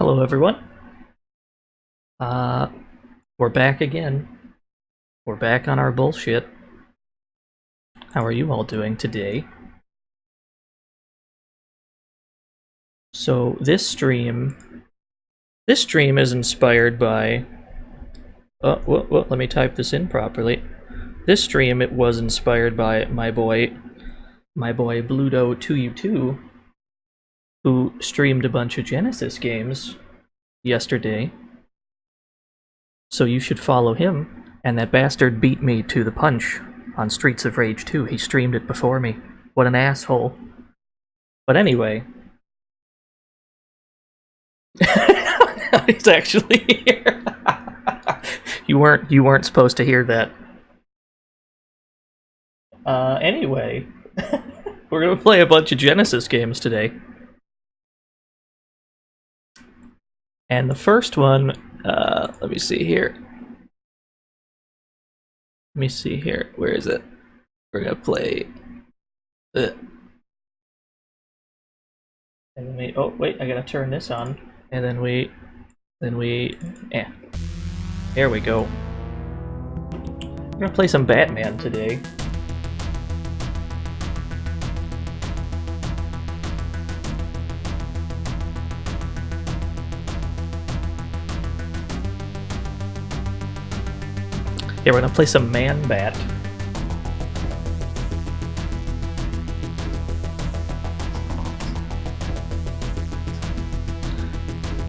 Hello, everyone. Uh, we're back again. We're back on our bullshit. How are you all doing today? So this stream is inspired by. Well, let me type this in properly. This stream it was inspired by my boy Bluto2u2, who streamed a bunch of Genesis games yesterday. So you should follow him. And that bastard beat me to the punch on Streets of Rage 2. He streamed it before me. What an asshole. But anyway. He's actually here. You weren't supposed to hear that. Anyway. We're gonna play a bunch of Genesis games today. And the first one, let me see here. Where is it? We're gonna play. And then oh wait, I gotta turn this on. And then we, there we go. We're gonna play some Batman today. Yeah, we're gonna play some Man-Bat.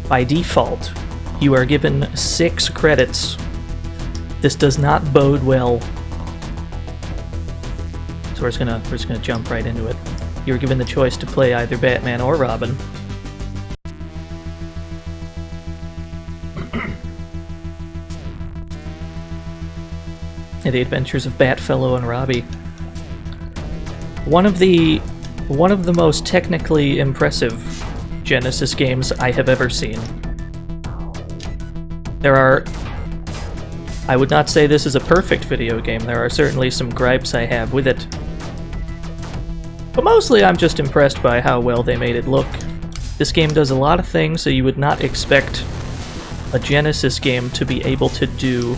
By default, you are given 6 credits. This does not bode well. So we're just gonna jump right into it. You're given the choice to play either Batman or Robin. The Adventures of Batfellow and Robbie. One of the most technically impressive Genesis games I have ever seen. I would not say this is a perfect video game. There are certainly some gripes I have with it. But mostly I'm just impressed by how well they made it look. This game does a lot of things that you would not expect a Genesis game to be able to do.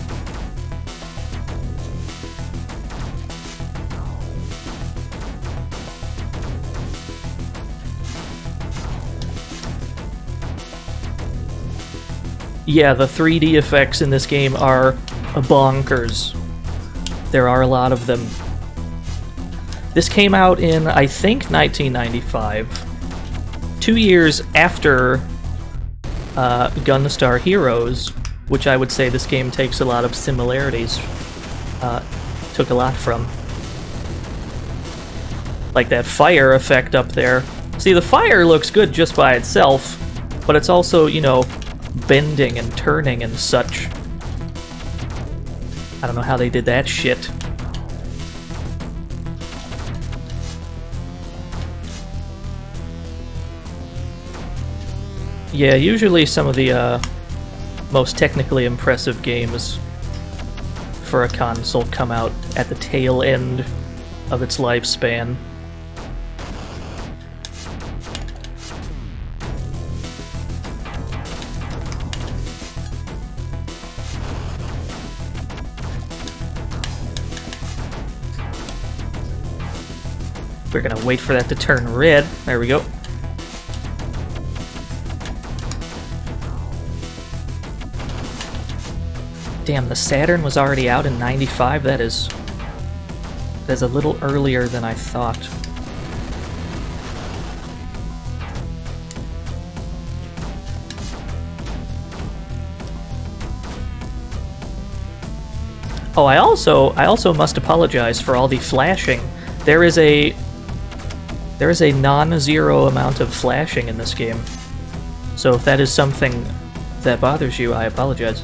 Yeah, the 3D effects in this game are bonkers. There are a lot of them. This came out in, I think, 1995. 2 years after Gunstar Heroes, which I would say this game takes a lot of similarities. Took a lot from. Like that fire effect up there. See, the fire looks good just by itself, but it's also, you know, bending and turning and such. I don't know how they did that shit. Yeah, usually some of the most technically impressive games for a console come out at the tail end of its lifespan. We're gonna wait for that to turn red. There we go. Damn, the Saturn was already out in '95. That is a little earlier than I thought. Oh, I also must apologize for all the flashing. There is a non-zero amount of flashing in this game. So if that is something that bothers you, I apologize.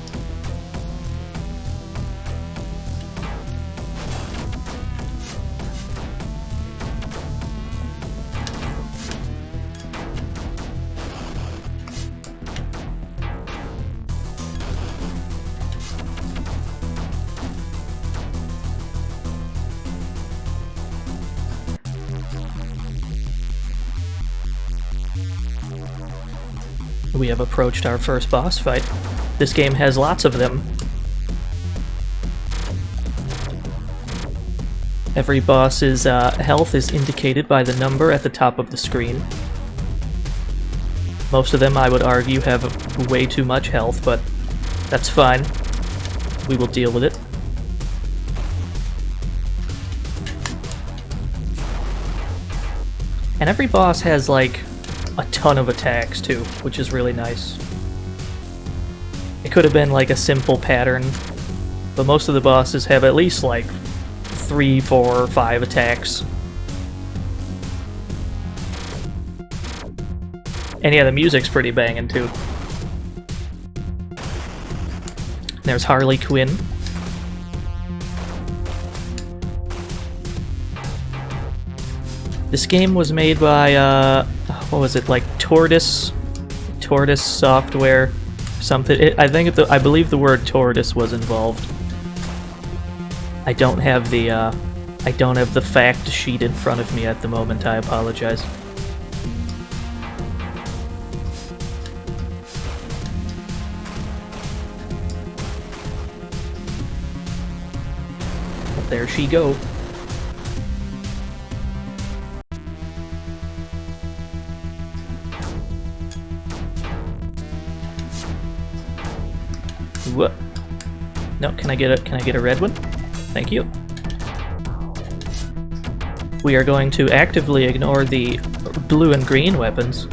we have approached our first boss fight. This game has lots of them. Every boss's health is indicated by the number at the top of the screen. Most of them, I would argue, have way too much health, but that's fine. We will deal with it. And every boss has, like, a ton of attacks, too, which is really nice. It could have been, like, a simple pattern, but most of the bosses have at least, like, 3, 4, 5 attacks. And yeah, the music's pretty banging, too. There's Harley Quinn. This game was made by, what was it, like Tortoise Software, something. I believe the word tortoise was involved. I don't have the fact sheet in front of me at the moment. I apologize. But there she go. What? No, can I get a red one? Thank you. We are going to actively ignore the blue and green weapons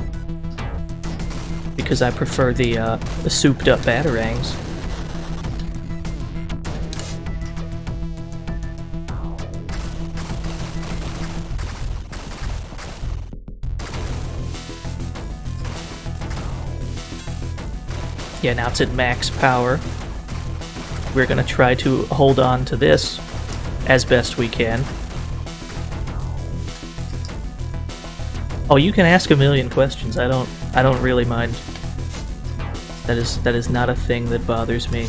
because I prefer the souped up batarangs. Yeah, now it's at max power. We're gonna try to hold on to this as best we can. Oh, you can ask a million questions. I don't really mind. That is not a thing that bothers me.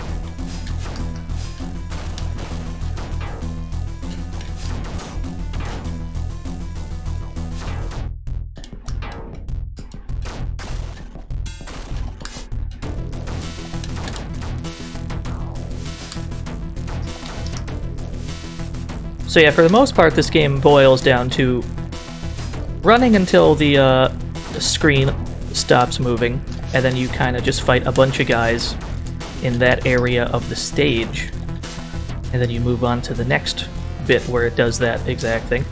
So yeah, for the most part, this game boils down to running until the screen stops moving, and then you kind of just fight a bunch of guys in that area of the stage, and then you move on to the next bit where it does that exact thing.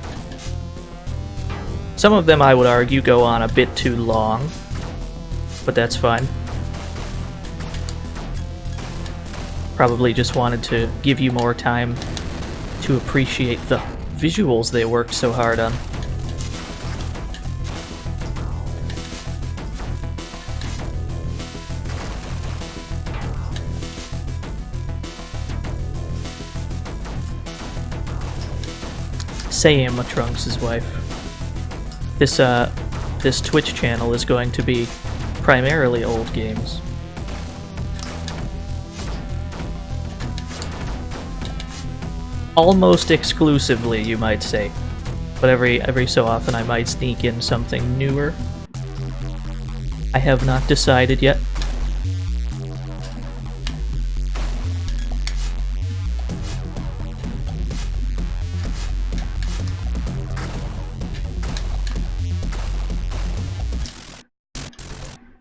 Some of them, I would argue, go on a bit too long, but that's fine. Probably just wanted to give you more time to appreciate the visuals they worked so hard on. Same, Trunks' wife. This Twitch channel is going to be primarily old games. Almost exclusively, you might say. But every so often I might sneak in something newer. I have not decided yet.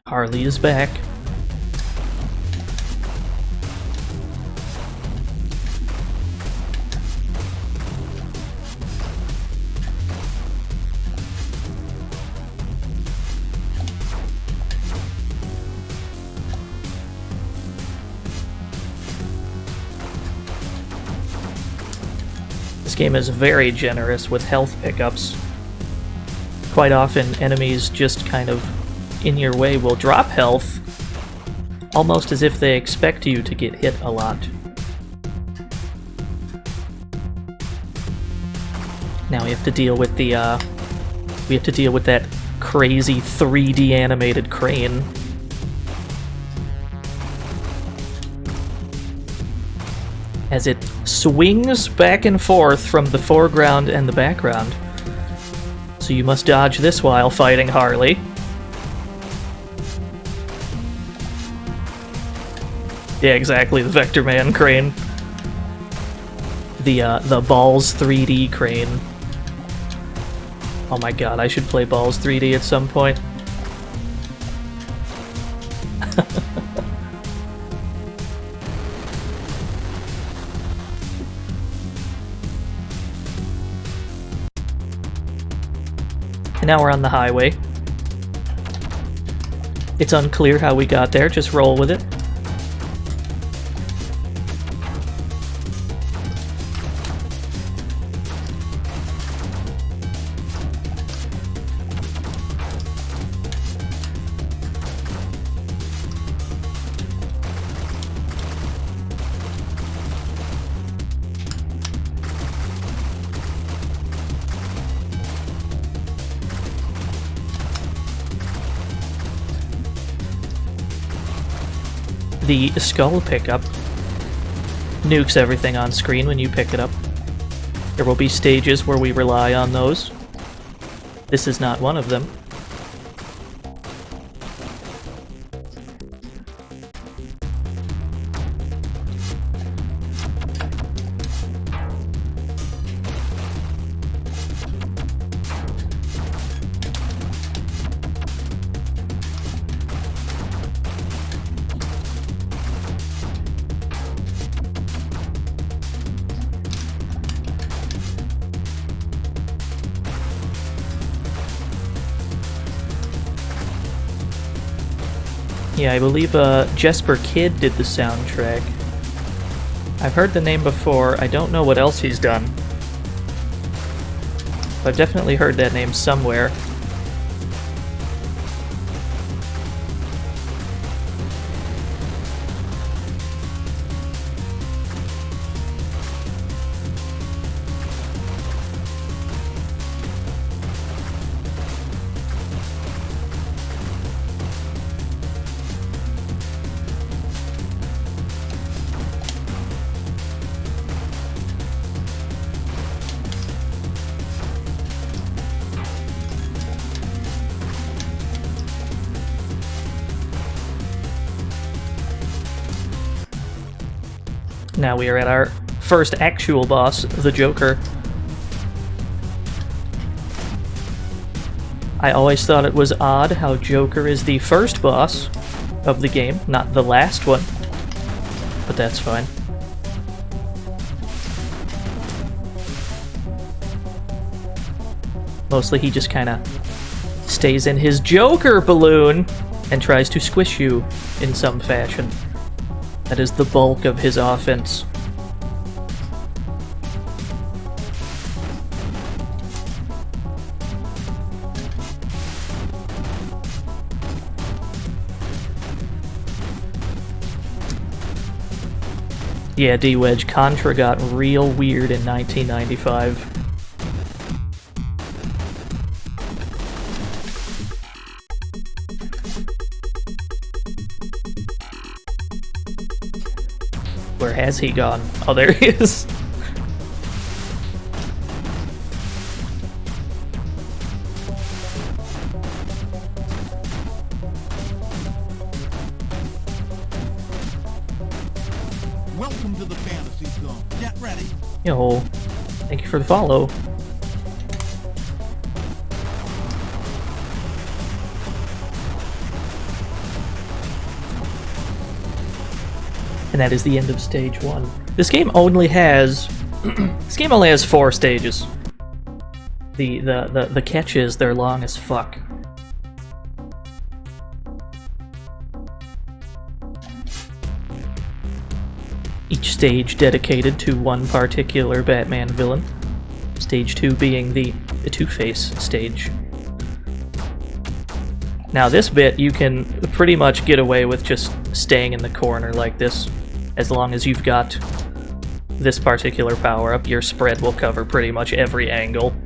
Harley is back. This game is very generous with health pickups. Quite often, enemies just kind of in your way will drop health, almost as if they expect you to get hit a lot. Now we have to deal with that crazy 3D animated crane. As it swings back and forth from the foreground and the background. So you must dodge this while fighting Harley. Yeah, exactly, the Vector Man crane. The Balls 3D crane. Oh my god, I should play Balls 3D at some point. And now we're on the highway. It's unclear how we got there, just roll with it. The skull pickup nukes everything on screen when you pick it up. There will be stages where we rely on those. This is not one of them. Yeah, I believe Jesper Kidd did the soundtrack. I've heard the name before. I don't know what else he's done. But I've definitely heard that name somewhere. Now we are at our first actual boss, the Joker. I always thought it was odd how Joker is the first boss of the game, not the last one. But that's fine. Mostly he just kinda stays in his Joker balloon and tries to squish you in some fashion. That is the bulk of his offense. Yeah, D-Wedge, Contra got real weird in 1995. Where has he gone? Oh, there he is. Welcome to the fantasy zone. Get ready. Yo, thank you for the follow. And that is the end of stage 1. This game only has this game only has 4 stages. The catch is they're long as fuck. Each stage dedicated to one particular Batman villain. Stage 2 being the Two-Face stage. Now this bit you can pretty much get away with just staying in the corner like this. As long as you've got this particular power-up, your spread will cover pretty much every angle.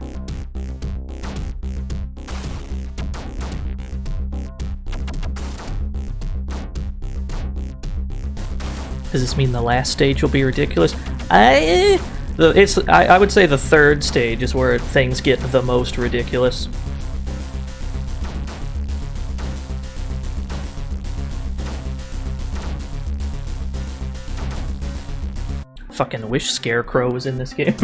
Does this mean the last stage will be ridiculous? I would say the third stage is where things get the most ridiculous. Fucking wish Scarecrow was in this game.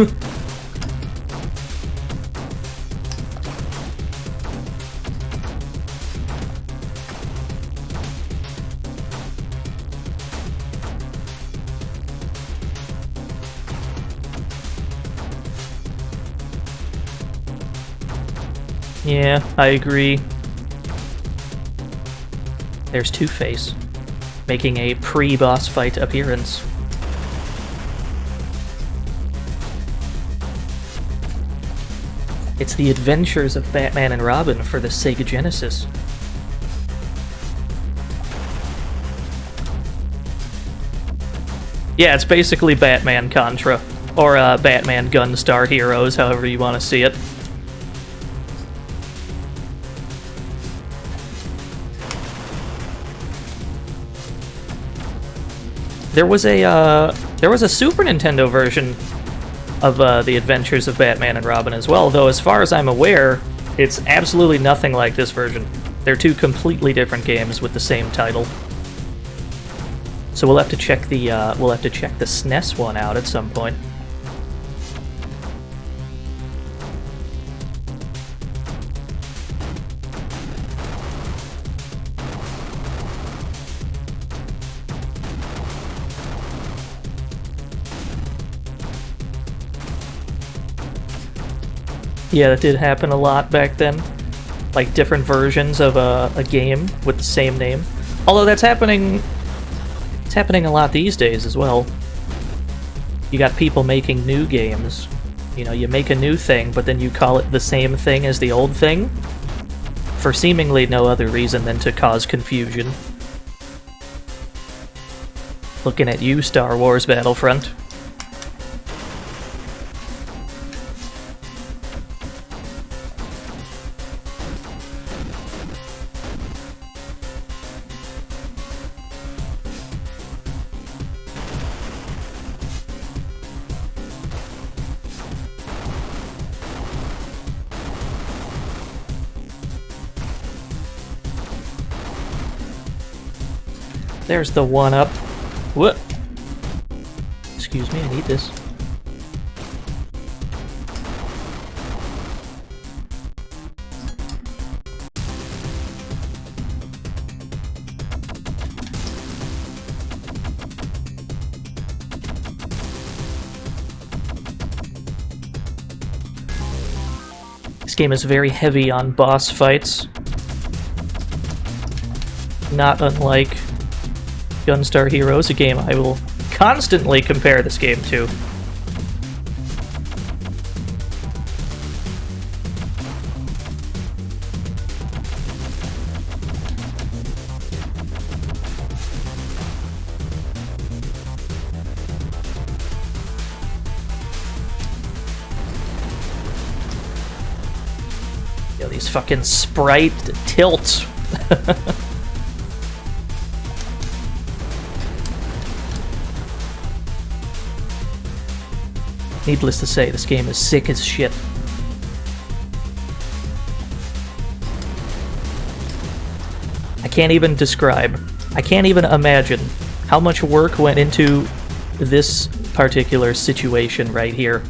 Yeah, I agree. There's Two-Face, making a pre-boss fight appearance. It's the Adventures of Batman and Robin for the Sega Genesis. Yeah, it's basically Batman Contra, or Batman Gunstar Heroes, however you want to see it. There was a Super Nintendo version of the Adventures of Batman and Robin as well, though as far as I'm aware, it's absolutely nothing like this version. They're two completely different games with the same title. So we'll have to check the SNES one out at some point. Yeah, that did happen a lot back then. Like different versions of a game with the same name. Although it's happening a lot these days as well. You got people making new games. You know, you make a new thing, but then you call it the same thing as the old thing for seemingly no other reason than to cause confusion. Looking at you, Star Wars Battlefront. There's the one-up. What? Excuse me, I need this. This game is very heavy on boss fights. Not unlike Gunstar Heroes, a game I will constantly compare this game to. Yo, these fucking sprite tilts. Needless to say, this game is sick as shit. I can't even describe, I can't even imagine how much work went into this particular situation right here.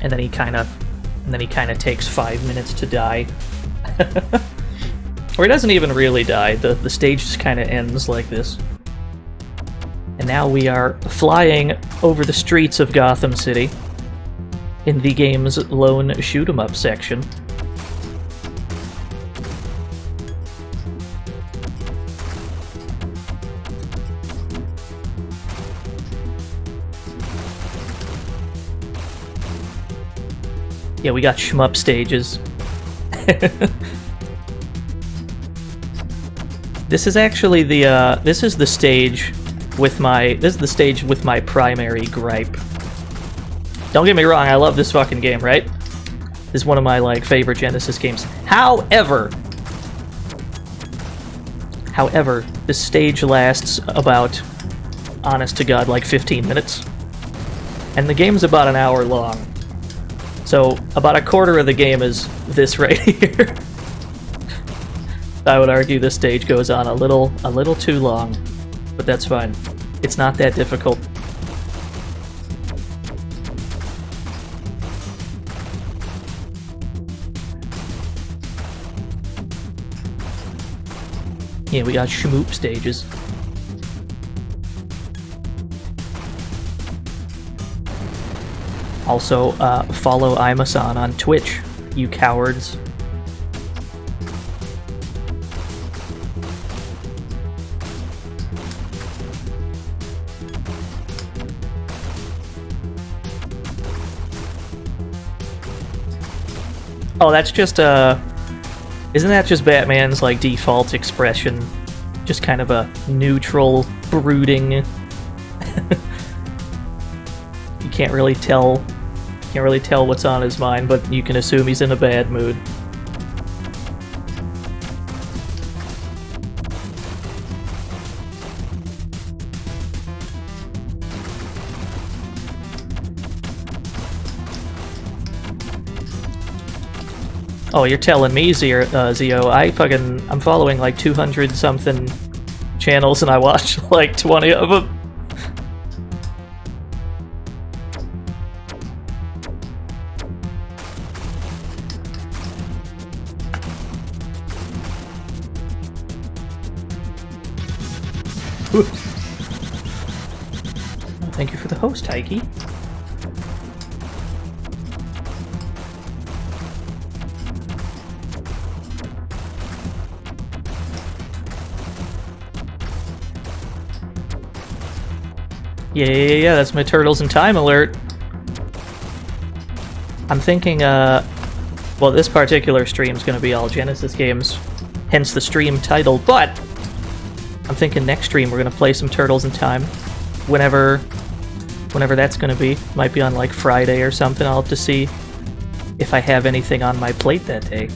And then he kind of takes 5 minutes to die. Or he doesn't even really die. The stage just kind of ends like this. And now we are flying over the streets of Gotham City in the game's lone shoot-'em-up section. Yeah, we got shmup stages. This is actually the this is the stage with my primary gripe. Don't get me wrong, I love this fucking game, right? is one of my like favorite Genesis games. However, this stage lasts about, honest to God, like 15 minutes. And the game's about an hour long. So about a quarter of the game is this right here. I would argue this stage goes on a little too long, but that's fine. It's not that difficult. Yeah, we got shmoop stages. Also, follow Ima-san on Twitch, you cowards. Oh, that's just, isn't that just Batman's, like, default expression? Just kind of a neutral, brooding... You can't really tell what's on his mind, but you can assume he's in a bad mood. Oh, you're telling me, Zio, I'm following like 200-something channels and I watch like 20 of them. Thank you for the host, Taiki. Yeah, that's my Turtles in Time alert. I'm thinking, well, this particular stream's gonna be all Genesis games, hence the stream title, but I'm thinking next stream we're gonna play some Turtles in Time. Whenever that's gonna be. Might be on like Friday or something. I'll have to see if I have anything on my plate that day.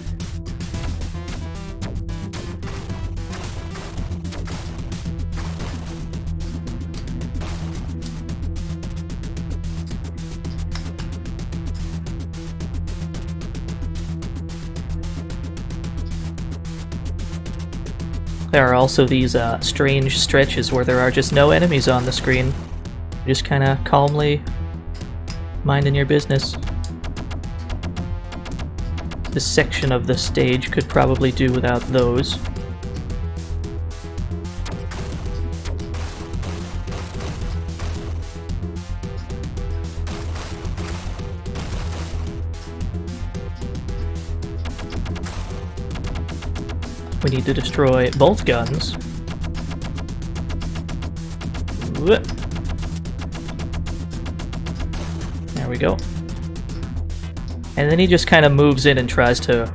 There are also these strange stretches where there are just no enemies on the screen. You're just kind of calmly minding your business. This section of the stage could probably do without those. We need to destroy both guns. There we go. And then he just kind of moves in and tries to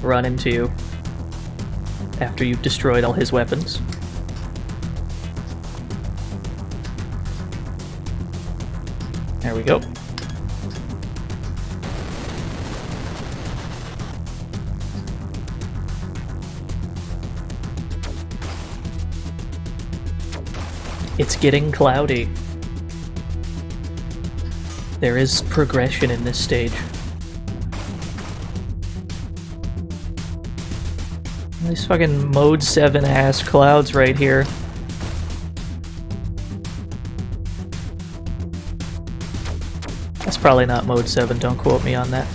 run into you after you've destroyed all his weapons. There we go. It's getting cloudy. There is progression in this stage. These fucking Mode 7 ass clouds right here. That's probably not Mode 7, don't quote me on that.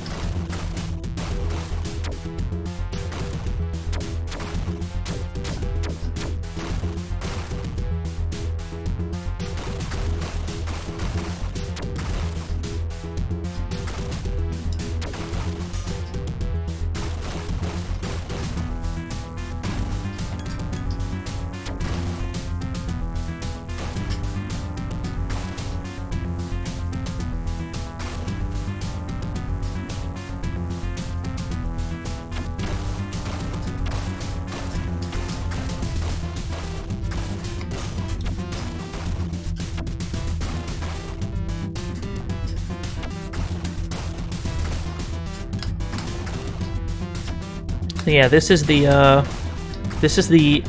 Yeah, this is the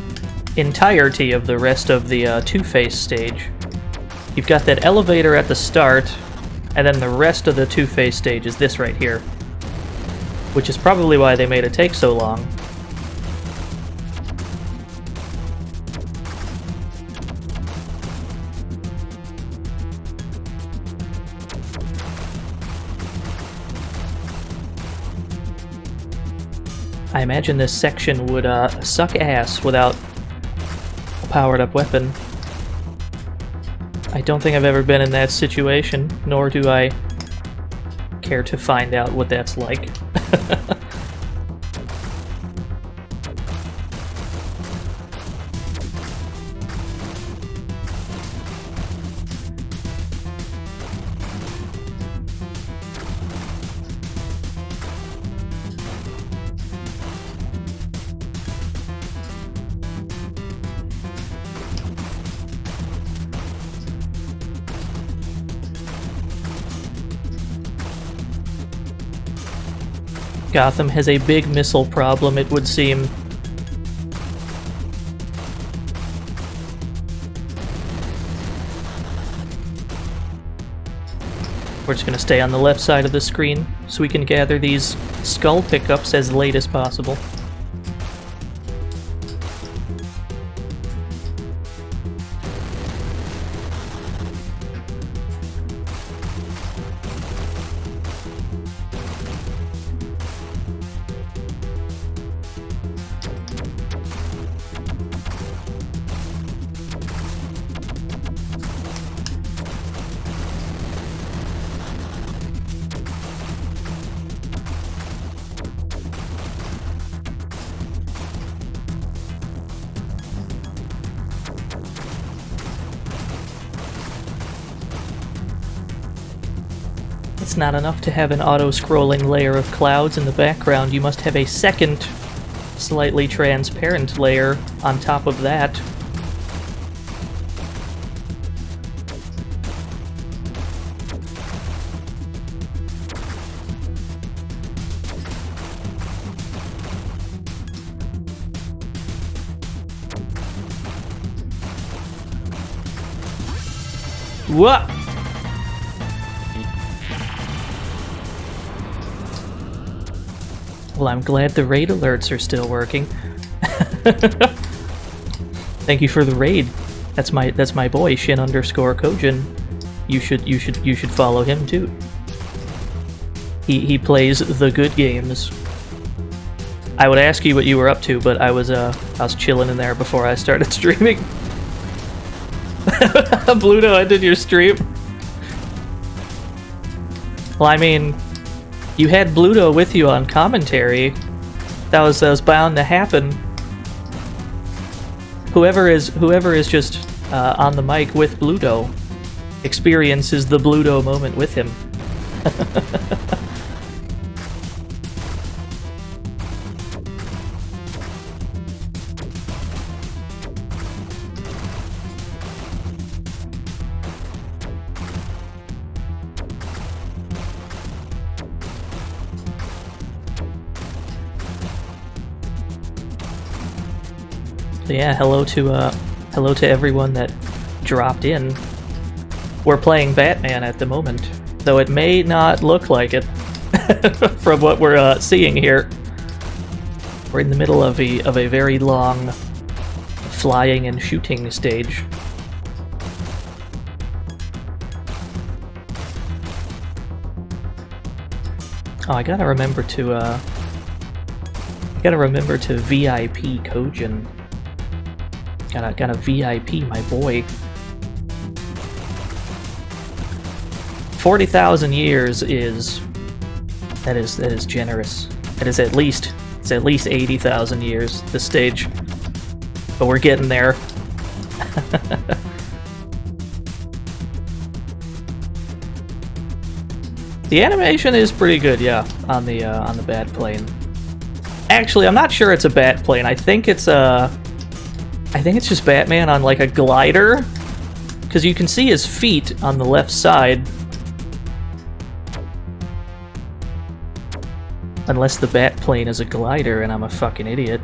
entirety of the rest of the Two-Face stage. You've got that elevator at the start, and then the rest of the Two-Face stage is this right here. Which is probably why they made it take so long. I imagine this section would suck ass without a powered-up weapon. I don't think I've ever been in that situation, nor do I care to find out what that's like. Gotham has a big missile problem, it would seem. We're just going to stay on the left side of the screen so we can gather these skull pickups as late as possible. It's not enough to have an auto-scrolling layer of clouds in the background, you must have a second, slightly transparent layer on top of that. What? Well, I'm glad the raid alerts are still working. Thank you for the raid. That's my boy Shin_Kojin. You should follow him too. He plays the good games. I would ask you what you were up to, but I was chilling in there before I started streaming. Bluto ended your stream. Well, I mean, you had Bluto with you on commentary. That was bound to happen. Whoever is just on the mic with Bluto experiences the Bluto moment with him. So yeah, hello to everyone that dropped in. We're playing Batman at the moment, though it may not look like it from what we're seeing here. We're in the middle of a very long flying and shooting stage. Oh, I gotta remember to VIP Kojin. Gotta VIP my boy. 40,000 years is generous. It's at least 80,000 years this stage, but we're getting there. The animation is pretty good, yeah, on the bat plane. Actually, I'm not sure it's a bat plane. I think it's just Batman on like a glider, because you can see his feet on the left side. Unless the bat plane is a glider and I'm a fucking idiot.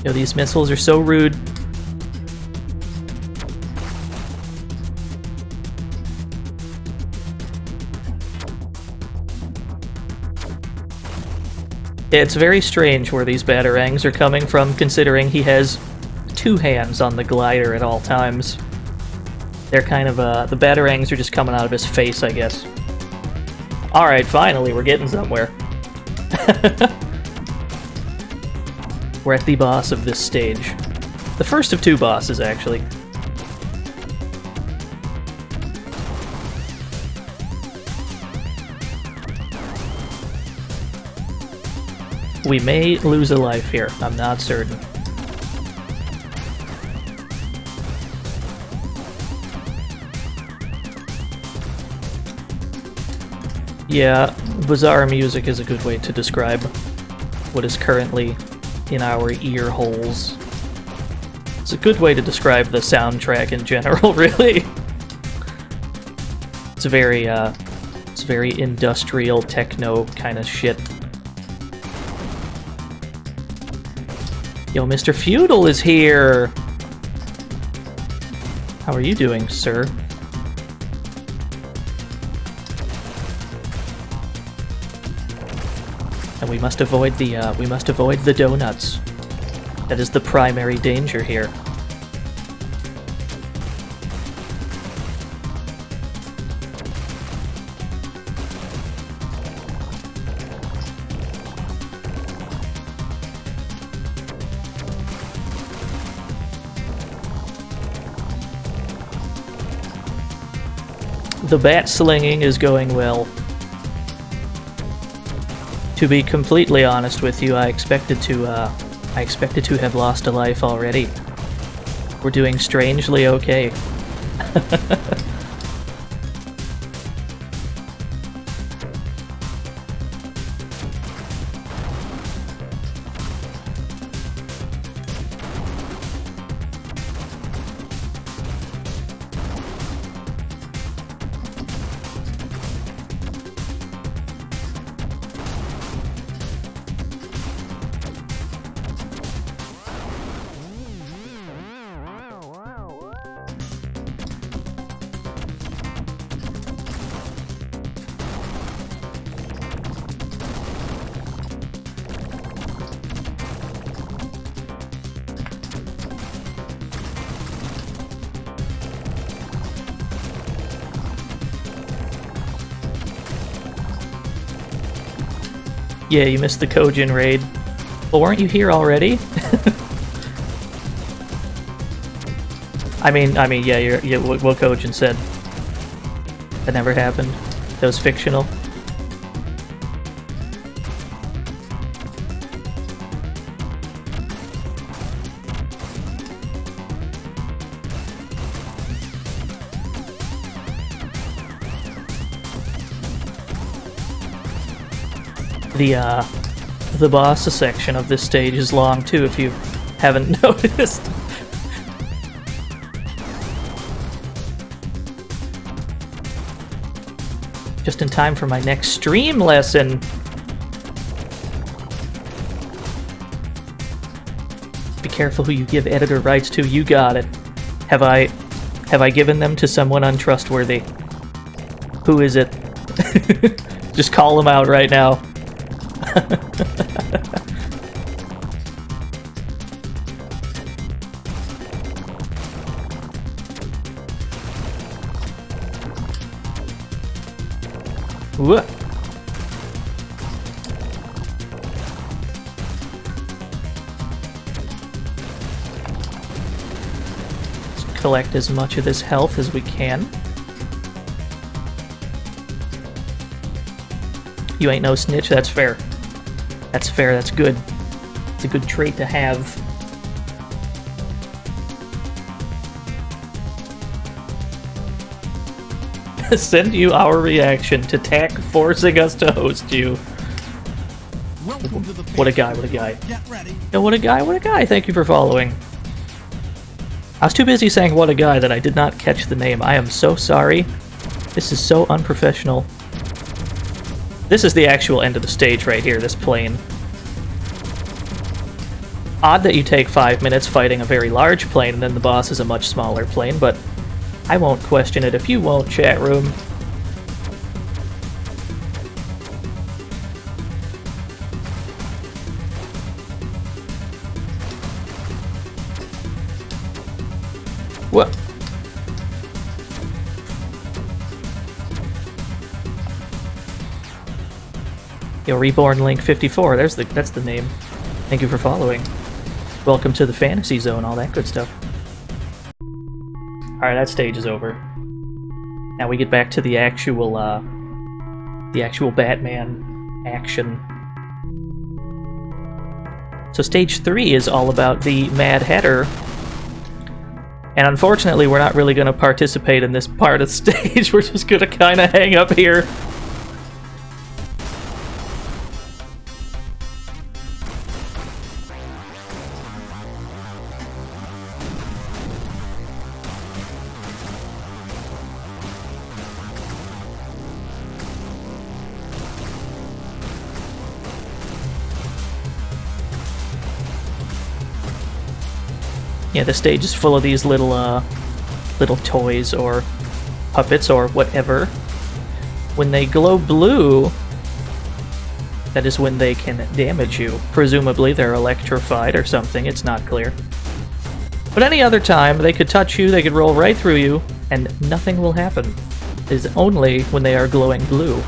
Yo, these missiles are so rude. It's very strange where these batarangs are coming from, considering he has two hands on the glider at all times. They're kind of, the batarangs are just coming out of his face, I guess. Alright, finally, we're getting somewhere. We're at the boss of this stage. The first of two bosses, actually. We may lose a life here, I'm not certain. Yeah, bizarre music is a good way to describe what is currently in our ear holes. It's a good way to describe the soundtrack in general, really. It's very industrial techno kind of shit. Yo, Mr. Feudal is here! How are you doing, sir? And we must avoid the donuts. That is the primary danger here. The bat slinging is going well. To be completely honest with you, I expected to have lost a life already. We're doing strangely okay. Yeah, you missed the Kojin raid. Well, weren't you here already? I mean, yeah, what Kojin said. That never happened. That was fictional. The boss section of this stage is long too, if you haven't noticed. Just in time for my next stream lesson. Be careful who you give editor rights to. You got it. Have I given them to someone untrustworthy? Who is it? Just call them out right now. Whoa. Let's collect as much of this health as we can. You ain't no snitch, that's fair. That's fair, that's good. It's a good trait to have. Send you our reaction to Tack forcing us to host you. Welcome to the What a guy, fantasy what a guy. zone. Get ready. No, what a guy, what a guy. Thank you for following. I was too busy saying what a guy that I did not catch the name. I am so sorry. This is so unprofessional. This is the actual end of the stage right here, this plane. Odd that you take 5 minutes fighting a very large plane and then the boss is a much smaller plane, but I won't question it if you won't, chat room. What? Yo, Reborn Link 54. That's the name. Thank you for following. Welcome to the fantasy zone, all that good stuff. Alright, that stage is over. Now we get back to the actual Batman action. So stage 3 is all about the Mad Hatter. And unfortunately, we're not really going to participate in this part of the stage. We're just going to kind of hang up here. Yeah, the stage is full of these little toys or puppets or whatever. When they glow blue, that is when they can damage you. Presumably they're electrified or something, it's not clear. But any other time, they could touch you, they could roll right through you, and nothing will happen. It is only when they are glowing blue.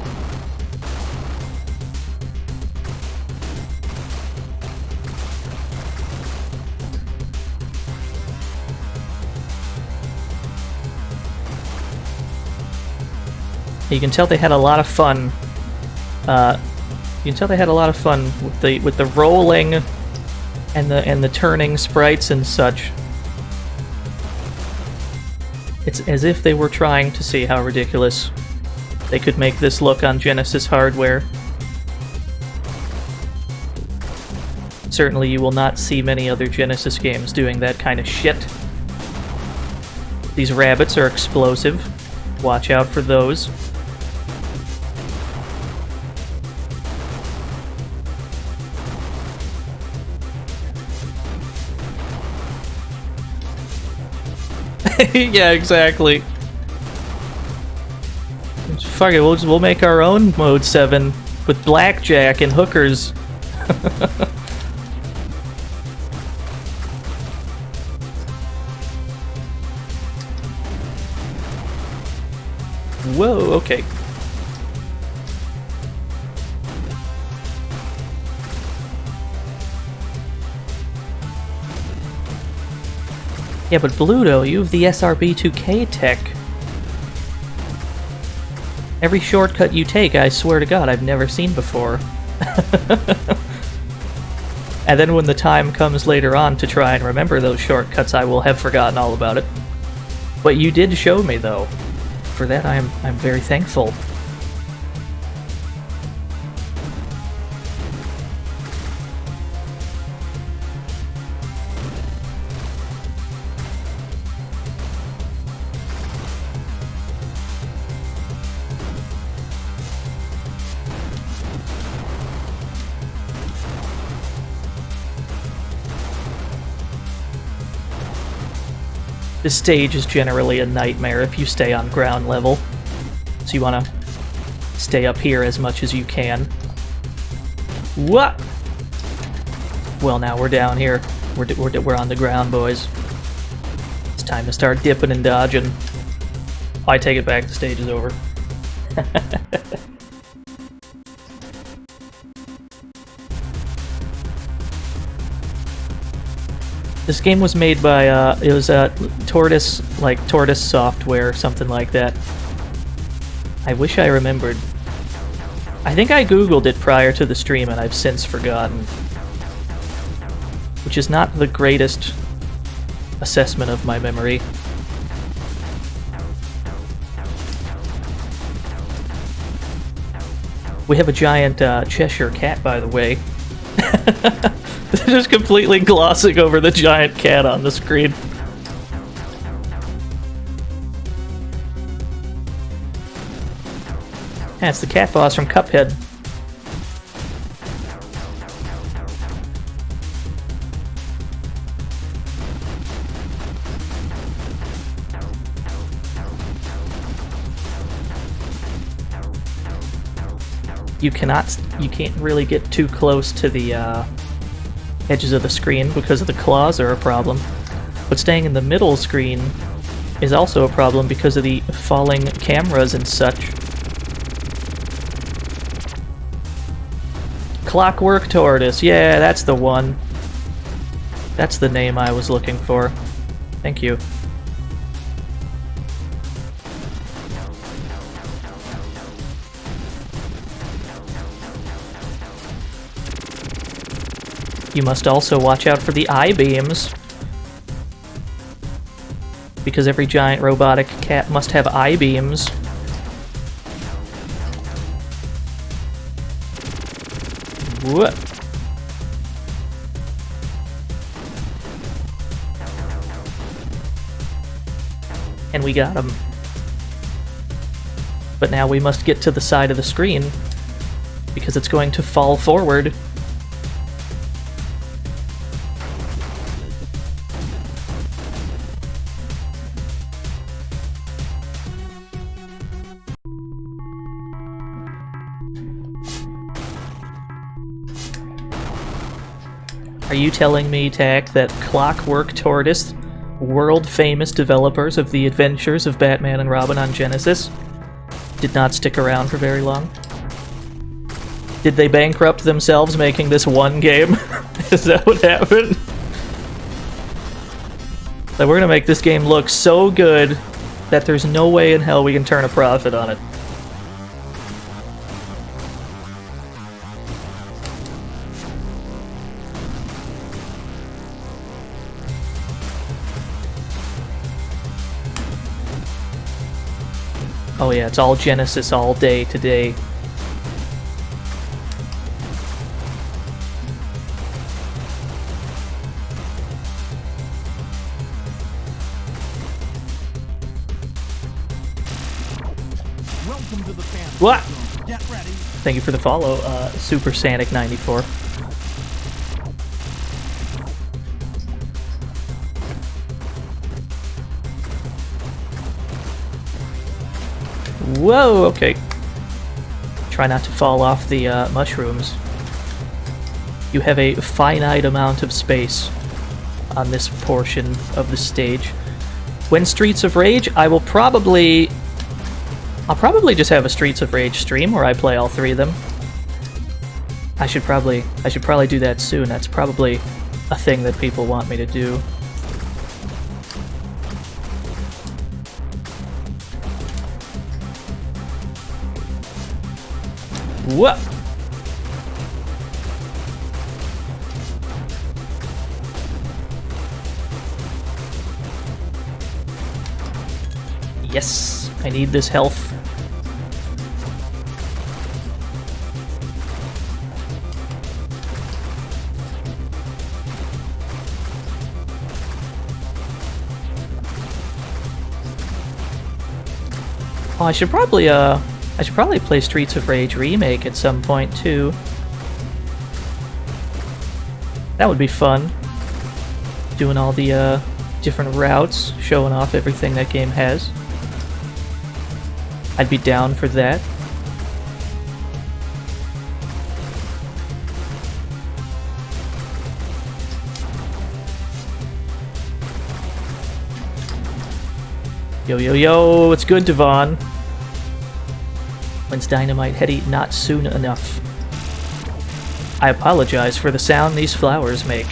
You can tell they had a lot of fun. You can tell they had a lot of fun with the rolling and the turning sprites and such. It's as if they were trying to see how ridiculous they could make this look on Genesis hardware. Certainly, you will not see many other Genesis games doing that kind of shit. These rabbits are explosive. Watch out for those. Yeah, exactly. Fuck it, we'll make our own Mode 7 with blackjack and hookers. Whoa, okay. Yeah, but Bluto, you have the SRB2K tech. Every shortcut you take, I swear to God, I've never seen before. And then when the time comes later on to try and remember those shortcuts, I will have forgotten all about it. But you did show me, though. For that, I'm very thankful. This stage is generally a nightmare if you stay on ground level, so you want to stay up here as much as you can. What? Well, now we're down here. We're on the ground, boys. It's time to start dipping and dodging. I take it back. The stage is over. This game was made by, it was Tortoise Software, something like that. I wish I remembered. I think I googled it prior to the stream and I've since forgotten. Which is not the greatest assessment of my memory. We have a giant Cheshire cat, by the way. Just completely glossing over the giant cat on the screen. Yeah, it's the cat boss from Cuphead. You can't really get too close to the edges of the screen because of the claws are a problem. But staying in the middle screen is also a problem because of the falling cameras and such. Clockwork Tortoise, yeah, that's the one. That's the name I was looking for. Thank you. You must also watch out for the I-beams, because every giant robotic cat must have I-beams. What? And we got him. But now we must get to the side of the screen, because it's going to fall forward. Are you telling me, Tak, that Clockwork Tortoise, world-famous developers of the adventures of Batman and Robin on Genesis, did not stick around for very long? Did they bankrupt themselves making this one game? Is that what happened? That we're gonna make this game look so good that there's no way in hell we can turn a profit on it. Oh yeah, it's all Genesis all day today. Welcome to the fantasy What? zone. Get ready. Thank you for the follow, Super Sanic 94. Whoa, okay. Try not to fall off the mushrooms. You have a finite amount of space on this portion of the stage. When Streets of Rage, I'll probably just have a Streets of Rage stream where I play all three of them. I should probably do that soon. That's probably a thing that people want me to do. What? Yes, I need this health. Oh, I should probably play Streets of Rage Remake at some point, too. That would be fun. Doing all the, different routes, showing off everything that game has. I'd be down for that. Yo, yo, yo, it's good, Devon. When's Dynamite Heady? Not soon enough. I apologize for the sound these flowers make.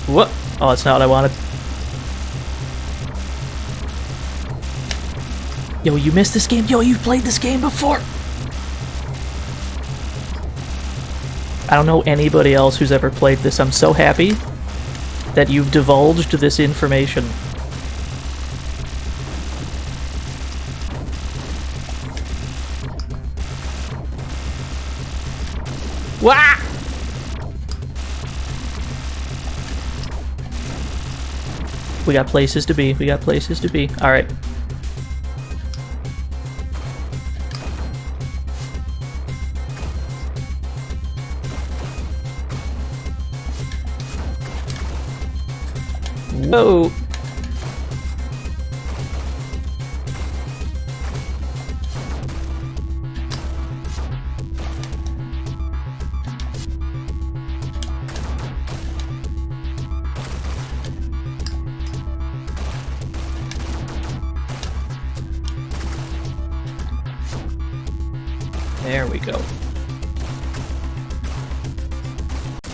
What? Oh, that's not what I wanted. Yo, you missed this game? Yo, you've played this game before! I don't know anybody else who's ever played this. I'm so happy that you've divulged this information. Wah! We got places to be. We got places to be. All right. Whoa. There we go.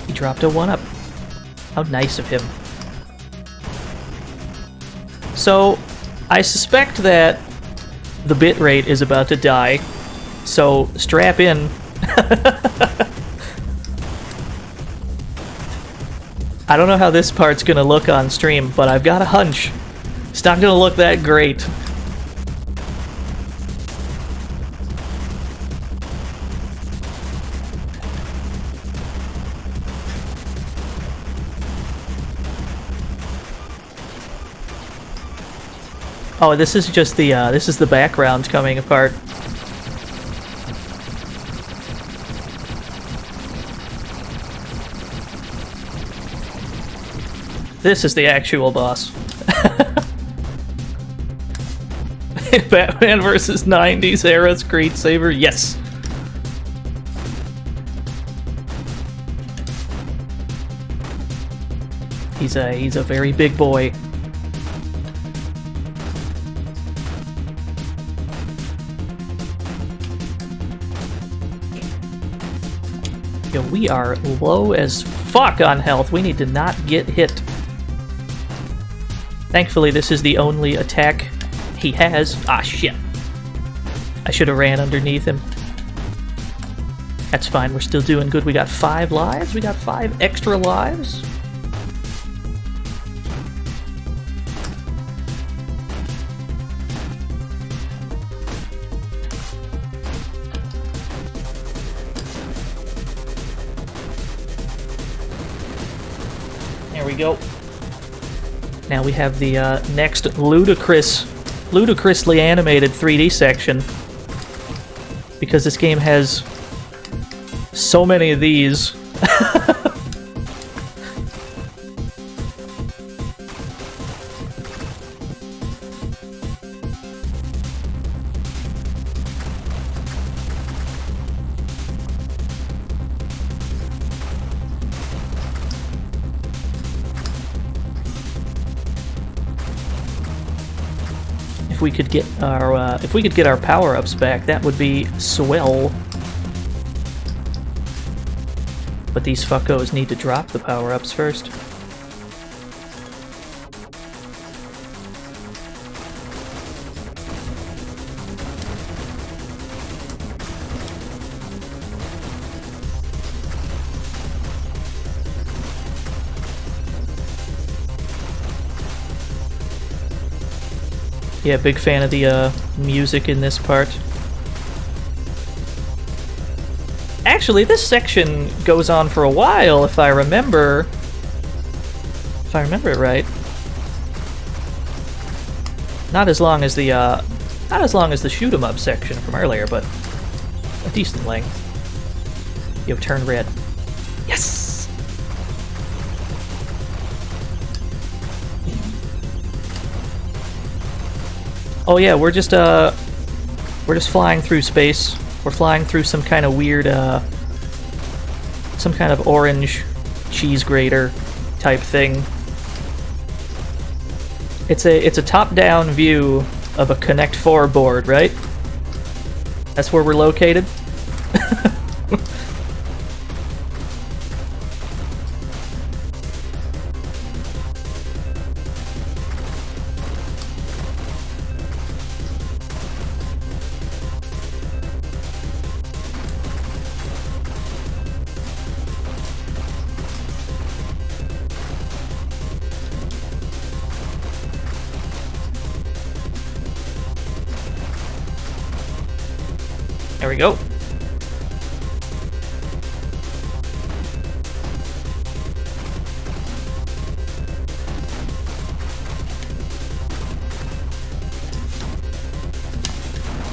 He dropped a 1-up. How nice of him. So, I suspect that the bitrate is about to die, so strap in. I don't know how this part's gonna look on stream, but I've got a hunch. It's not gonna look that great. Oh, this is just the, this is the background coming apart. This is the actual boss. Batman versus 90s era screensaver, yes! He's a very big boy. Yo, we are low as fuck on health. We need to not get hit. Thankfully, this is the only attack he has. Ah, shit. I should have ran underneath him. That's fine. We're still doing good. We got 5 lives. We got 5 extra lives. There we go. Now we have the next ludicrously animated 3D section. Because this game has so many of these. If we could get our power-ups back, that would be swell. But these fuckos need to drop the power-ups first. Yeah, big fan of the music in this part. Actually, this section goes on for a while, if I remember it right. Not as long as the shoot 'em up section from earlier, but a decent length. Yo, turn red. Yes. Oh yeah, we're just flying through space. We're flying through some kind of weird, some kind of orange cheese grater type thing. It's a top-down view of a Connect 4 board, right? That's where we're located. we go.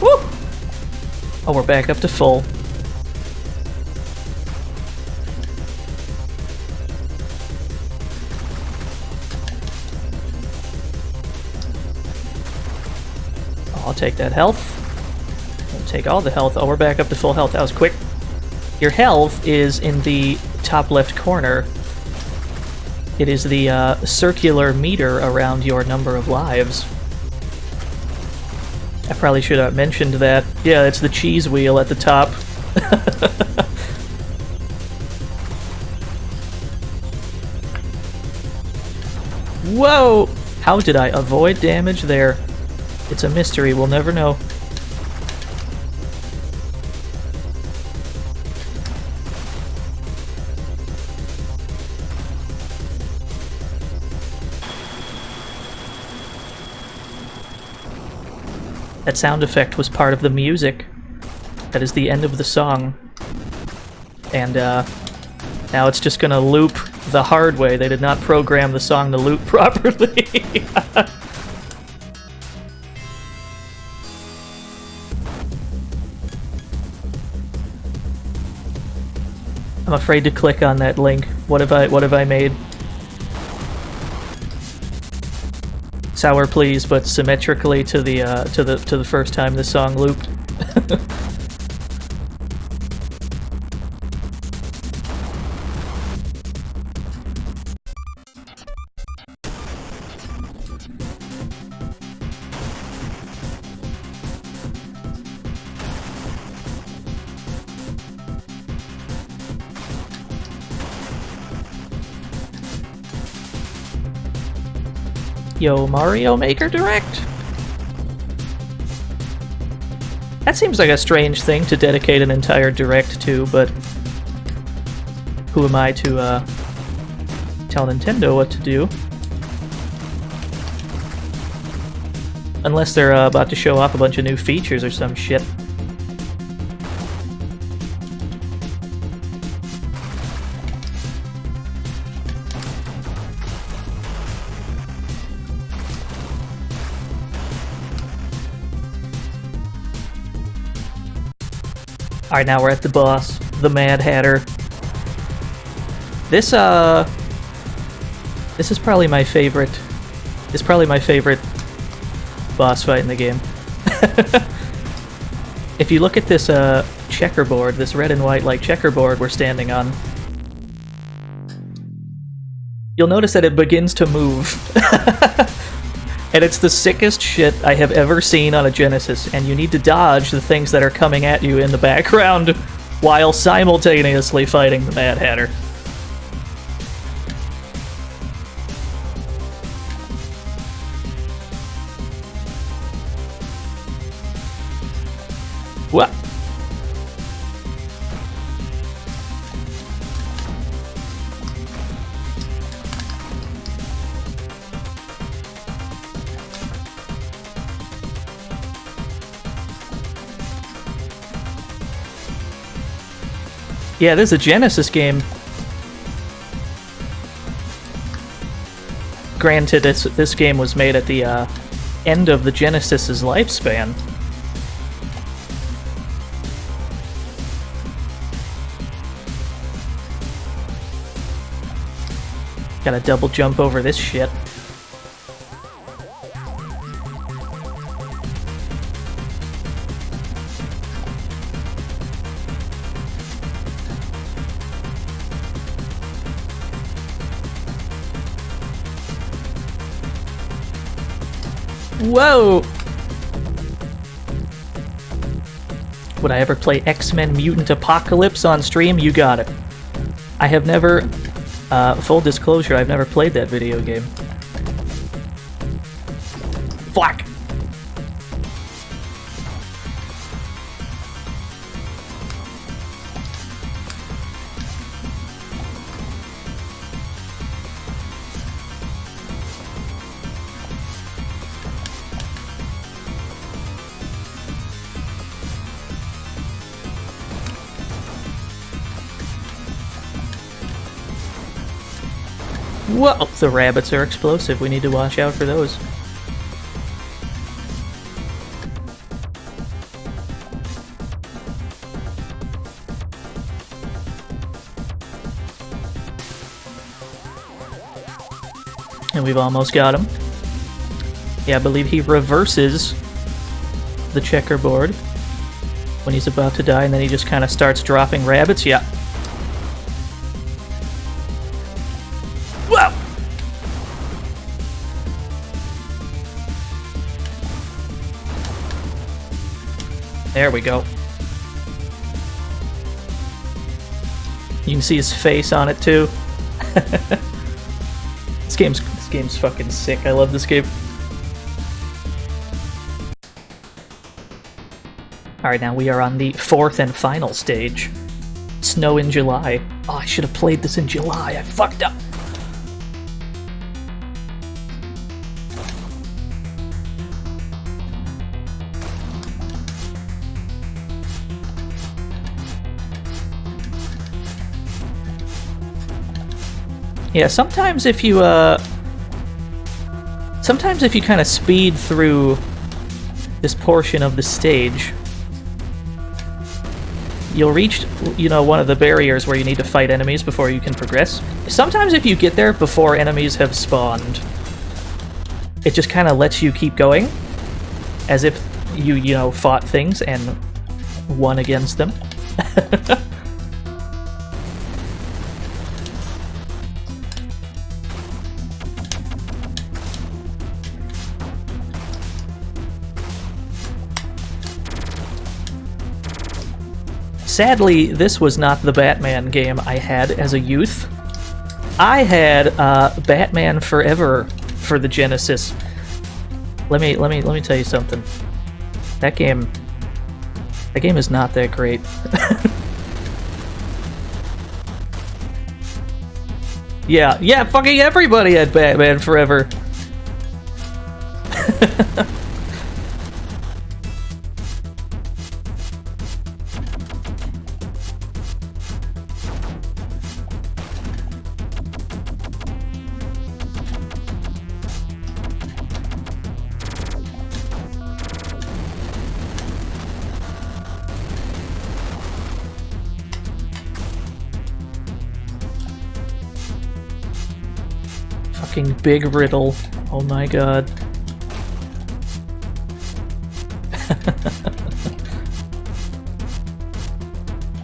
Woo! Oh, we're back up to full. I'll take that health. I'll take all the health. Oh, we're back up to full health. That was quick. Your health is in the top left corner. It is the circular meter around your number of lives. I probably should have mentioned that. Yeah, it's the cheese wheel at the top. Whoa! How did I avoid damage there? It's a mystery, we'll never know. That sound effect was part of the music. That is the end of the song. And now it's just gonna loop the hard way. They did not program the song to loop properly. I'm afraid to click on that link. What have I made? Sour please, but symmetrically to the first time the song looped. Yo, Mario Maker Direct? That seems like a strange thing to dedicate an entire Direct to, but who am I to tell Nintendo what to do? Unless they're about to show off a bunch of new features or some shit. Alright, now we're at the boss, the Mad Hatter. This is probably my favorite. It's probably my favorite boss fight in the game. If you look at this checkerboard, this red and white like checkerboard we're standing on, you'll notice that it begins to move. And it's the sickest shit I have ever seen on a Genesis, and you need to dodge the things that are coming at you in the background while simultaneously fighting the Mad Hatter. What? Yeah, this is a Genesis game. Granted, this game was made at the end of the Genesis's lifespan. Gotta double jump over this shit. Whoa! Would I ever play X-Men Mutant Apocalypse on stream? You got it. I have never, full disclosure, I've never played that video game. Fuck! Whoa! The rabbits are explosive. We need to watch out for those. And we've almost got him. Yeah, I believe he reverses the checkerboard when he's about to die, and then he just kind of starts dropping rabbits. Yeah. Whoa! There we go. You can see his face on it too. This game's fucking sick. I love this game. Alright, now we are on the 4th and final stage. Snow in July. Oh, I should have played this in July. I fucked up. Yeah, sometimes if you kind of speed through this portion of the stage, you'll reach, one of the barriers where you need to fight enemies before you can progress. Sometimes if you get there before enemies have spawned, it just kind of lets you keep going, as if you fought things and won against them. Sadly, this was not the Batman game I had as a youth. I had Batman Forever for the Genesis. Let me tell you something. That game is not that great. Yeah, fucking everybody had Batman Forever. Fucking big riddle. Oh my god.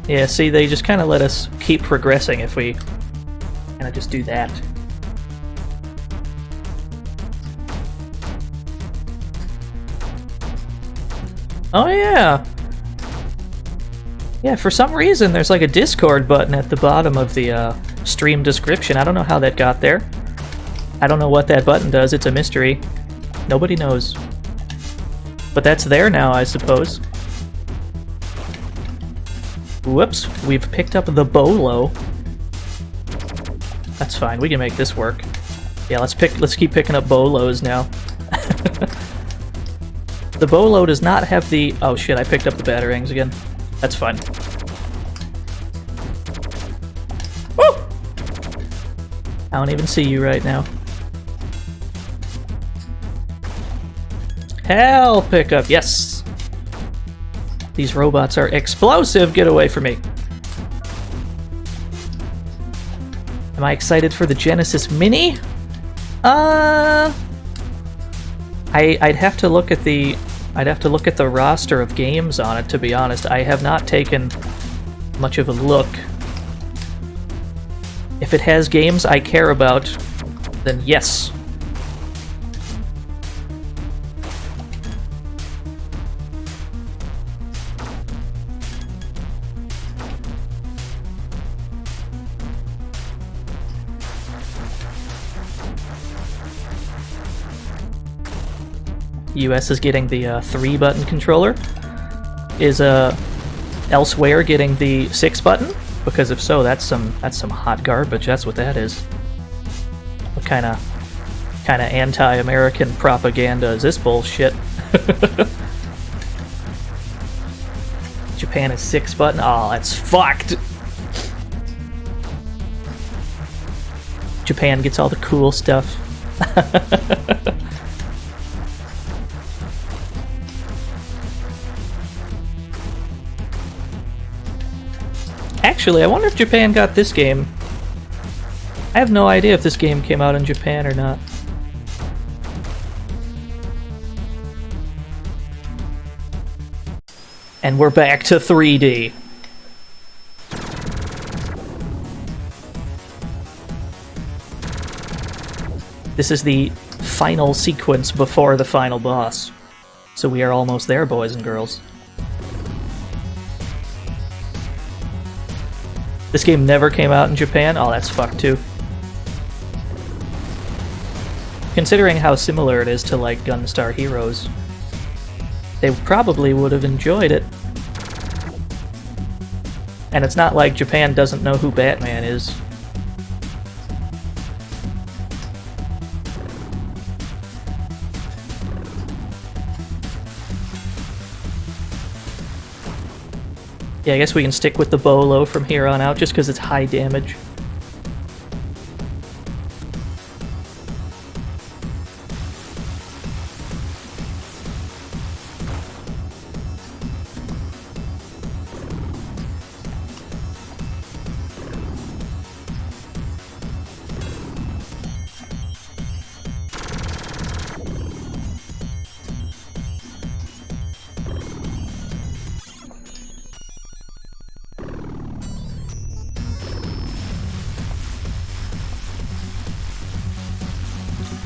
Yeah, see, they just kind of let us keep progressing if we kind of just do that. Oh yeah! Yeah, for some reason there's like a Discord button at the bottom of the stream description. I don't know how that got there. I don't know what that button does. It's a mystery. Nobody knows. But that's there now, I suppose. Whoops, we've picked up the bolo. That's fine, we can make this work. Yeah, let's keep picking up bolos now. The bolo does not have the... Oh shit, I picked up the batarangs again. That's fine. Woo! I don't even see you right now. Hell pickup, yes! These robots are explosive, get away from me. Am I excited for the Genesis Mini? I'd have to look at the roster of games on it, to be honest. I have not taken much of a look. If it has games I care about, then yes. US is getting the 3-button controller. Is elsewhere getting the 6-button? Because if so, that's some hot garbage. That's what that is. What kind of anti-American propaganda is this bullshit? Japan is 6-button. Oh, that's fucked. Japan gets all the cool stuff. Actually, I wonder if Japan got this game. I have no idea if this game came out in Japan or not. And we're back to 3D. This is the final sequence before the final boss. So we are almost there, boys and girls. This game never came out in Japan? Oh, that's fucked too. Considering how similar it is to, like, Gunstar Heroes, they probably would have enjoyed it. And it's not like Japan doesn't know who Batman is. Yeah, I guess we can stick with the Bolo from here on out just because it's high damage.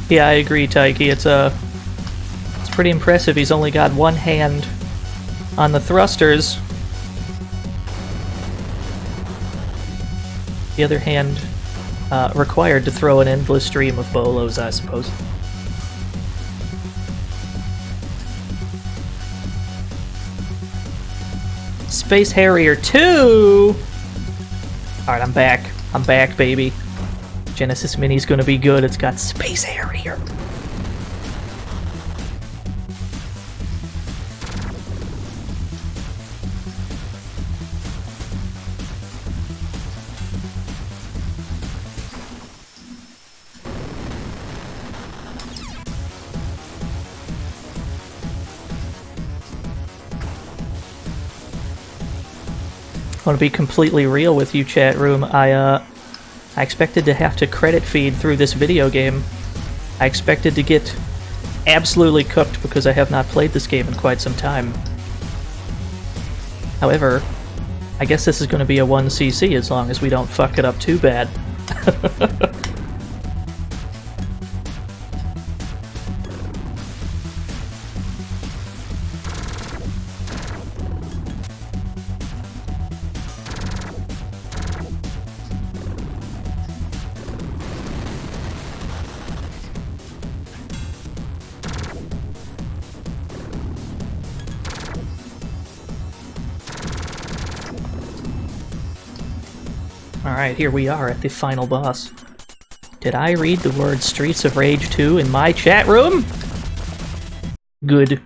Yeah, I agree, Taiki. It's pretty impressive. He's only got one hand on the thrusters. The other hand required to throw an endless stream of bolos, I suppose. Space Harrier 2! Alright, I'm back. I'm back, baby. Genesis Mini's gonna be good. It's got Space Harrier. I want to be completely real with you, chat room. I expected to have to credit feed through this video game. I expected to get absolutely cooked because I have not played this game in quite some time. However, I guess this is going to be a 1cc as long as we don't fuck it up too bad. Alright, here we are at the final boss. Did I read the word Streets of Rage 2 in my chat room? Good.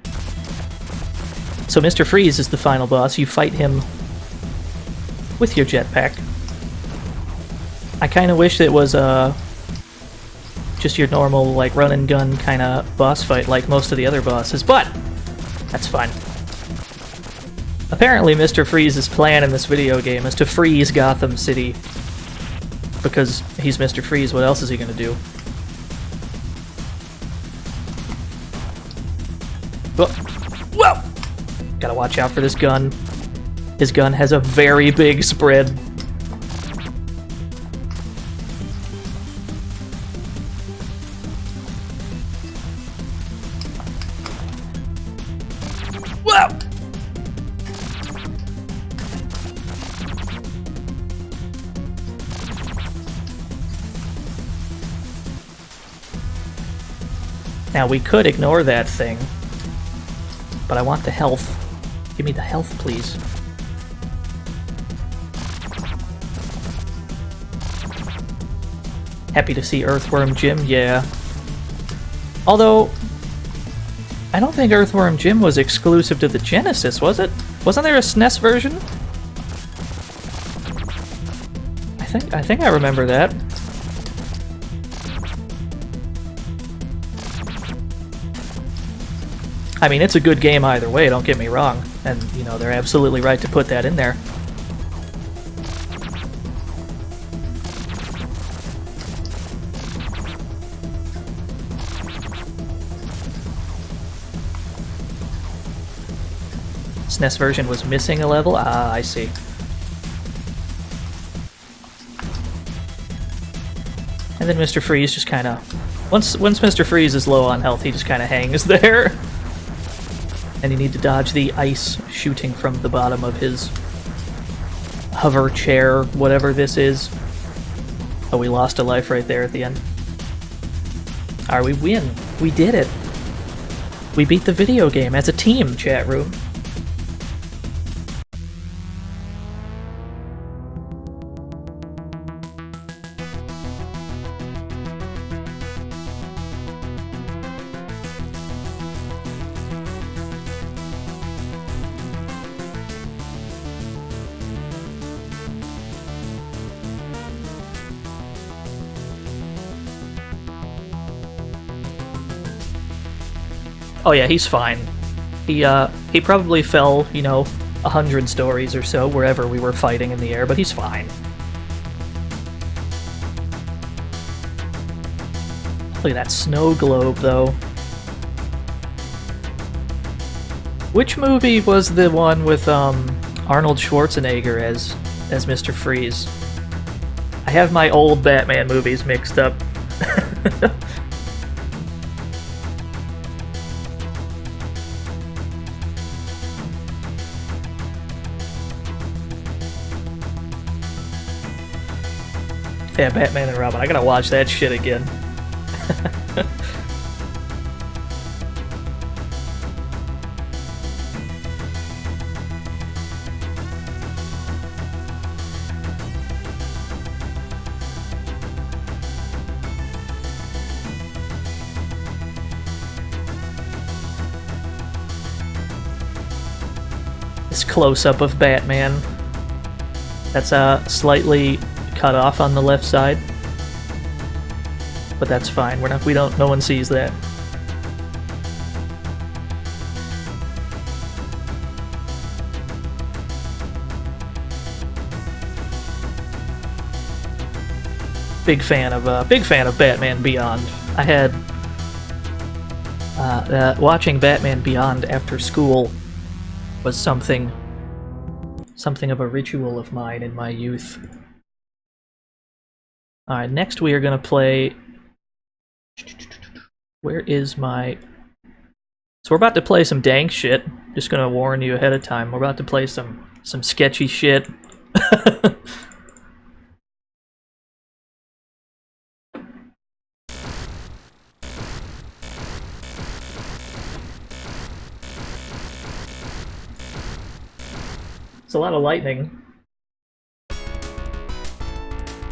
So Mr. Freeze is the final boss. You fight him with your jetpack. I kind of wish it was just your normal, like, run and gun kind of boss fight like most of the other bosses, but that's fine. Apparently Mr. Freeze's plan in this video game is to freeze Gotham City. Because he's Mr. Freeze, what else is he gonna do? Whoa! Gotta watch out for this gun. His gun has a very big spread. Whoa! Now, we could ignore that thing, but I want the health. Give me the health, please. Happy to see Earthworm Jim, yeah. Although, I don't think Earthworm Jim was exclusive to the Genesis, was it? Wasn't there a SNES version? I think I remember that. I mean, it's a good game either way, don't get me wrong. And, you know, they're absolutely right to put that in there. SNES version was missing a level? Ah, I see. And then Mr. Freeze just kind of... Once Mr. Freeze is low on health, he just kind of hangs there. And you need to dodge the ice shooting from the bottom of his hover chair, whatever this is. Oh, we lost a life right there at the end. Alright, we win. We did it. We beat the video game as a team, chat room. Oh yeah, he's fine. He probably fell, you know, 100 stories or so wherever we were fighting in the air, but he's fine. Look at that snow globe, though. Which movie was the one with Arnold Schwarzenegger as Mr. Freeze? I have my old Batman movies mixed up. Yeah, Batman and Robin. I gotta watch that shit again. This close-up of Batman. That's slightly cut off on the left side, but that's fine. No one sees that. Big fan of Batman Beyond. I had watching Batman Beyond after school was something of a ritual of mine in my youth. Alright, next we are going to play... Where is my... So we're about to play some dank shit. Just going to warn you ahead of time. We're about to play some sketchy shit. It's a lot of lightning.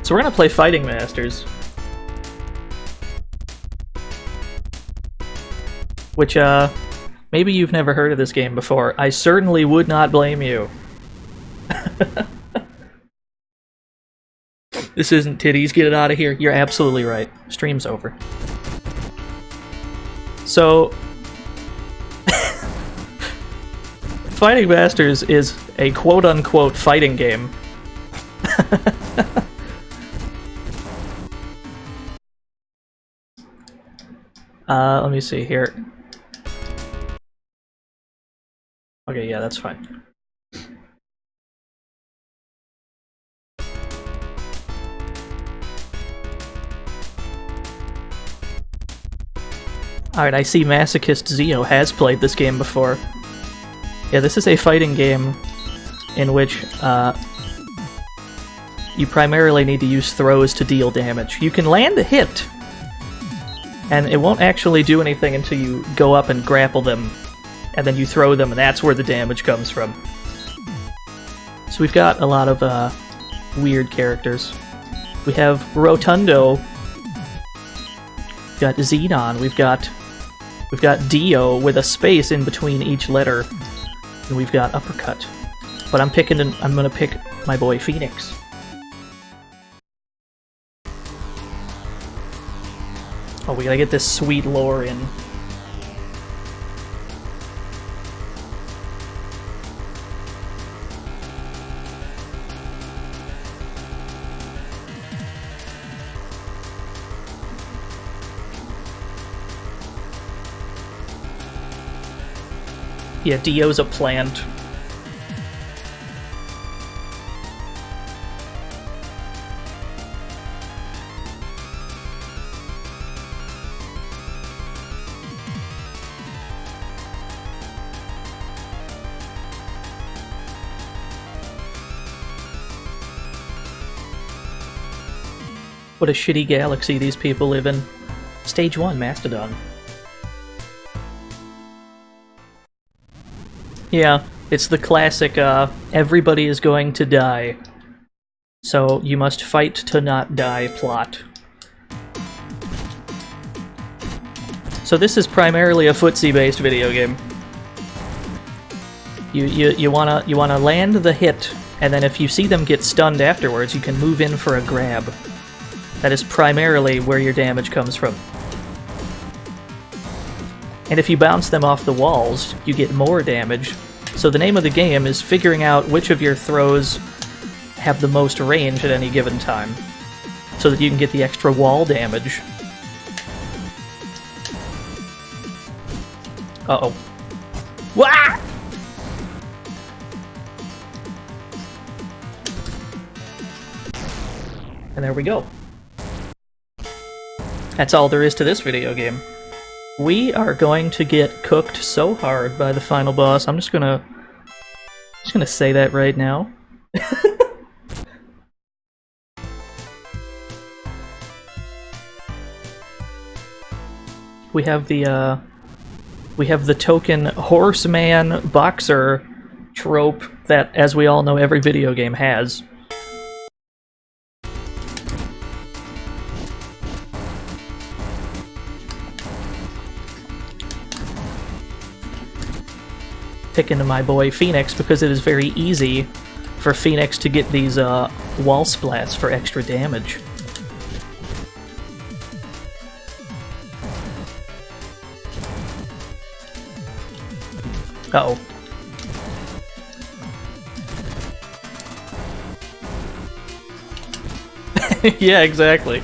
So we're gonna play Fighting Masters. Which, maybe you've never heard of this game before. I certainly would not blame you. This isn't titties, get it out of here. You're absolutely right. Stream's over. So... Fighting Masters is a quote-unquote fighting game. Let me see here. Okay, yeah, that's fine. Alright, I see Masochist Zeo has played this game before. Yeah, this is a fighting game in which you primarily need to use throws to deal damage. You can land a hit, and it won't actually do anything until you go up and grapple them, and then you throw them, and that's where the damage comes from. So we've got a lot of weird characters. We have Rotundo, we've got Xenon, we've got Dio with a space in between each letter, and we've got Uppercut. But I'm gonna pick my boy Phoenix. Oh, we gotta get this sweet lore in. Yeah, Dio's a plant. What a shitty galaxy these people live in. Stage 1, Mastodon. Yeah, it's the classic, everybody is going to die. So you must fight to not die plot. So this is primarily a footsie-based video game. You wanna land the hit, and then if you see them get stunned afterwards, you can move in for a grab. That is primarily where your damage comes from. And if you bounce them off the walls, you get more damage. So the name of the game is figuring out which of your throws have the most range at any given time, so that you can get the extra wall damage. Uh-oh. Wah! And there we go. That's all there is to this video game. We are going to get cooked so hard by the final boss. I'm just gonna say that right now. We have the token horseman boxer trope that, as we all know, every video game has. Picking my boy Phoenix because it is very easy for Phoenix to get these wall splats for extra damage. Uh-oh. Yeah, exactly.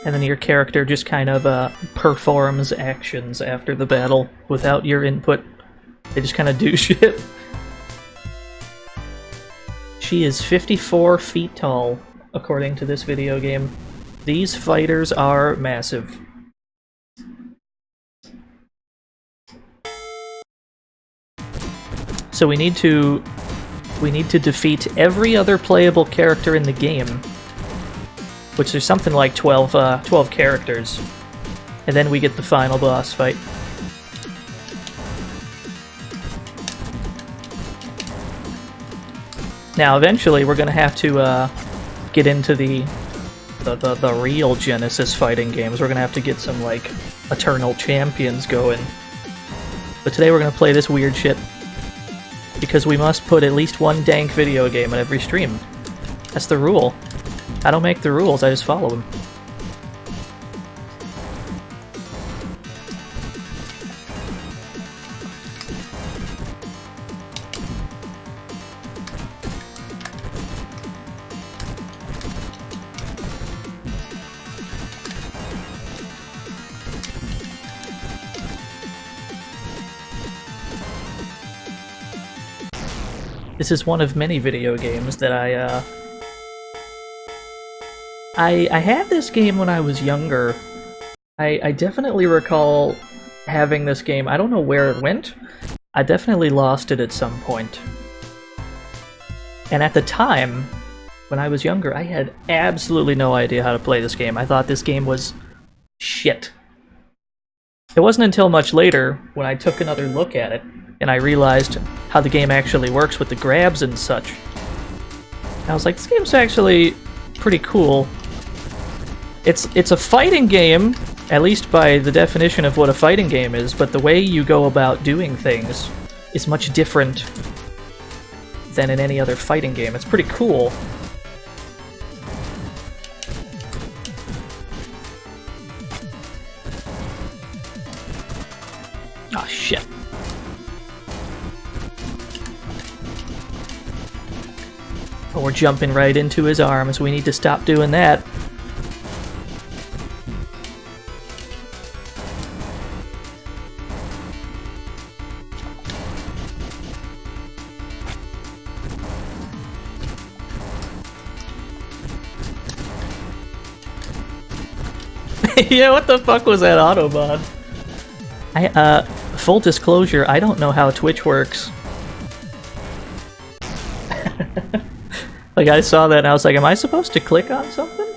And then your character just kind of performs actions after the battle without your input. They just kind of do shit. She is 54 feet tall, according to this video game. These fighters are massive. So we need to defeat every other playable character in the game, which there's something like 12 characters, and then we get the final boss fight. Now, eventually, we're gonna have to get into the real Genesis fighting games. We're gonna have to get some like Eternal Champions going. But today we're gonna play this weird shit because we must put at least one dank video game in every stream. That's the rule. I don't make the rules, I just follow them. This is one of many video games that I had this game when I was younger. I definitely recall having this game. I don't know where it went. I definitely lost it at some point. And at the time, when I was younger, I had absolutely no idea how to play this game. I thought this game was shit. It wasn't until much later, when I took another look at it, and I realized how the game actually works with the grabs and such. I was like, this game's actually pretty cool. It's a fighting game, at least by the definition of what a fighting game is, but the way you go about doing things is much different than in any other fighting game. It's pretty cool. Ah, shit. Oh, we're jumping right into his arms. We need to stop doing that. Yeah, what the fuck was that Autobot? Full disclosure, I don't know how Twitch works. Like, I saw that and I was like, am I supposed to click on something?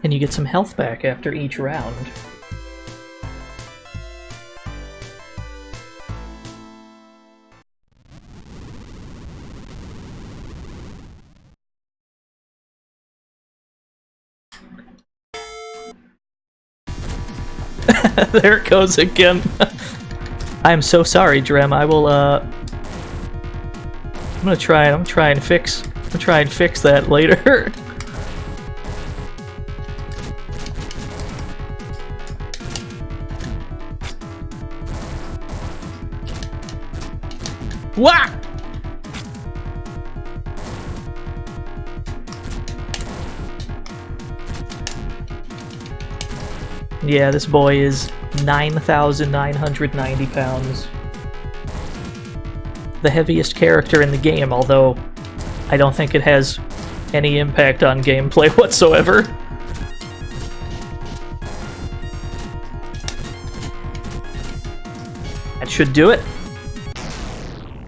And you get some health back after each round. There it goes again. I'm so sorry, Drem. I will, I'm gonna try and fix that later. Wah! Yeah, this boy is 9,990 pounds. The heaviest character in the game, although I don't think it has any impact on gameplay whatsoever. That should do it.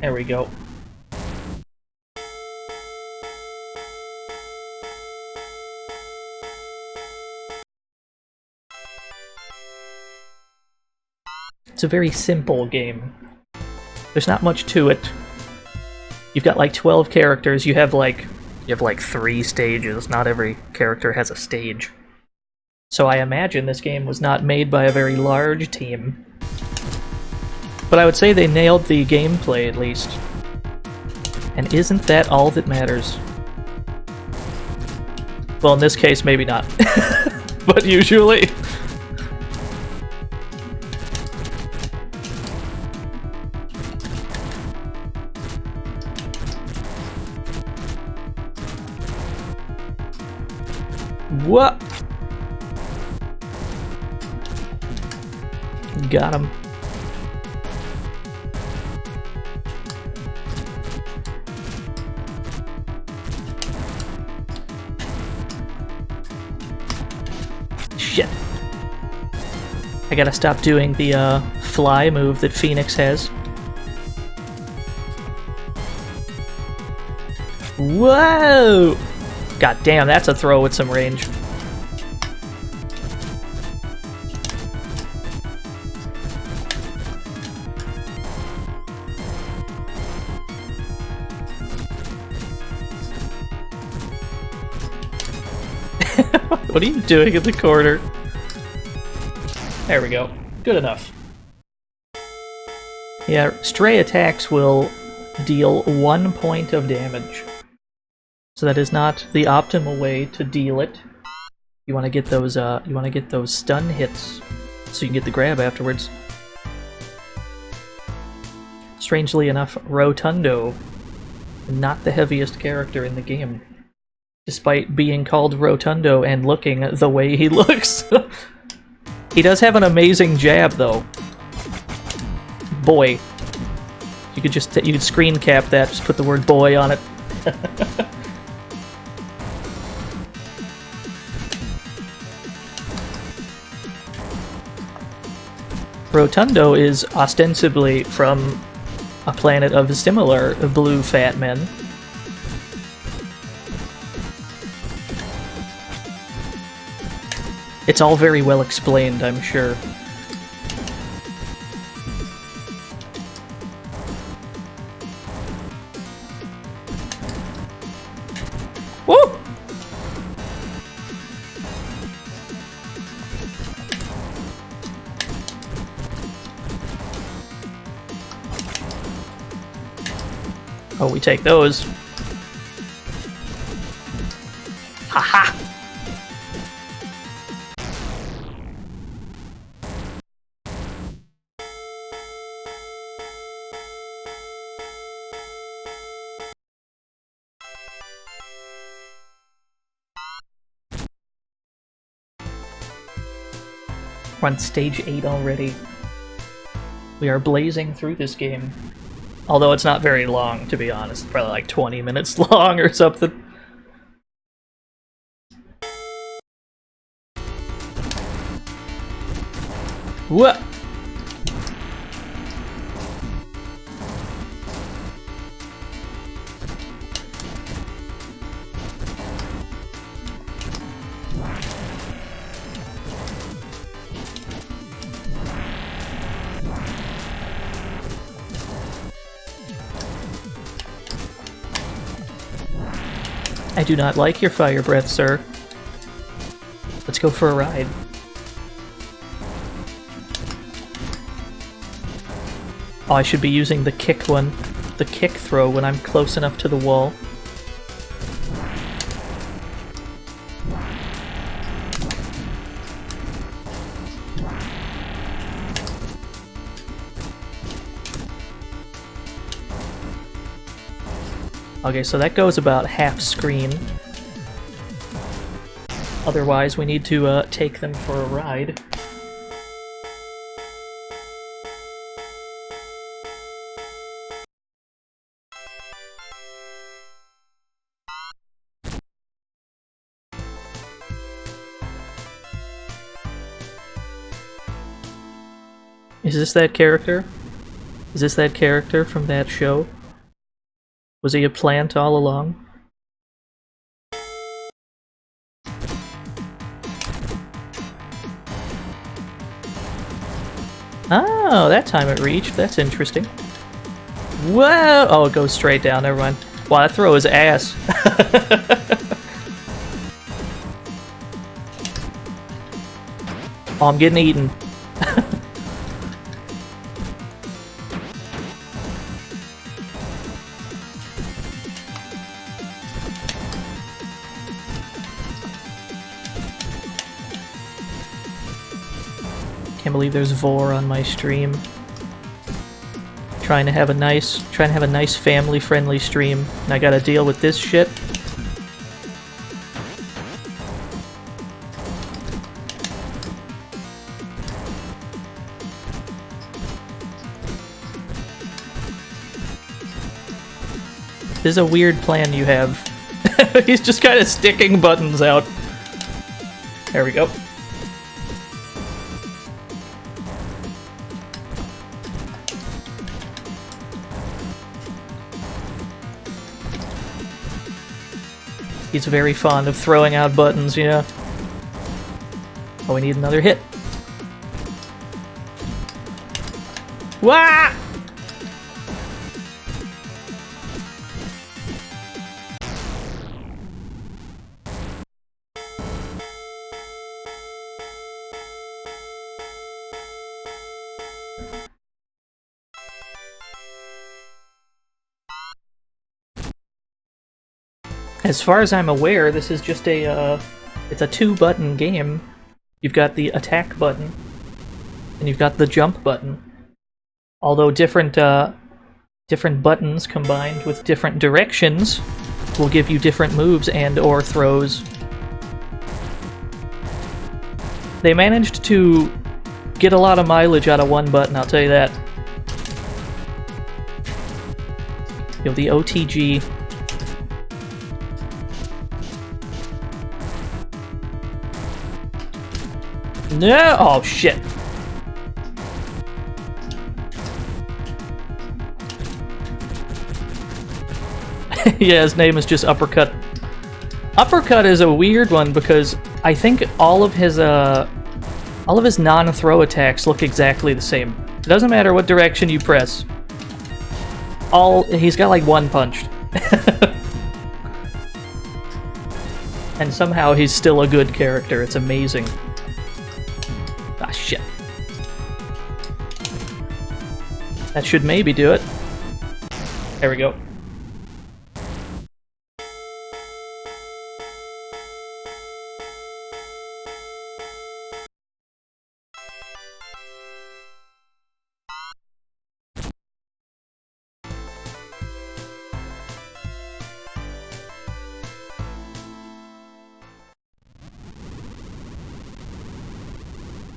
There we go. It's a very simple game. There's not much to it. You've got like 12 characters. You have like 3 stages. Not every character has a stage. So I imagine this game was not made by a very large team. But I would say they nailed the gameplay at least. And isn't that all that matters? Well, in this case, maybe not. But usually. What? Got him. Shit. I gotta stop doing the fly move that Phoenix has. Whoa! God damn, that's a throw with some range. What are you doing in the corner? There we go. Good enough. Yeah, stray attacks will deal 1 point of damage. So that is not the optimal way to deal it. You want to get those stun hits so you can get the grab afterwards. Strangely enough, Rotundo, not the heaviest character in the game, despite being called Rotundo and looking the way he looks. He does have an amazing jab, though. Boy. You could screen cap that, just put the word boy on it. Rotundo is ostensibly from a planet of similar blue fat men. It's all very well explained, I'm sure. Woo! Oh, we take those. Haha! We're on stage 8 already. We are blazing through this game. Although it's not very long, to be honest. Probably like 20 minutes long or something. What? I do not like your fire breath, sir. Let's go for a ride. Oh, I should be using the kick one. The kick throw when I'm close enough to the wall. Okay, so that goes about half screen. Otherwise, we need to take them for a ride. Is this that character? Is this that character from that show? Was he a plant all along? Oh, that time it reached. That's interesting. Whoa! Oh, it goes straight down. Never mind. Wow, that throw is ass. Oh, I'm getting eaten. Can't believe there's Vor on my stream. Trying to have a nice family-friendly stream, and I gotta deal with this shit. This is a weird plan you have. He's just kind of sticking buttons out. There we go. He's very fond of throwing out buttons, yeah. Oh, we need another hit. Wah! As far as I'm aware, this is just a, it's a 2-button game. You've got the attack button, and you've got the jump button. Although different buttons combined with different directions will give you different moves and or throws. They managed to get a lot of mileage out of one button, I'll tell you that. You know, the OTG. No! Oh, shit. Yeah, his name is just Uppercut. Uppercut is a weird one because I think all of his non-throw attacks look exactly the same. It doesn't matter what direction you press. He's got like one punched. And somehow he's still a good character. It's amazing. Ah, shit. That should maybe do it. There we go.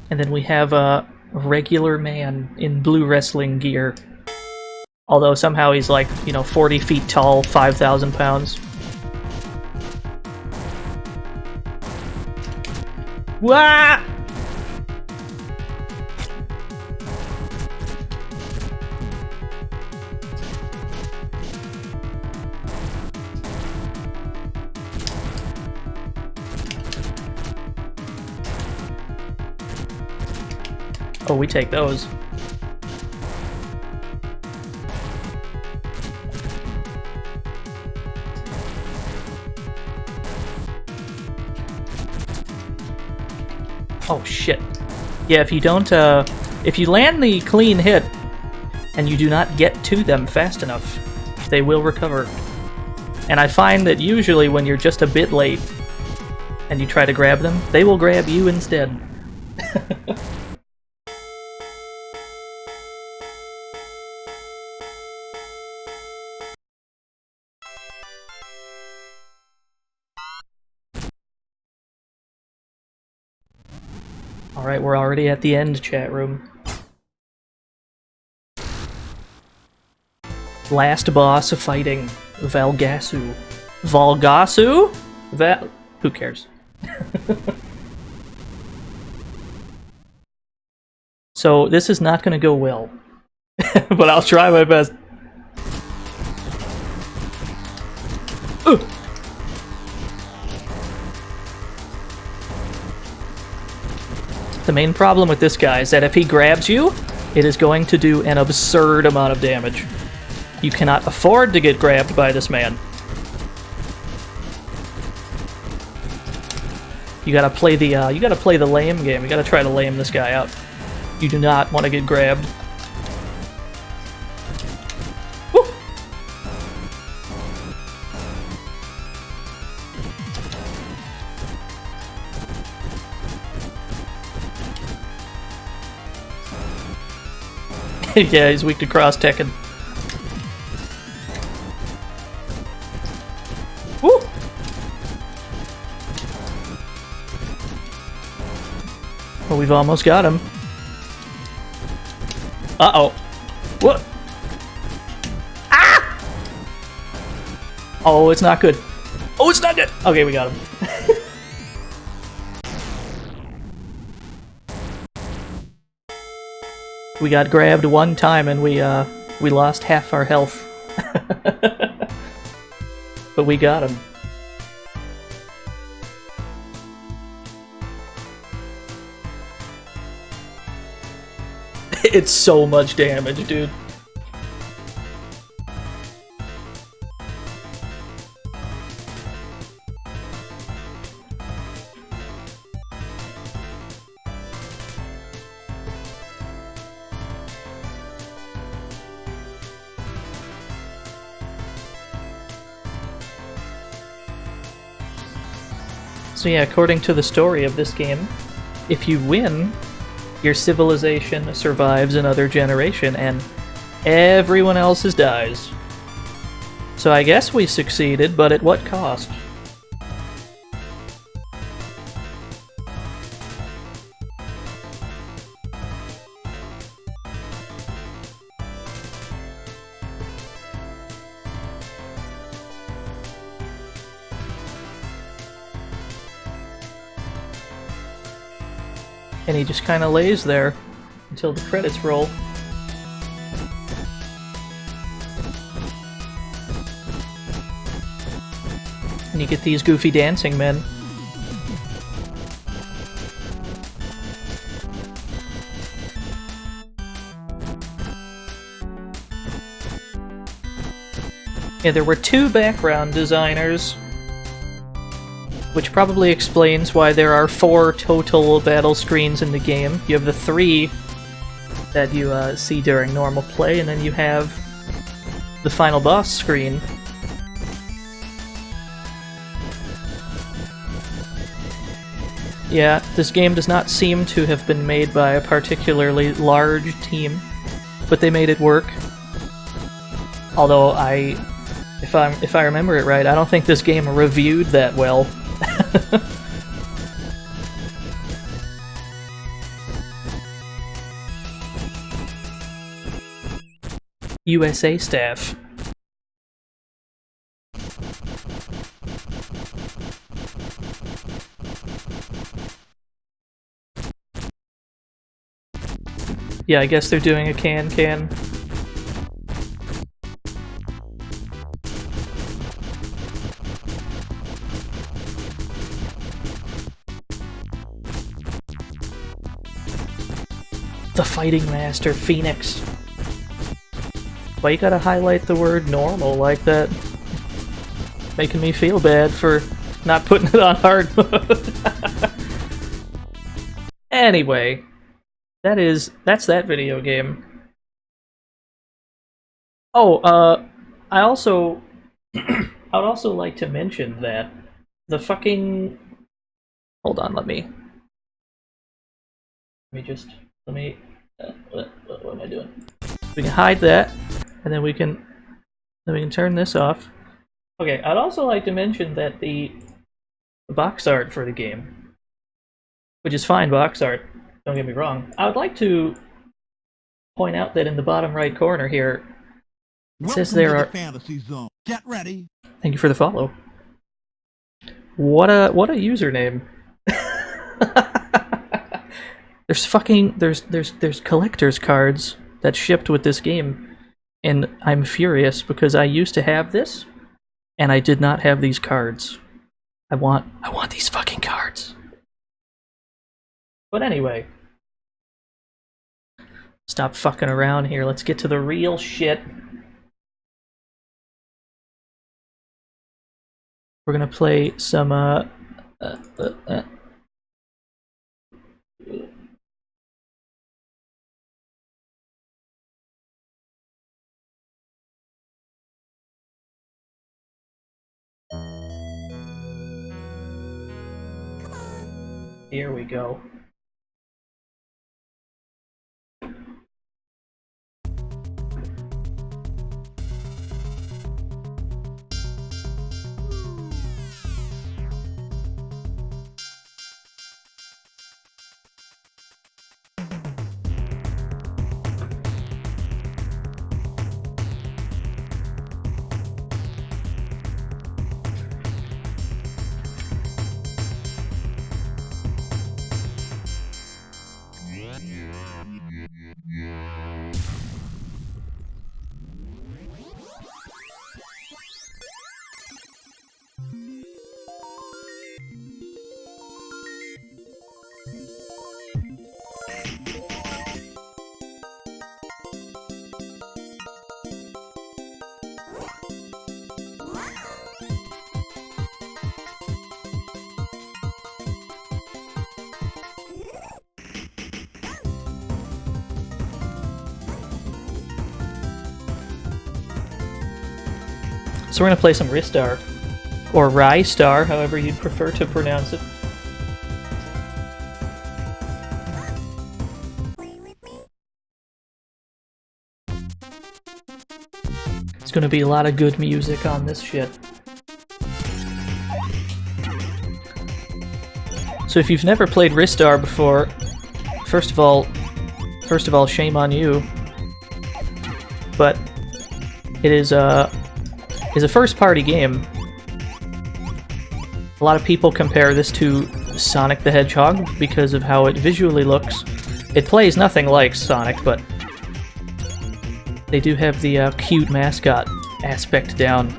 And then we have a regular man in blue wrestling gear. Although somehow he's like, 40 feet tall, 5,000 pounds. Wah! Oh, we take those. Oh shit. Yeah, if you don't, if you land the clean hit and you do not get to them fast enough, they will recover. And I find that usually when you're just a bit late and you try to grab them, they will grab you instead. Alright, we're already at the end, chat room. Last boss of fighting, Valgasu. Valgasu? Who cares? So, this is not gonna go well. But I'll try my best. Ugh. The main problem with this guy is that if he grabs you, it is going to do an absurd amount of damage. You cannot afford to get grabbed by this man. You gotta play the lame game. You gotta try to lame this guy out. You do not want to get grabbed. Woo! Yeah, he's weak to cross-teching. Woo! Well, we've almost got him. Uh-oh. What? Ah! Oh, it's not good. Oh, it's not good! Okay, we got him. We got grabbed one time and we lost half our health. But we got him. It's so much damage, dude. So yeah, according to the story of this game, if you win, your civilization survives another generation and everyone else's dies. So I guess we succeeded, but at what cost? And he just kind of lays there until the credits roll. And you get these goofy dancing men. Yeah, there were 2 background designers, which probably explains why there are 4 total battle screens in the game. You have the 3 that you see during normal play, and then you have the final boss screen. Yeah, this game does not seem to have been made by a particularly large team, but they made it work. Although if I remember it right, I don't think this game reviewed that well. USA staff. Yeah, I guess they're doing a can-can. The Fighting Master Phoenix. Why you gotta highlight the word normal like that? Making me feel bad for not putting it on hard mode. Anyway, that's that video game. Oh, I also I would also like to mention that the fucking hold on, let me what am I doing? We can hide that, and then we can turn this off. Okay, I'd also like to mention that the box art for the game, which is fine box art, don't get me wrong. I would like to point out that in the bottom right corner here, it says there are. Fantasy Zone. Get ready. Thank you for the follow. What a username. There's collector's cards that shipped with this game, and I'm furious because I used to have this, and I did not have these cards. I want these fucking cards. But anyway, stop fucking around here. Let's get to the real shit. We're gonna play some here we go. So we're gonna play some Ristar, or Ristar, however you'd prefer to pronounce it. It's gonna be a lot of good music on this shit. So if you've never played Ristar before, first of all, shame on you. But it is a first-party game. A lot of people compare this to Sonic the Hedgehog because of how it visually looks. It plays nothing like Sonic, but they do have the cute mascot aspect down.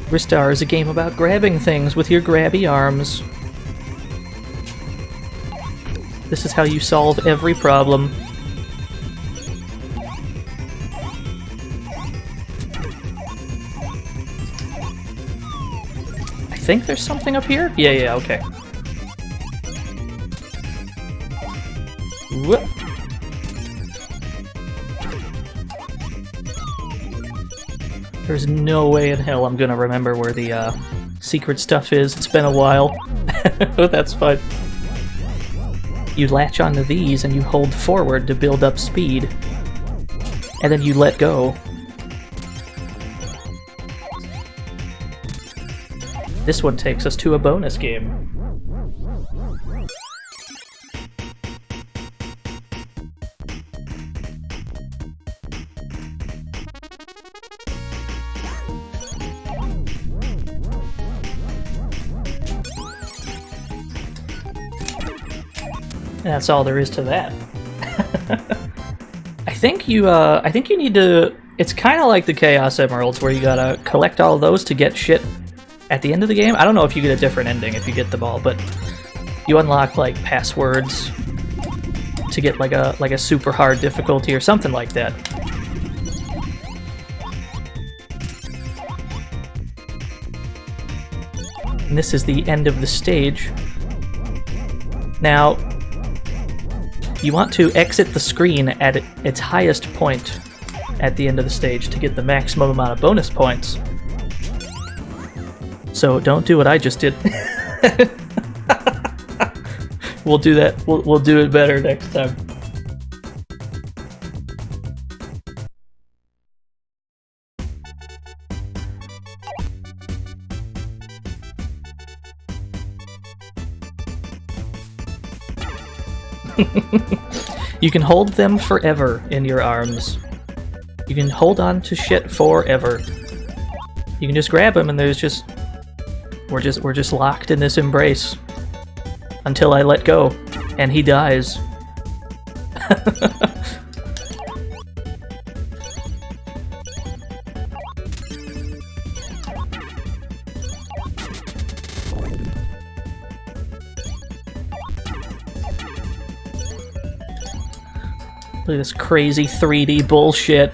Ristar is a game about grabbing things with your grabby arms. This is how you solve every problem. I think there's something up here? Yeah, okay. Whoop. There's no way in hell I'm gonna remember where the secret stuff is. It's been a while. But that's fine. You latch onto these and you hold forward to build up speed. And then you let go. This one takes us to a bonus game. That's all there is to that. I think you need to. It's kind of like the Chaos Emeralds, where you gotta collect all those to get shit at the end of the game. I don't know if you get a different ending if you get them all, but you unlock like passwords to get like a super hard difficulty or something like that. And this is the end of the stage. Now, you want to exit the screen at its highest point at the end of the stage to get the maximum amount of bonus points. So don't do what I just did. We'll do that. We'll do it better next time. You can hold them forever in your arms. You can hold on to shit forever. You can just grab them and there's just... We're just locked in this embrace. Until I let go. And he dies. Look at this crazy 3D bullshit.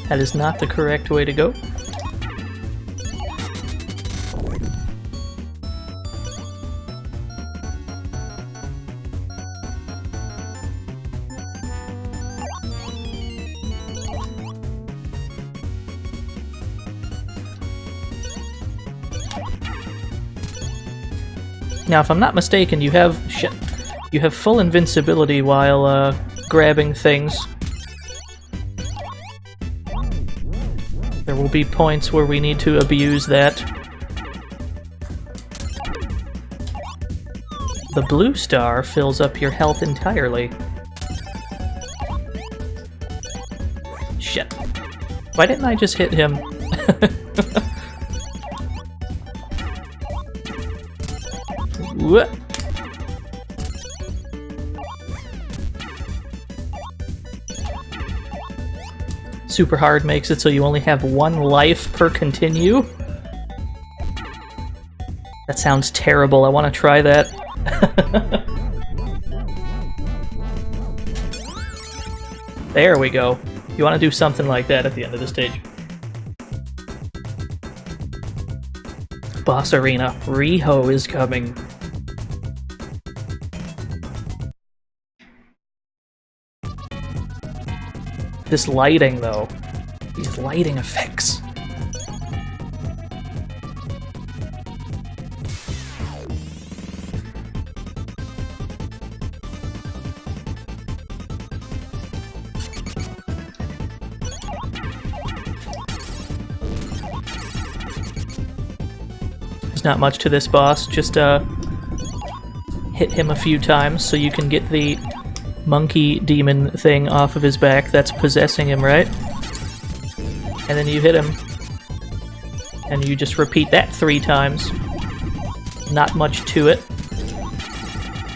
That is not the correct way to go. Now, if I'm not mistaken, you have full invincibility while grabbing things. There will be points where we need to abuse that. The blue star fills up your health entirely. Shit. Why didn't I just hit him? What? Super hard makes it so you only have one life per continue. That sounds terrible. I want to try that. There we go. You want to do something like that at the end of the stage. Boss Arena. Riho is coming. This lighting, though. These lighting effects. There's not much to this boss, just hit him a few times so you can get the monkey demon thing off of his back that's possessing him, right? And then you hit him. And you just repeat that 3 times. Not much to it.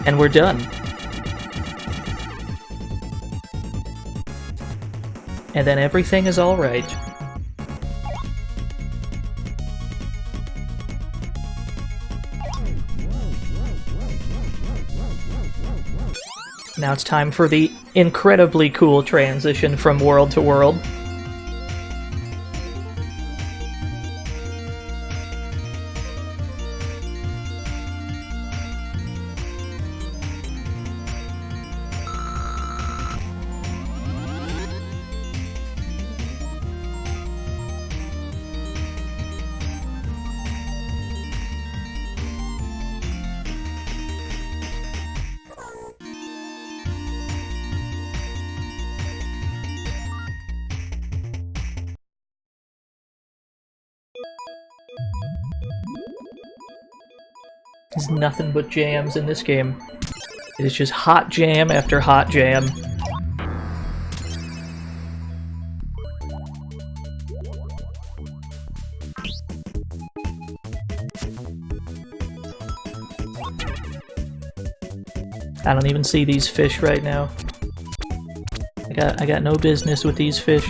And we're done. And then everything is alright. Now it's time for the incredibly cool transition from world to world. There's nothing but jams in this game. It is just hot jam after hot jam. I don't even see these fish right now. I got no business with these fish.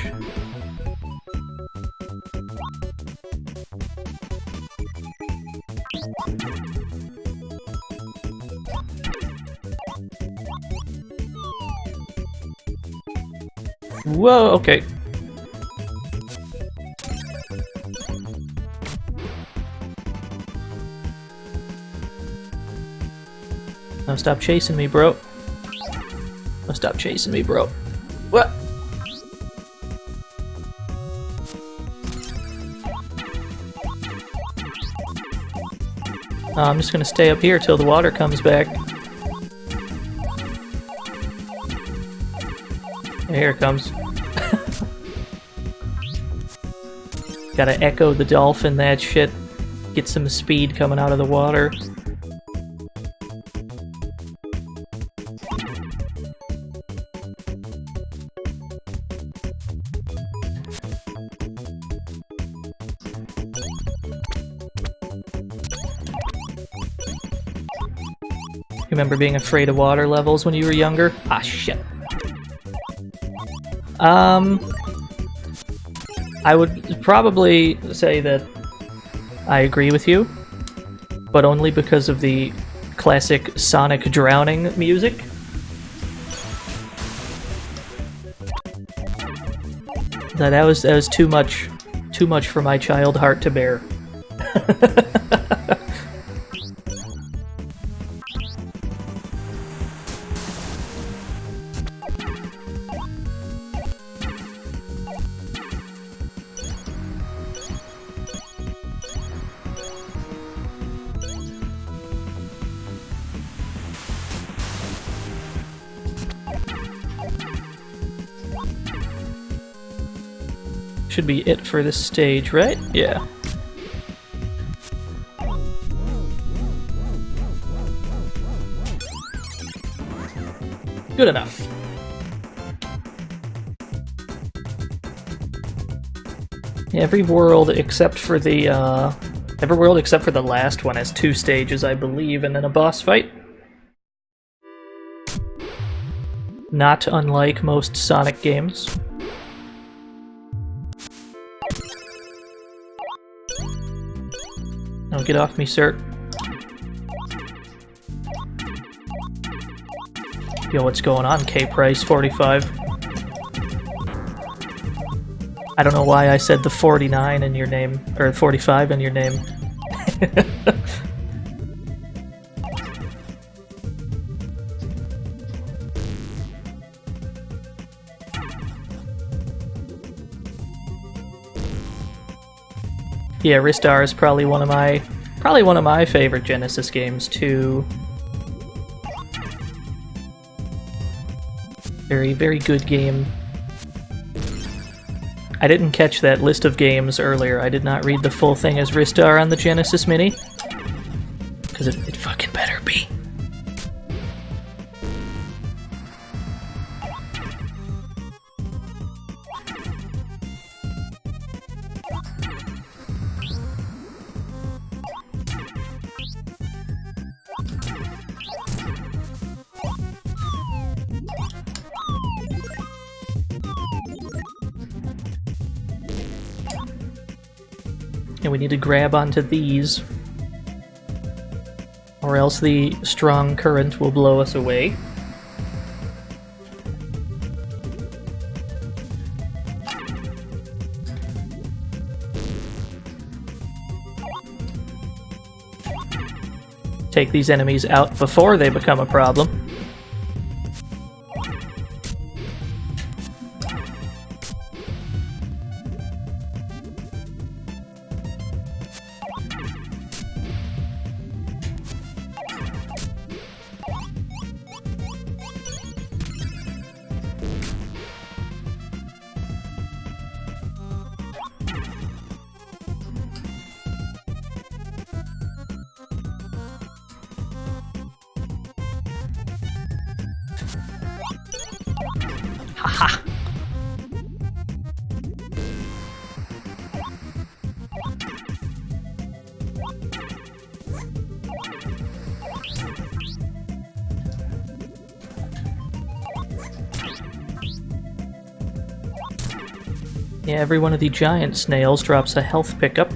Whoa, okay. No, stop chasing me, bro. No, stop chasing me, bro. What? I'm just gonna stay up here till the water comes back. Here it comes. Gotta echo the dolphin, that shit. Get some speed coming out of the water. Remember being afraid of water levels when you were younger? Ah, shit. I would probably say that I agree with you, but only because of the classic Sonic drowning music. That was too much for my child heart to bear. Should be it for this stage, right? Yeah. Good enough. Every world except for the last one has 2 stages, I believe, and then a boss fight. Not unlike most Sonic games. No, get off me, sir. Yo, what's going on, K-Price 45? I don't know why I said the 49 in your name, or 45 in your name. Yeah, Ristar is probably one of my favorite Genesis games too. Very, very good game. I didn't catch that list of games earlier. I did not read the full thing as Ristar on the Genesis Mini. Because it fucking better be. And we need to grab onto these, or else the strong current will blow us away. Take these enemies out before they become a problem. Yeah, every one of the giant snails drops a health pickup.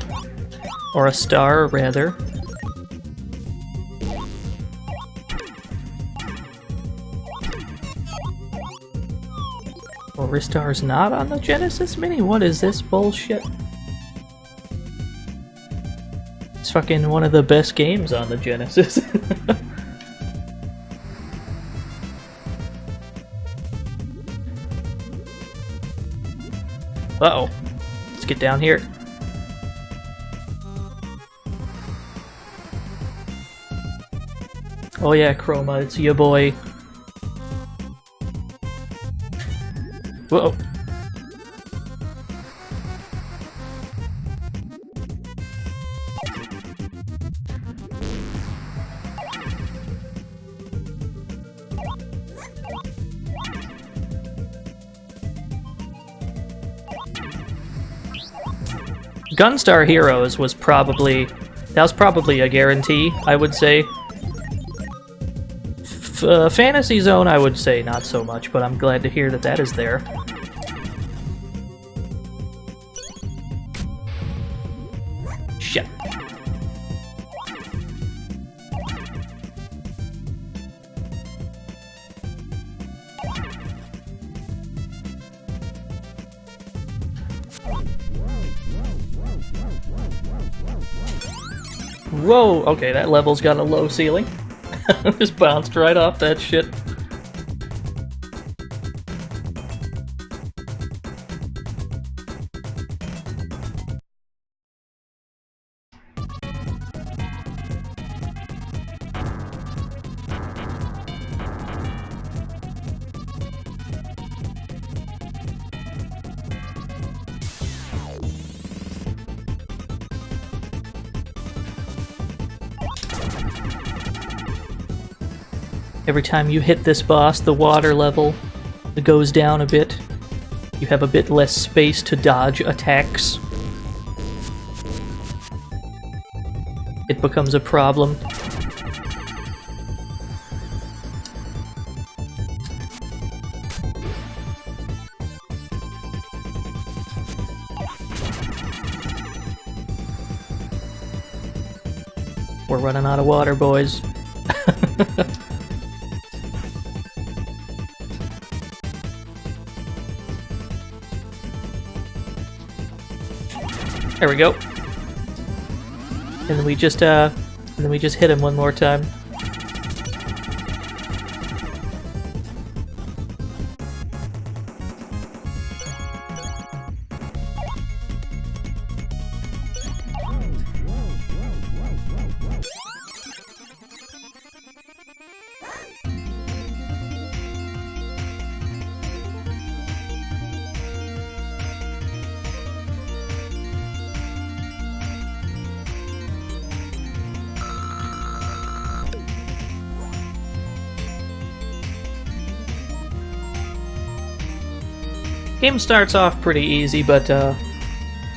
Or a star, rather. Well, Ristar's not on the Genesis Mini? What is this bullshit? It's fucking one of the best games on the Genesis. Uh-oh. Let's get down here. Oh yeah, Chroma, it's your boy. Whoa. Gunstar Heroes was probably a guarantee, I would say. Fantasy Zone, I would say not so much, but I'm glad to hear that that is there. Shit. Whoa, okay, that level's got a low ceiling. Just bounced right off that shit. Every time you hit this boss, the water level goes down a bit. You have a bit less space to dodge attacks. It becomes a problem. We're running out of water, boys. There we go. And then we just hit him one more time. Game starts off pretty easy, but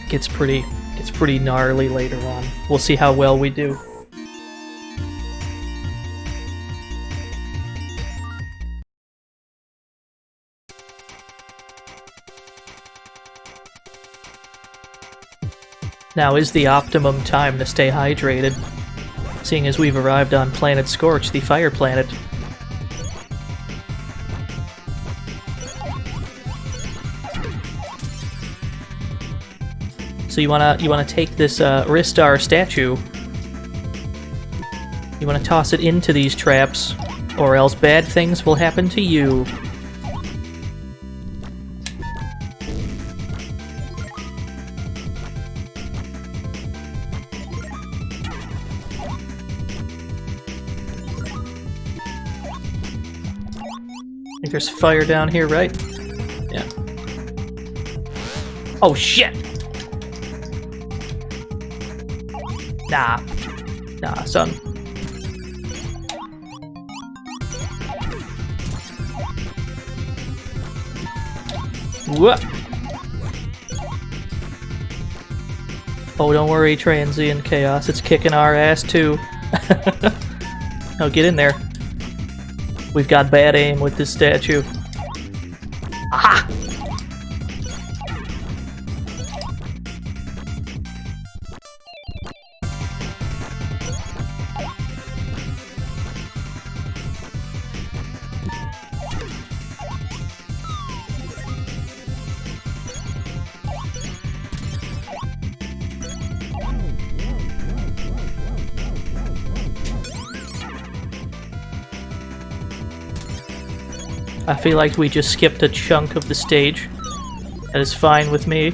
gets pretty gnarly later on. We'll see how well we do. Now is the optimum time to stay hydrated, seeing as we've arrived on Planet Scorch, the fire planet. So you wanna take this Ristar statue. You wanna toss it into these traps, or else bad things will happen to you. I think there's fire down here, right? Yeah. Oh shit! Nah, son. What? Oh, don't worry, Transient Chaos. It's kicking our ass too. Oh, get in there. We've got bad aim with this statue. Aha! I feel like we just skipped a chunk of the stage. That is fine with me.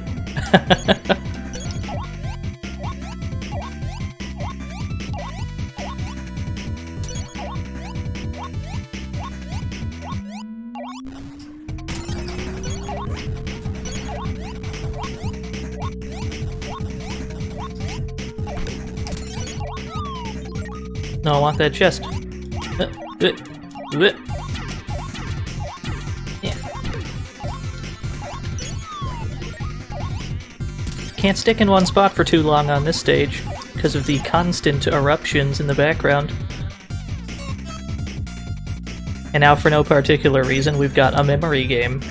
No, I want that chest. Yeah. Can't stick in one spot for too long on this stage because of the constant eruptions in the background. And now, for no particular reason, we've got a memory game.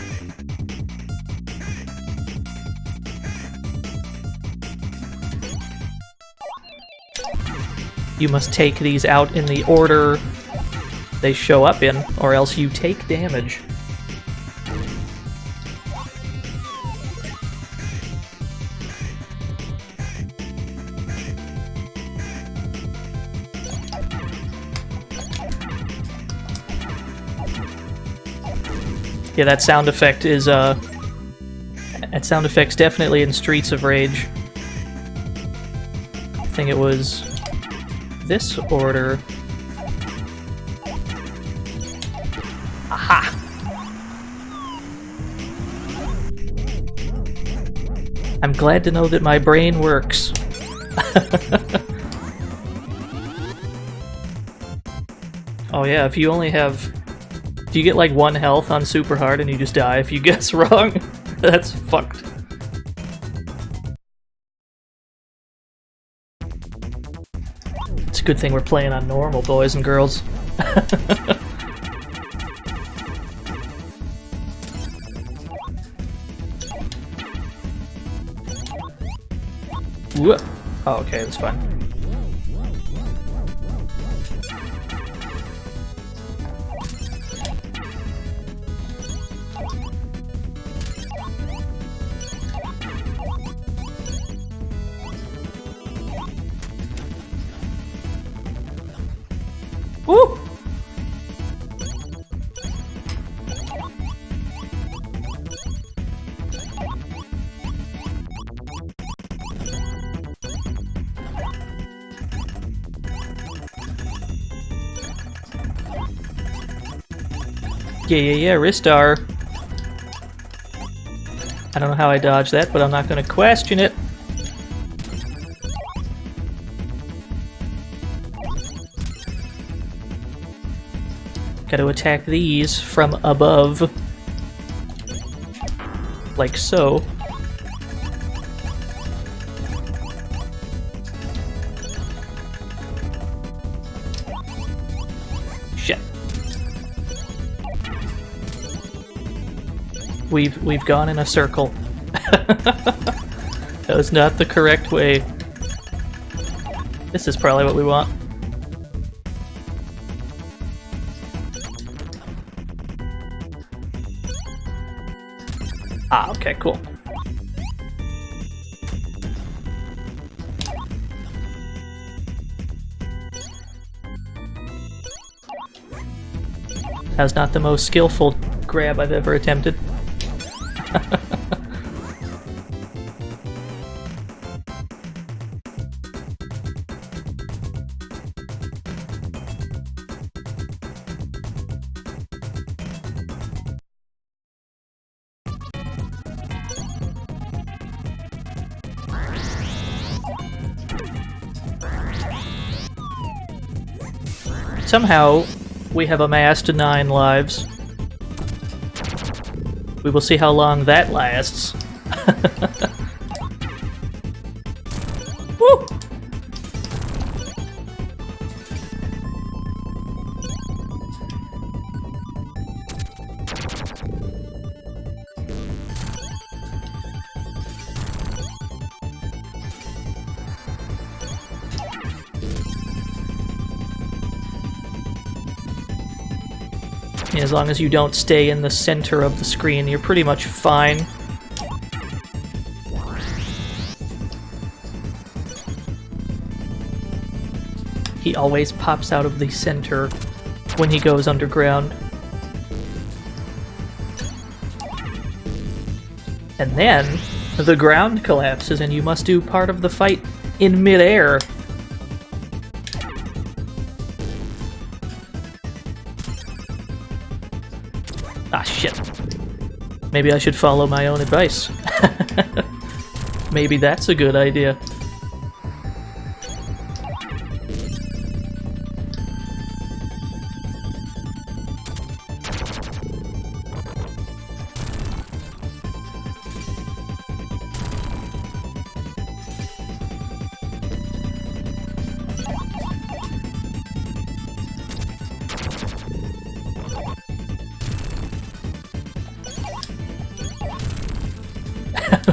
You must take these out in the order they show up in, or else you take damage. Yeah, that sound effect is, that sound effect's definitely in Streets of Rage. I think it was this order. Aha! I'm glad to know that my brain works. Oh yeah, if you only have... Do you get like 1 health on super hard and you just die if you guess wrong? That's fucked. It's a good thing we're playing on normal, boys and girls. Whoa. Oh, okay, that's fine. Woo! Yeah, Ristar. I don't know how I dodged that, but I'm not gonna question it. Gotta attack these from above. Like so. Shit. We've gone in a circle. That was not the correct way. This is probably what we want. Ah, okay, cool. That was not the most skillful grab I've ever attempted. Somehow, we have amassed 9 lives. We will see how long that lasts. Woo! As long as you don't stay in the center of the screen, you're pretty much fine. He always pops out of the center when he goes underground. And then the ground collapses and you must do part of the fight in midair. Ah, shit. Maybe I should follow my own advice. Maybe that's a good idea.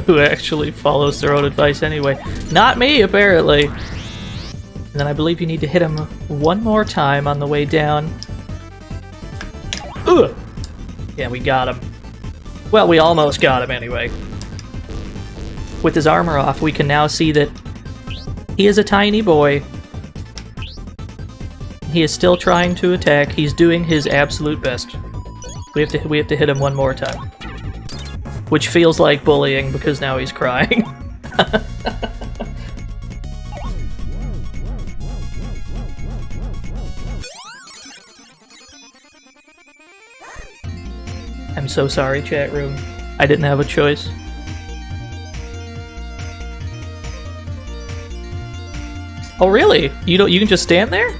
Who actually follows their own advice anyway. Not me, apparently. And then I believe you need to hit him one more time on the way down. Ugh! Yeah, we got him. Well, we almost got him anyway. With his armor off, we can now see that he is a tiny boy. He is still trying to attack. He's doing his absolute best. We have to hit him one more time. Which feels like bullying because now he's crying. I'm so sorry, chat room. I didn't have a choice. Oh really? You can just stand there?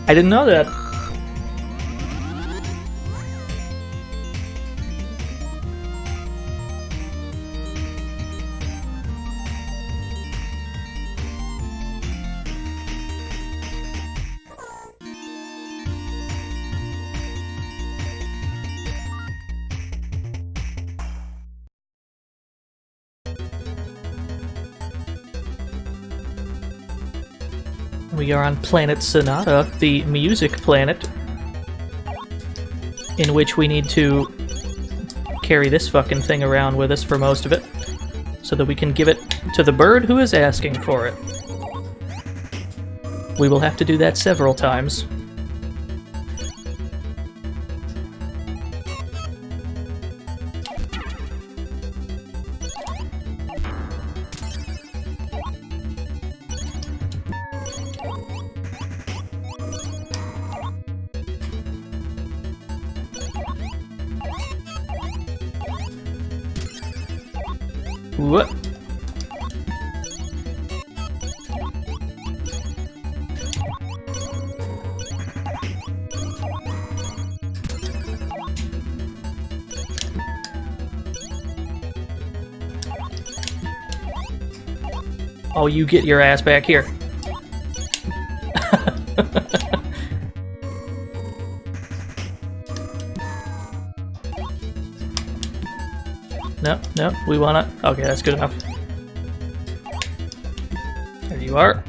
I didn't know that. We are on planet Sonata, the music planet, in which we need to carry this fucking thing around with us for most of it, so that we can give it to the bird who is asking for it. We will have to do that several times. What? Oh, you get your ass back here. No, we wanna... Okay, that's good enough. There you are.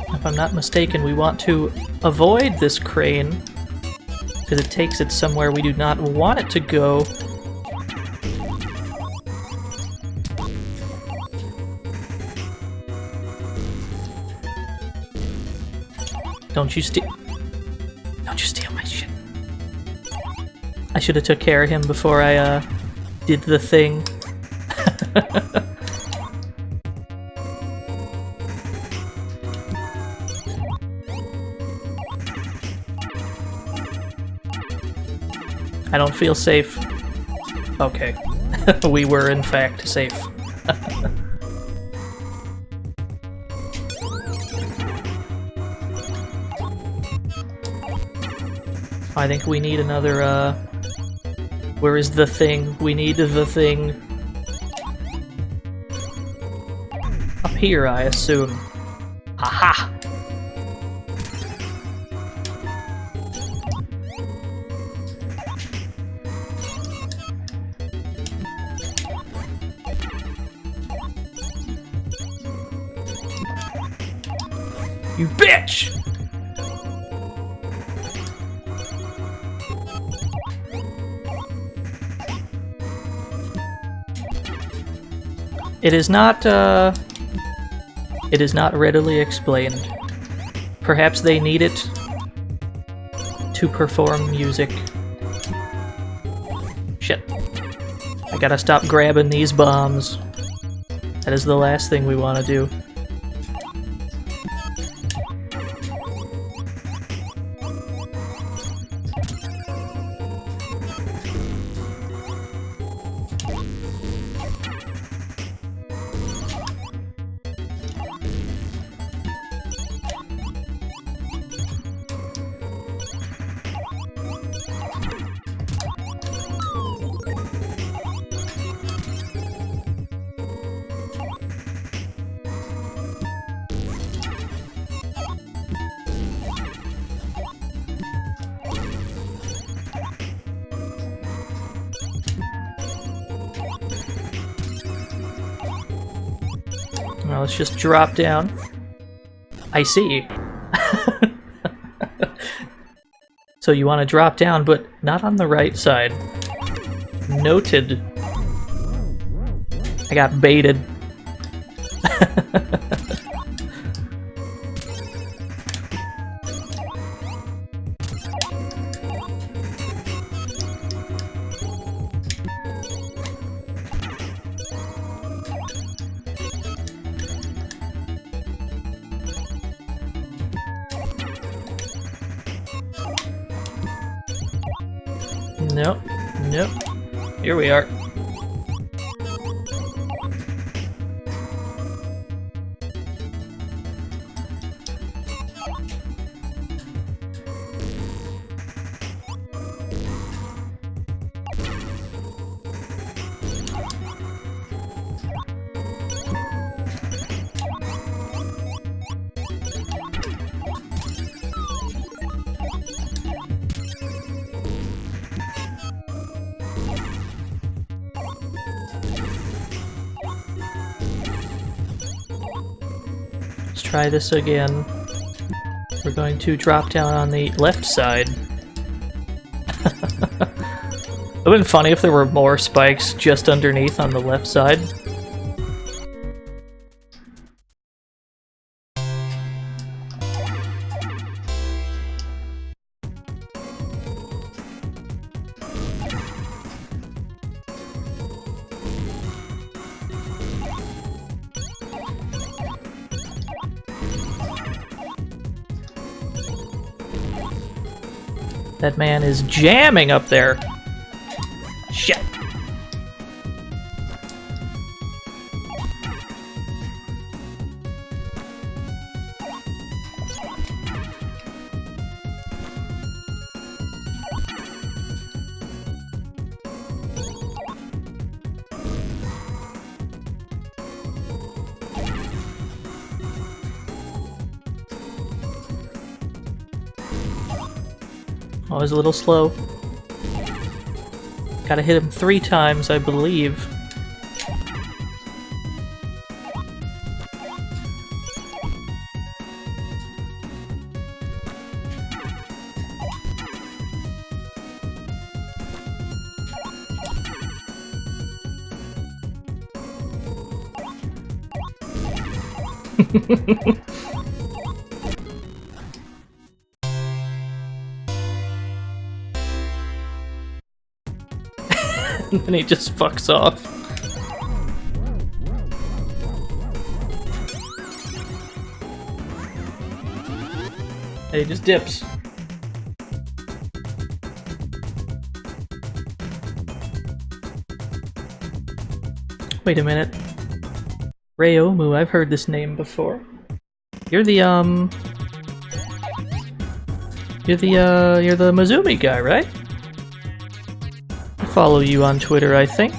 If I'm not mistaken, we want to avoid this crane because it takes it somewhere we do not want it to go. Don't you steal my shit. I should have took care of him before I did the thing. I don't feel safe. Okay. We were in fact safe. I think we need another, where is the thing? We need the thing. Up here, I assume. Haha! You bitch! It is not readily explained. Perhaps they need it to perform music. Shit. I gotta stop grabbing these bombs. That is the last thing we want to do. Now let's just drop down. I see. So you want to drop down, but not on the right side. Noted. I got baited. Nope, nope. Here we are. Let's try this again. We're going to drop down on the left side. It would have been funny if there were more spikes just underneath on the left side. That man is jamming up there. Shit. I was a little slow. Gotta hit him 3 times, I believe. And then he just fucks off. And he just dips. Wait a minute. Rayomu, I've heard this name before. You're the you're the Mizumi guy, right? I follow you on Twitter, I think.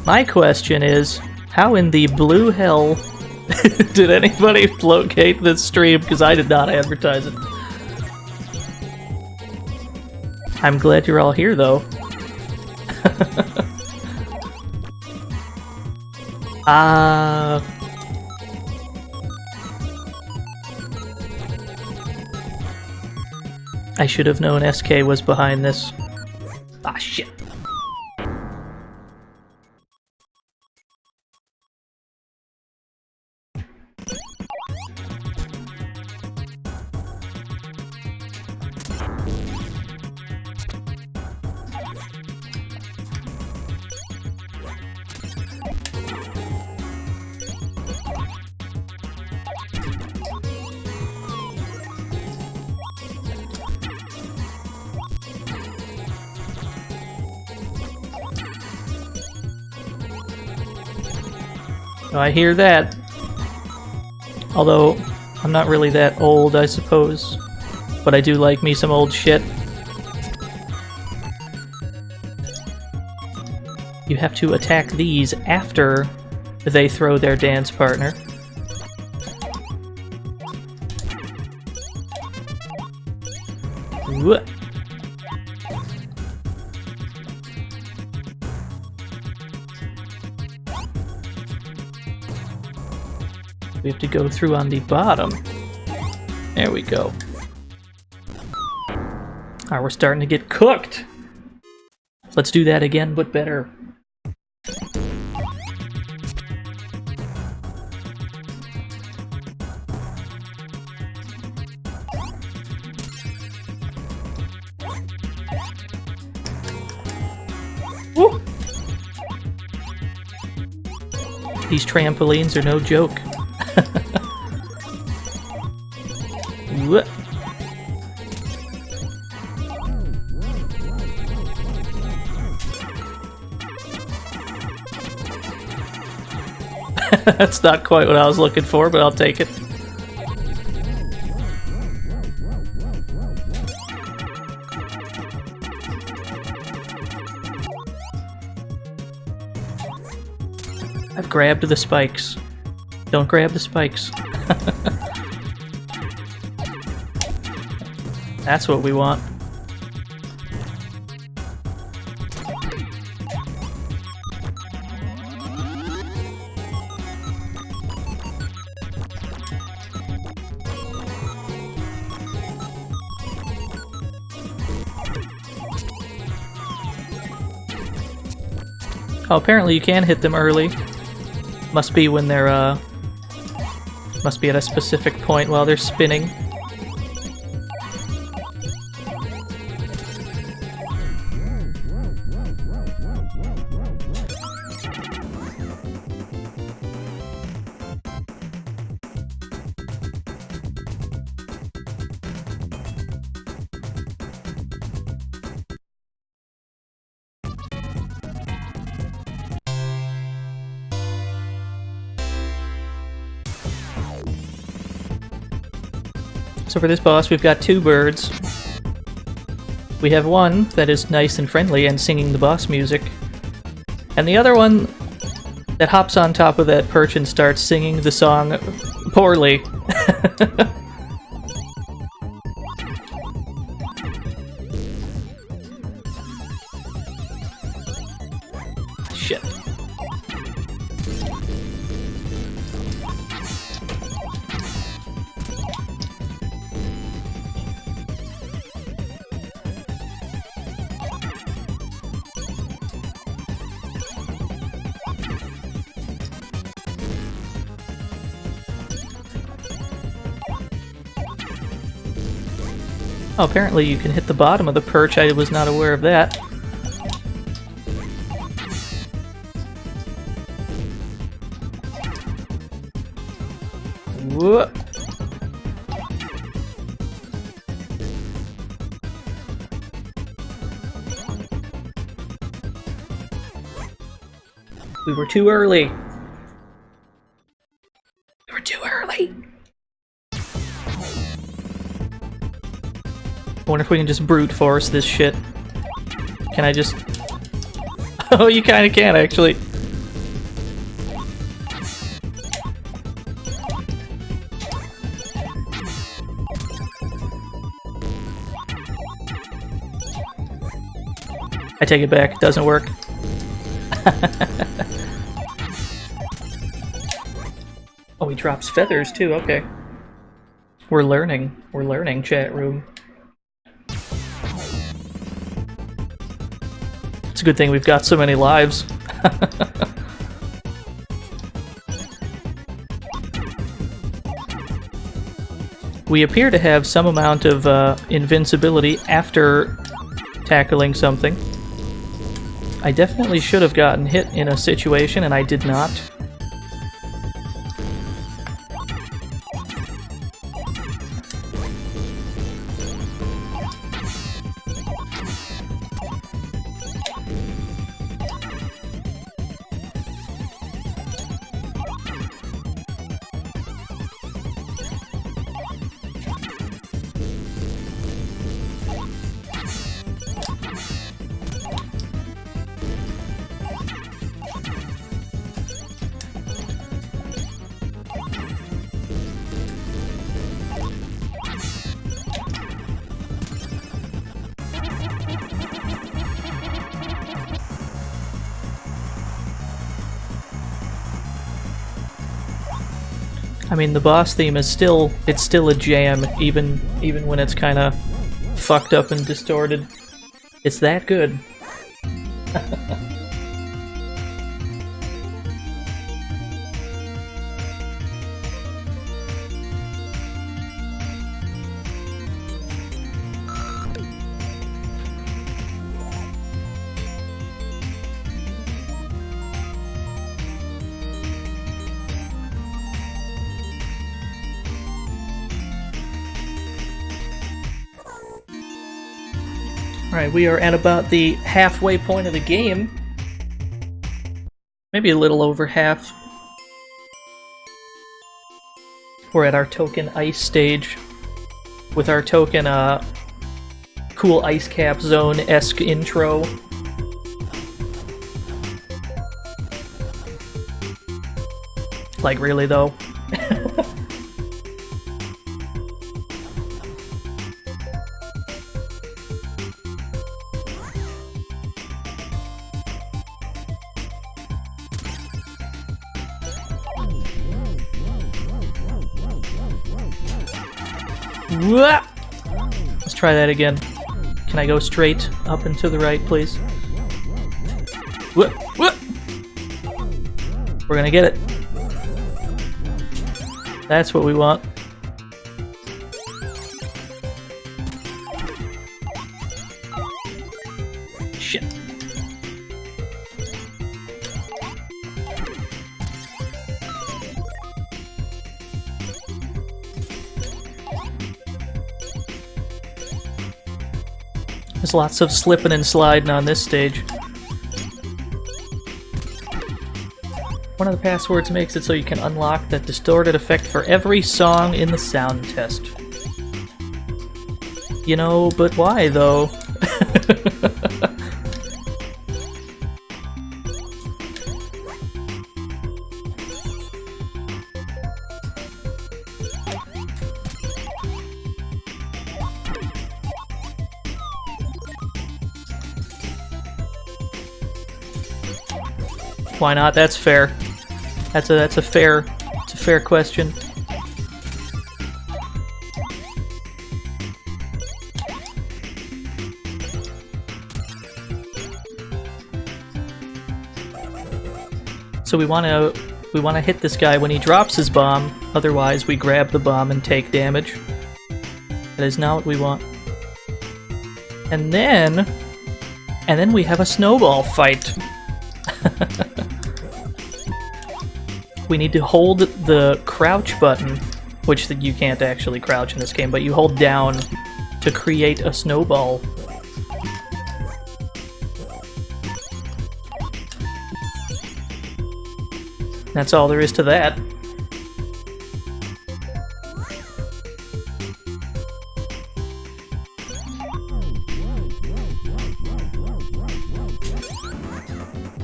My question is, how in the blue hell did anybody locate this stream? Because I did not advertise it. I'm glad you're all here, though. I should have known SK was behind this. Ah, shit. Oh, I hear that. Although, I'm not really that old, I suppose. But I do like me some old shit. You have to attack these after they throw their dance partner. Whoa. We have to go through on the bottom. There we go. Alright, we're starting to get cooked. Let's do that again, but better. Woo! These trampolines are no joke. Whoa. That's not quite what I was looking for, but I'll take it. I've grabbed the spikes. Don't grab the spikes. That's what we want. Oh, apparently you can hit them early. Must be when they're, must be at a specific point while they're spinning. So for this boss, we've got two birds. We have one that is nice and friendly and singing the boss music. And the other one that hops on top of that perch and starts singing the song poorly. Shit. Oh, apparently you can hit the bottom of the perch. I was not aware of that. Whoa. We were too early. We were too early. I wonder if we can just brute force this shit. Can I just... Oh, you kinda can, actually. I take it back, it doesn't work. Oh, he drops feathers too, okay. We're learning, chat room. It's a good thing we've got so many lives. We appear to have some amount of invincibility after tackling something. I definitely should have gotten hit in a situation, and I did not. I mean, the boss theme is still a jam, even when it's kind of fucked up and distorted. It's that good. Alright, we are at about the halfway point of the game. Maybe a little over half. We're at our token ice stage. With our token, cool ice cap zone-esque intro. Like, really though? Let's try that again. Can I go straight up and to the right, please? We're gonna get it. That's what we want. Shit. There's lots of slipping and sliding on this stage. One of the passwords makes it so you can unlock that distorted effect for every song in the sound test. You know, but why though? Why not? That's fair. That's a fair question. So we want to hit this guy when he drops his bomb. Otherwise, we grab the bomb and take damage. That is not what we want. And then we have a snowball fight. We need to hold the crouch button, which you can't actually crouch in this game, but you hold down to create a snowball. That's all there is to that.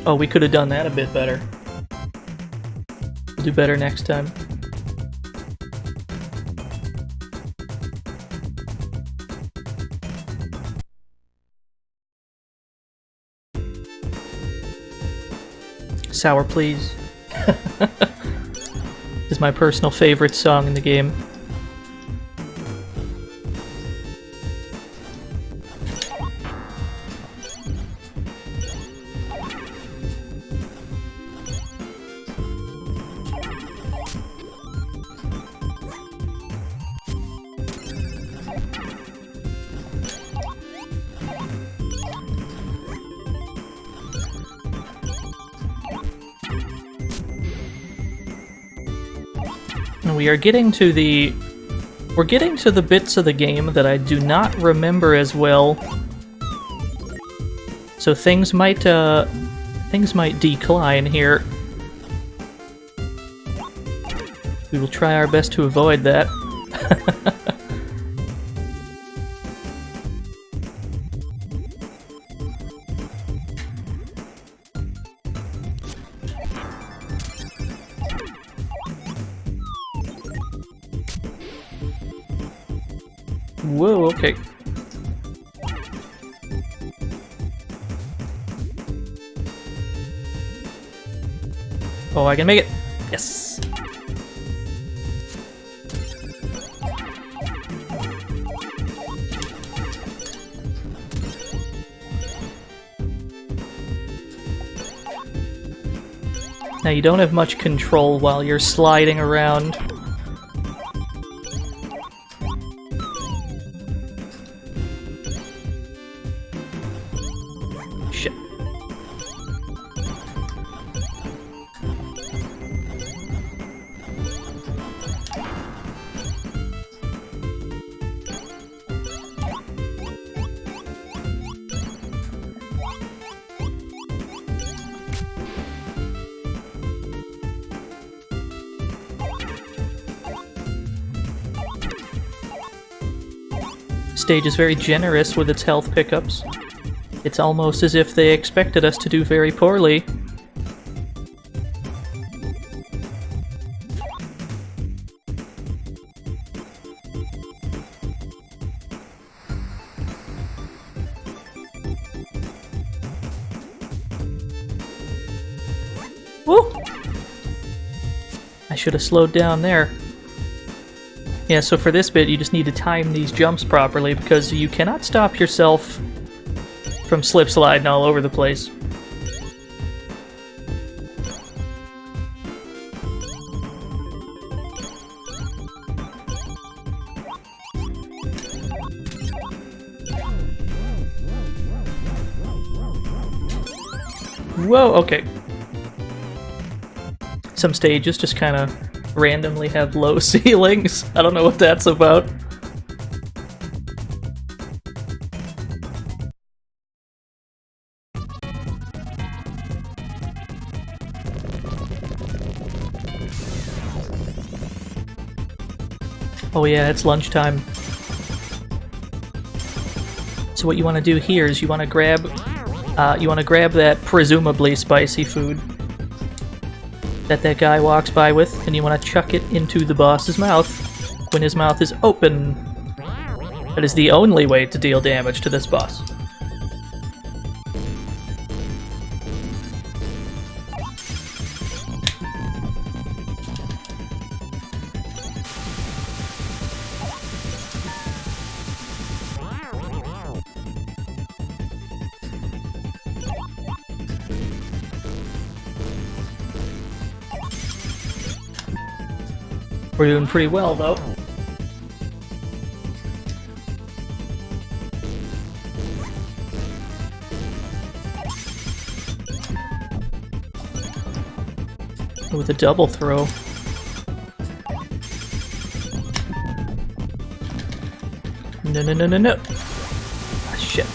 Oh, we could have done that a bit better. We'll do better next time. Sour Please is my personal favorite song in the game. We're getting to the bits of the game that I do not remember as well. So things might decline here. We will try our best to avoid that. Whoa, okay. Oh, I can make it! Yes! Now you don't have much control while you're sliding around. Shit. Stage is very generous with its health pickups. It's almost as if they expected us to do very poorly. Woo! I should have slowed down there. Yeah, so for this bit, you just need to time these jumps properly because you cannot stop yourself from slip sliding all over the place. Whoa, okay. Some stages just kind of randomly have low ceilings. I don't know what that's about. Oh yeah, it's lunchtime. So what you want to do here is you want to grab that presumably spicy food that guy walks by with, and you want to chuck it into the boss's mouth when his mouth is open. That is the only way to deal damage to this boss. We're doing pretty well, though. With a double throw. No, no, no, no, no. Ah, shit.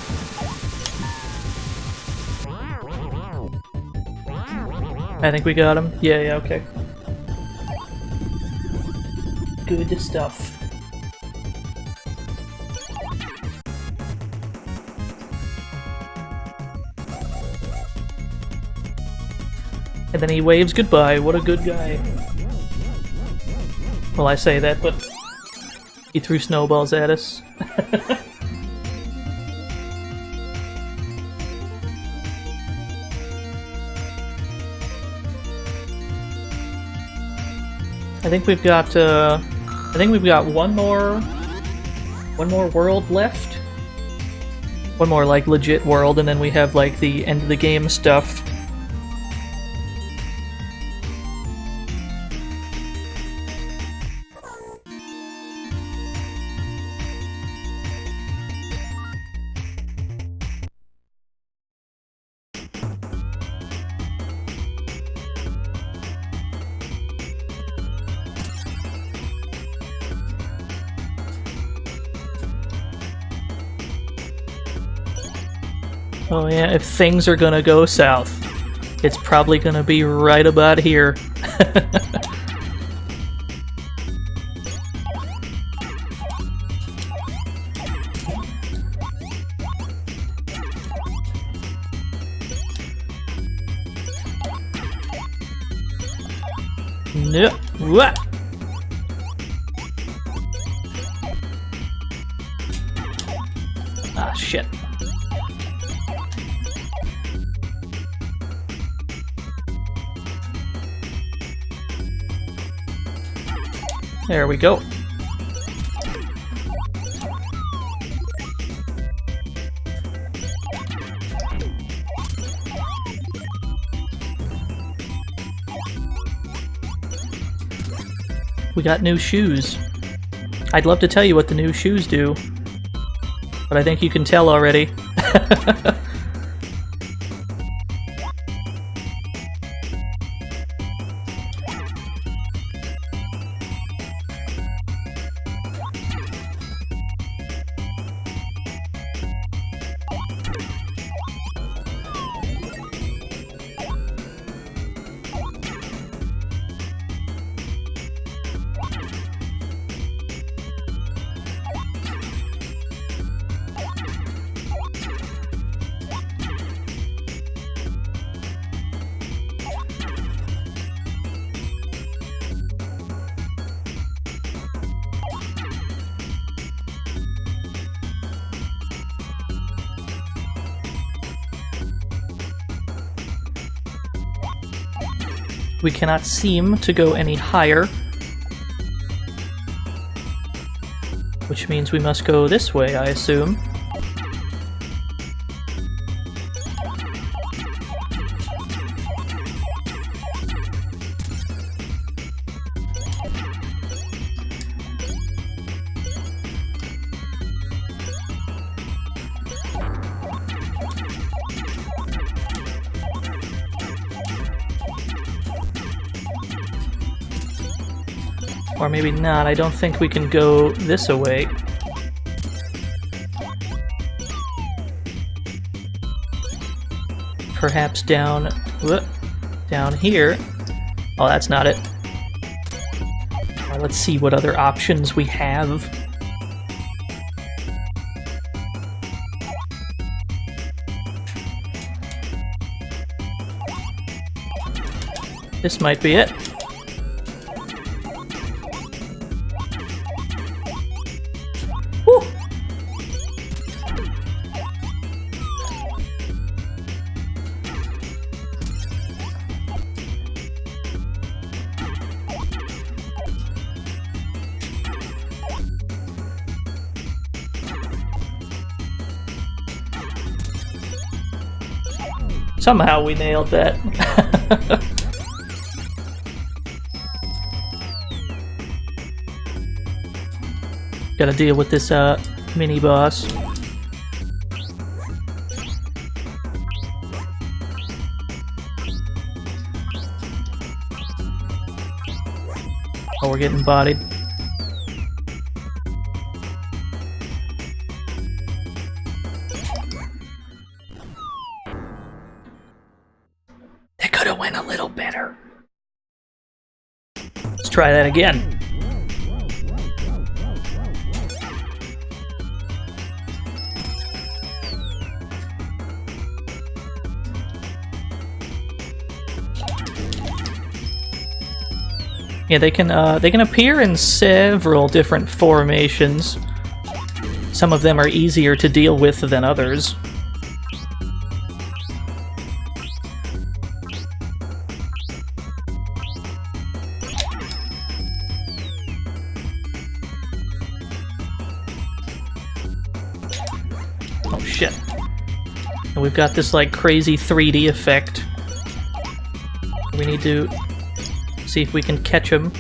I think we got him. Yeah, yeah, okay. Good stuff. And then he waves goodbye. What a good guy. Well, I say that, but he threw snowballs at us. I think we've got one more world left. One more like legit world, and then we have like the end of the game stuff. Oh yeah, if things are gonna go south, it's probably gonna be right about here. No. What? Ah, shit. There we go. We got new shoes. I'd love to tell you what the new shoes do, but I think you can tell already. We cannot seem to go any higher, which means we must go this way, I assume. Or maybe not, I don't think we can go this away. Perhaps down here. Oh, that's not it. Let's see what other options we have. This might be it. Woo! Somehow we nailed that. Gotta deal with this mini boss. Oh, we're getting bodied. That could have went a little better. Let's try that again. Yeah, they can appear in several different formations. Some of them are easier to deal with than others. Oh shit. And we've got this like crazy 3D effect. We need to see if we can catch him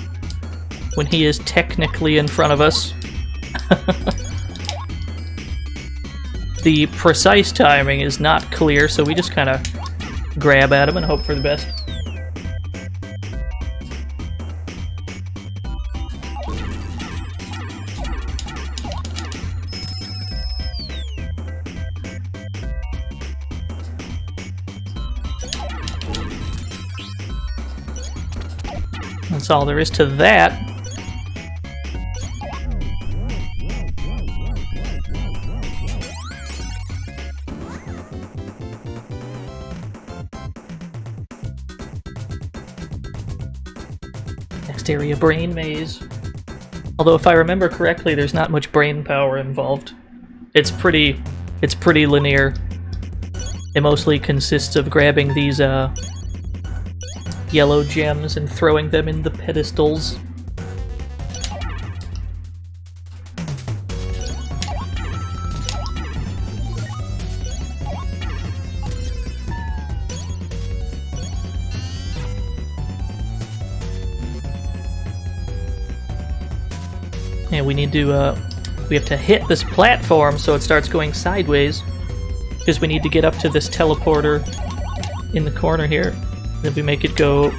when he is technically in front of us. The precise timing is not clear, so we just kind of grab at him and hope for the best. That's all there is to that. Next area, brain maze. Although if I remember correctly, there's not much brain power involved. It's pretty linear. It mostly consists of grabbing these yellow gems and throwing them in the pedestals. And we need to, we have to hit this platform so it starts going sideways. Because we need to get up to this teleporter in the corner here. Then we make it go...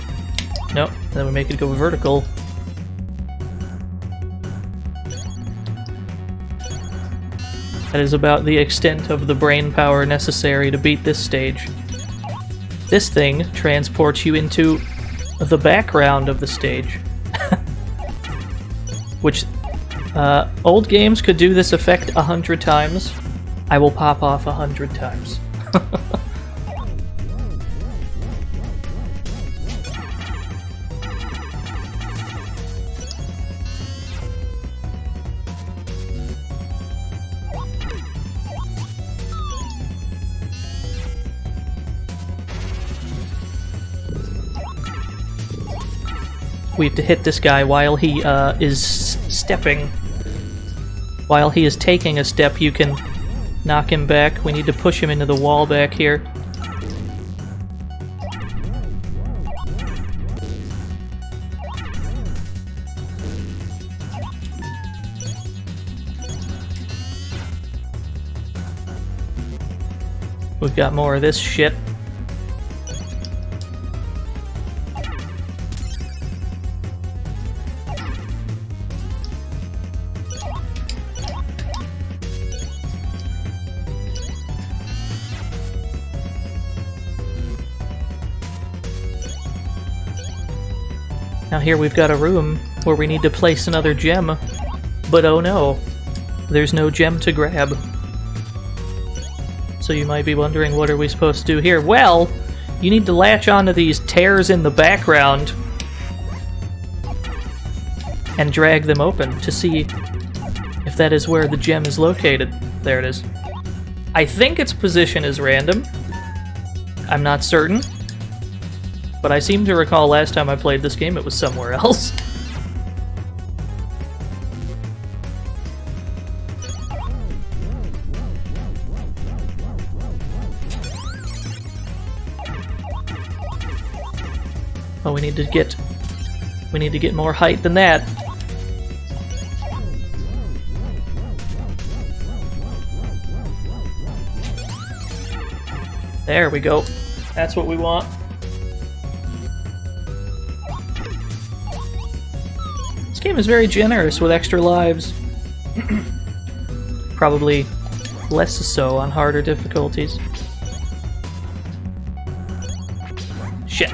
Nope, then we make it go vertical. That is about the extent of the brain power necessary to beat this stage. This thing transports you into the background of the stage. Which, old games could do this effect 100 times. I will pop off 100 times. We have to hit this guy while he is stepping. While he is taking a step, you can knock him back. We need to push him into the wall back here. We've got more of this shit. Now here we've got a room where we need to place another gem, but oh no, there's no gem to grab. So you might be wondering, what are we supposed to do here? Well, you need to latch onto these tears in the background and drag them open to see if that is where the gem is located. There it is. I think its position is random. I'm not certain. But I seem to recall last time I played this game it was somewhere else. Oh, we need to get more height than that. There we go. That's what we want. This game is very generous with extra lives. Probably less so on harder difficulties. Shit.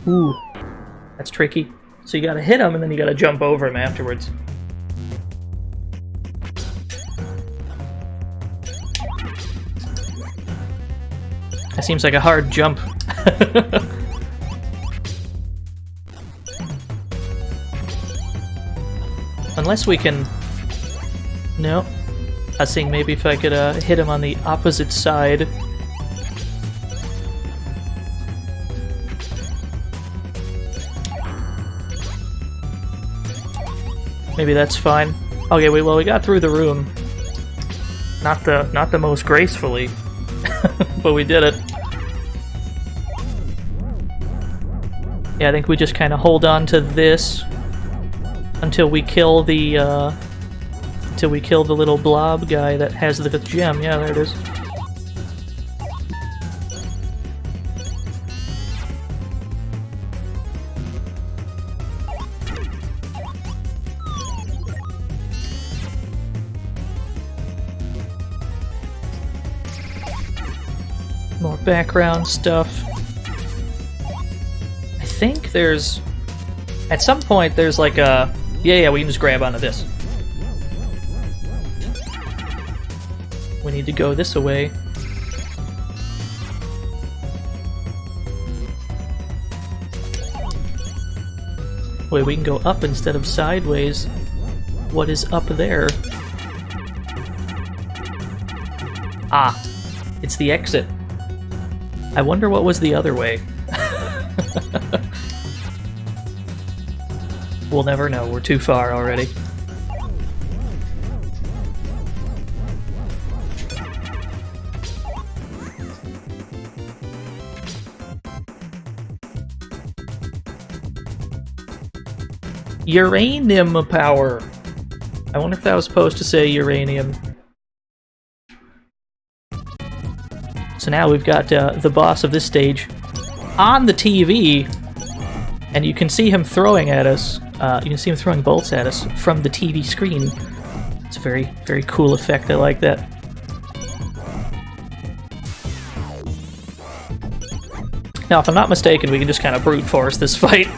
Ooh, that's tricky. So you gotta hit him and then you gotta jump over him afterwards. That seems like a hard jump. Unless we can... No. I was saying maybe if I could hit him on the opposite side. Maybe that's fine. Okay, well we got through the room. Not the most gracefully, but we did it. Yeah, I think we just kind of hold on to this until we kill the little blob guy that has the gem. Yeah, there it is. More background stuff. I think there's... At some point there's like a... Yeah, we can just grab onto this. We need to go this way. Wait, we can go up instead of sideways. What is up there? Ah, it's the exit. I wonder what was the other way. We'll never know, we're too far already. Uranium power. I wonder if that was supposed to say uranium. So now we've got the boss of this stage on the TV, and you can see him throwing at us. You can see him throwing bolts at us from the TV screen. It's a very, very cool effect. I like that. Now, if I'm not mistaken, we can just kind of brute force this fight.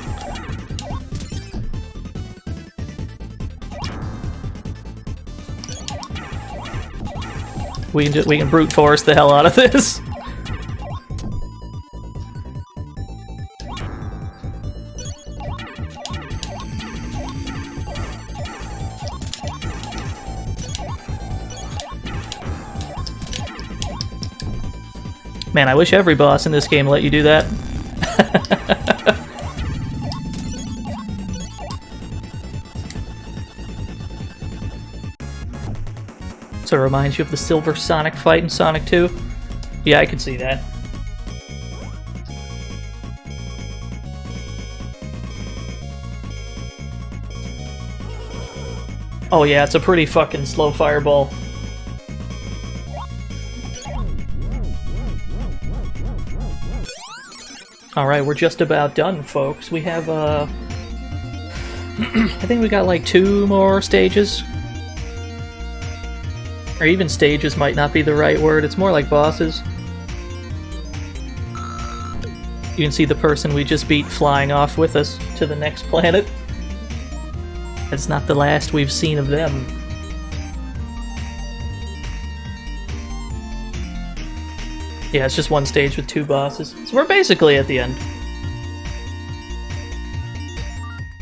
We can brute force the hell out of this. Man, I wish every boss in this game let you do that. So it reminds you of the Silver Sonic fight in Sonic 2? Yeah, I could see that. Oh yeah, it's a pretty fucking slow fireball. Alright, we're just about done, folks. We have, I think we got like 2 more stages. Or even stages might not be the right word, it's more like bosses. You can see the person we just beat flying off with us to the next planet. That's not the last we've seen of them. Yeah, it's just 1 stage with 2 bosses. So we're basically at the end.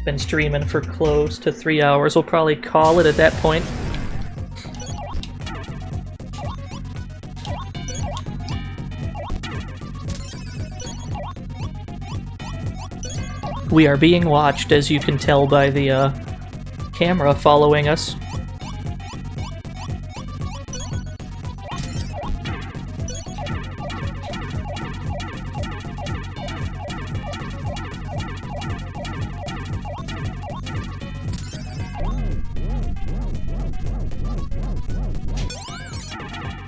Been streaming for close to 3 hours. We'll probably call it at that point. We are being watched, as you can tell by the camera following us.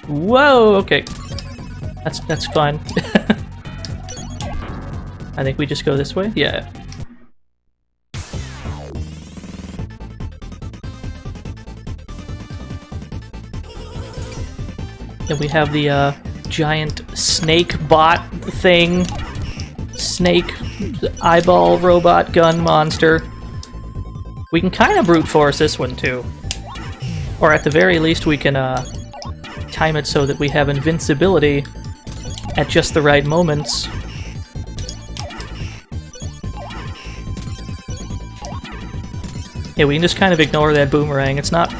Whoa, okay. That's fine. I think we just go this way? Yeah. Then we have the giant snake bot thing. Snake eyeball robot gun monster. We can kind of brute force this one too. Or at the very least we can time it so that we have invincibility at just the right moments. Yeah, we can just kind of ignore that boomerang. It's not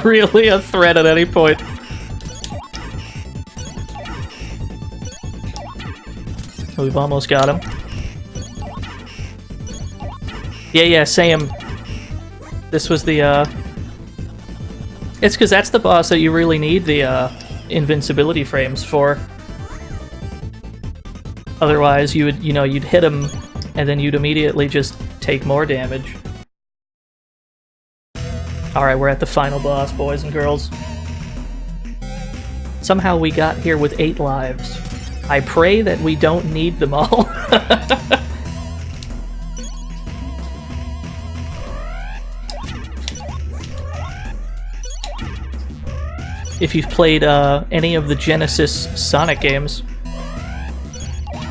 really a threat at any point. We've almost got him. Yeah, same. This was the, It's because that's the boss that you really need the, invincibility frames for. Otherwise, you would, you'd hit him, and then you'd immediately just take more damage. Alright, we're at the final boss, boys and girls. Somehow we got here with 8 lives. I pray that we don't need them all. If you've played any of the Genesis Sonic games,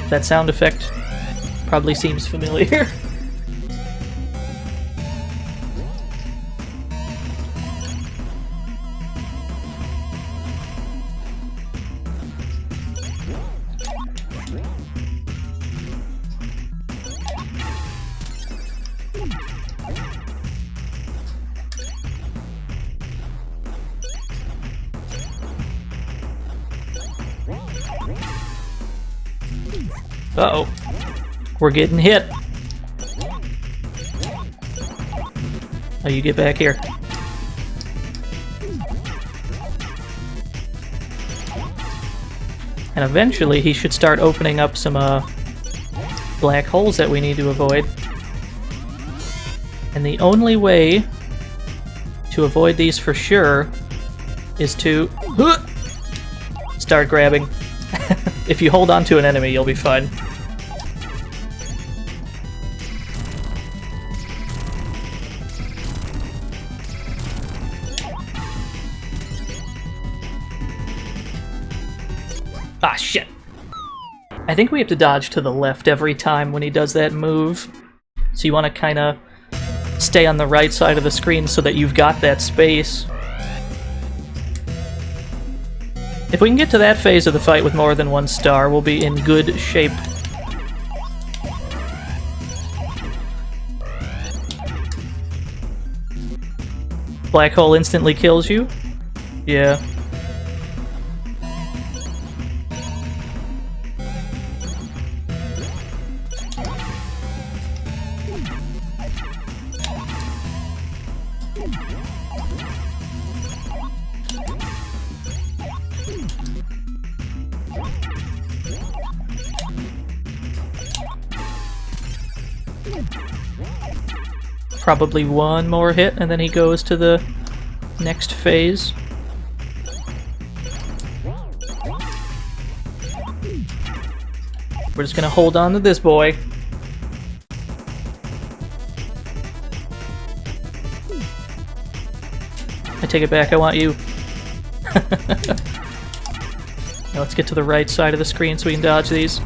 that sound effect probably seems familiar. Uh-oh. We're getting hit. Oh, you get back here. And eventually he should start opening up some black holes that we need to avoid. And the only way to avoid these for sure is to start grabbing. If you hold on to an enemy, you'll be fine. Ah, shit. I think we have to dodge to the left every time when he does that move. So you want to kind of stay on the right side of the screen so that you've got that space. If we can get to that phase of the fight with more than one star, we'll be in good shape. Black hole instantly kills you? Yeah. Probably one more hit, and then he goes to the next phase. We're just gonna hold on to this boy. I take it back, I want you. Now let's get to the right side of the screen so we can dodge these.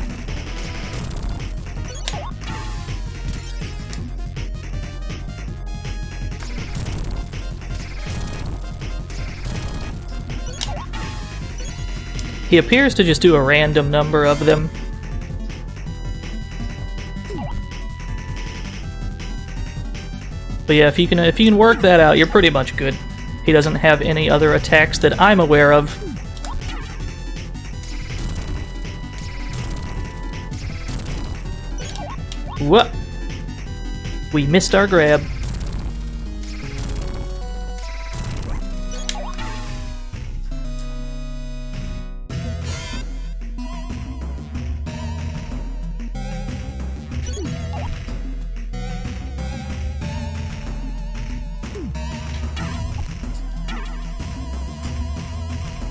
He appears to just do a random number of them. But yeah, if you can work that out, you're pretty much good. He doesn't have any other attacks that I'm aware of. What? We missed our grab.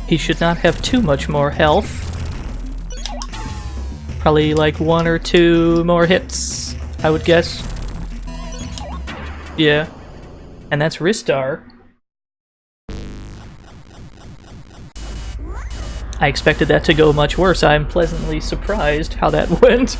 He should not have too much more health. Probably like 1 or 2 more hits, I would guess. Yeah. And that's Ristar. I expected that to go much worse. I'm pleasantly surprised how that went.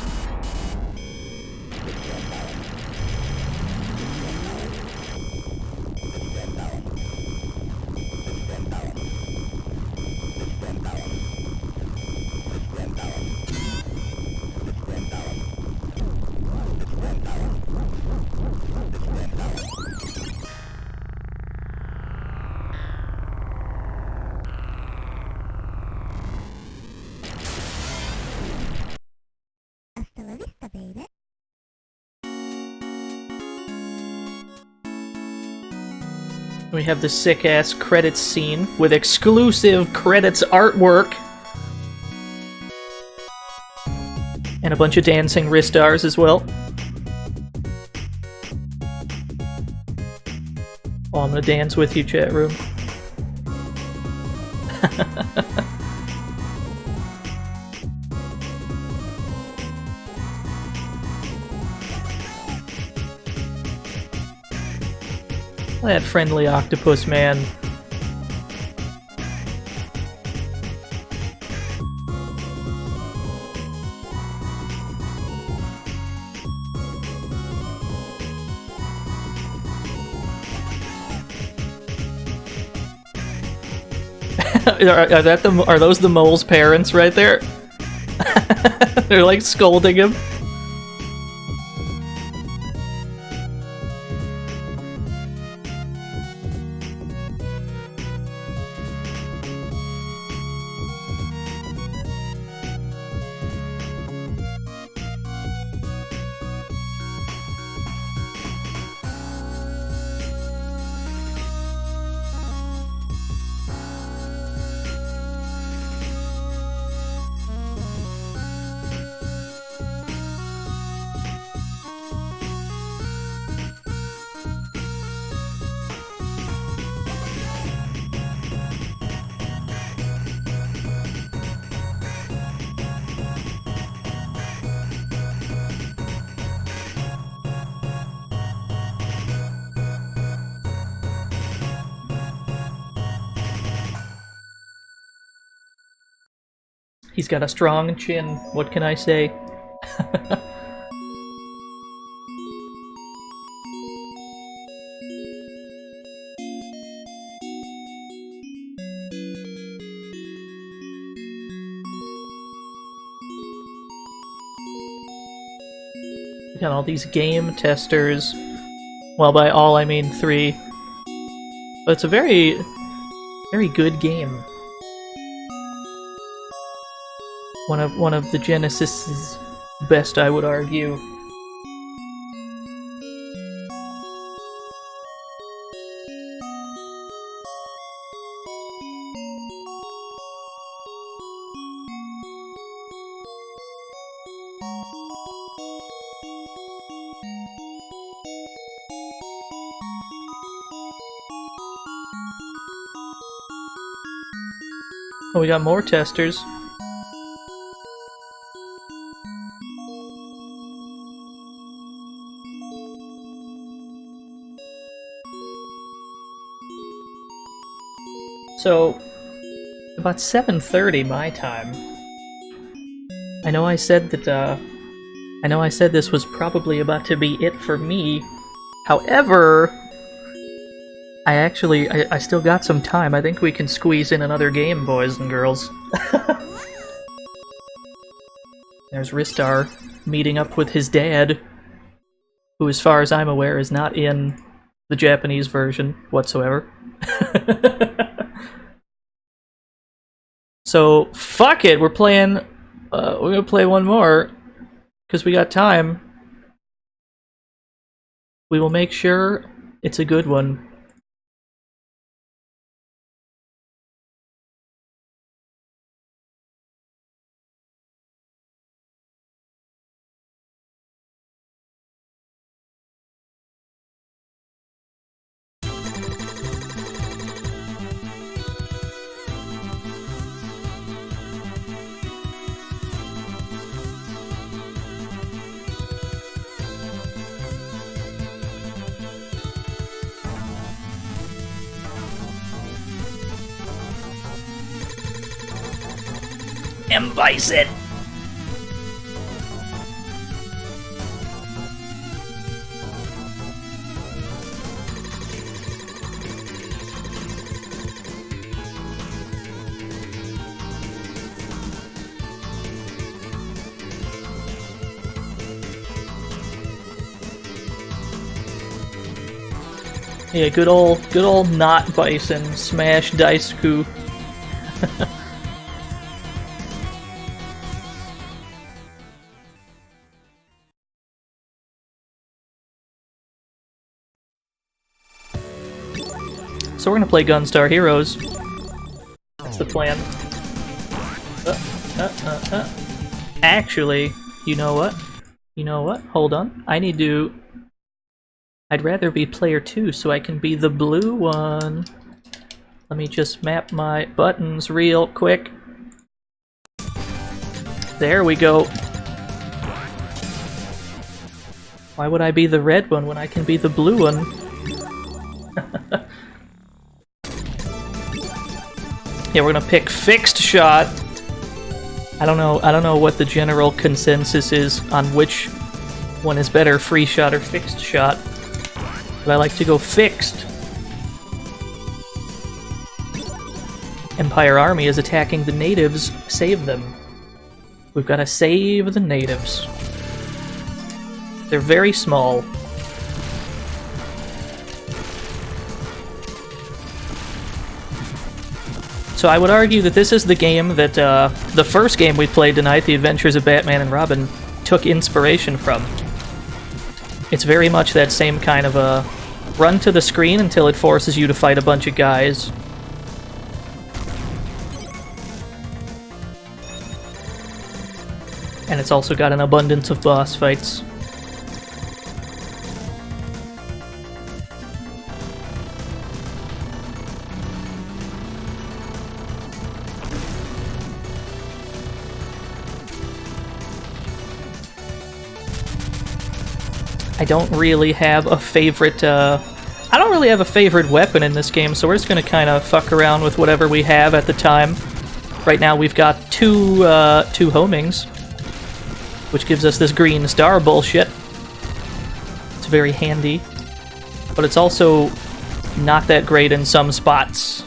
We have the sick-ass credits scene with exclusive credits artwork. And a bunch of dancing Ristars as well. Oh, I'm gonna dance with you, chat room. That friendly octopus man. Are those the mole's parents right there? They're like scolding him. He's got a strong chin. What can I say? We got all these game testers. Well, by all I mean 3. But it's a very, very good game. One of the Genesis's best, I would argue. Oh, we got more testers. So, about 7:30 my time. I know I said this was probably about to be it for me. However, I still got some time. I think we can squeeze in another game, boys and girls. There's Ristar meeting up with his dad, who, as far as I'm aware, is not in the Japanese version whatsoever. So, fuck it, we're gonna play one more, because we got time. We will make sure it's a good one. M. Bison! Yeah, good old not Bison, smash Daisuku. So we're gonna play Gunstar Heroes. That's the plan. Actually, you know what? You know what? Hold on. I'd rather be player 2 so I can be the blue one. Let me just map my buttons real quick. There we go. Why would I be the red one when I can be the blue one? Yeah, we're gonna pick fixed shot. I don't know what the general consensus is on which one is better, free shot or fixed shot. But I like to go fixed. Empire Army is attacking the natives. Save them. We've got to save the natives. They're very small. So I would argue that this is the game that the first game we played tonight, The Adventures of Batman and Robin, took inspiration from. It's very much that same kind of a run to the screen until it forces you to fight a bunch of guys. And it's also got an abundance of boss fights. I don't really have a favorite, weapon in this game, so we're just gonna kind of fuck around with whatever we have at the time. Right now we've got two homings, which gives us this green star bullshit. It's very handy, but it's also not that great in some spots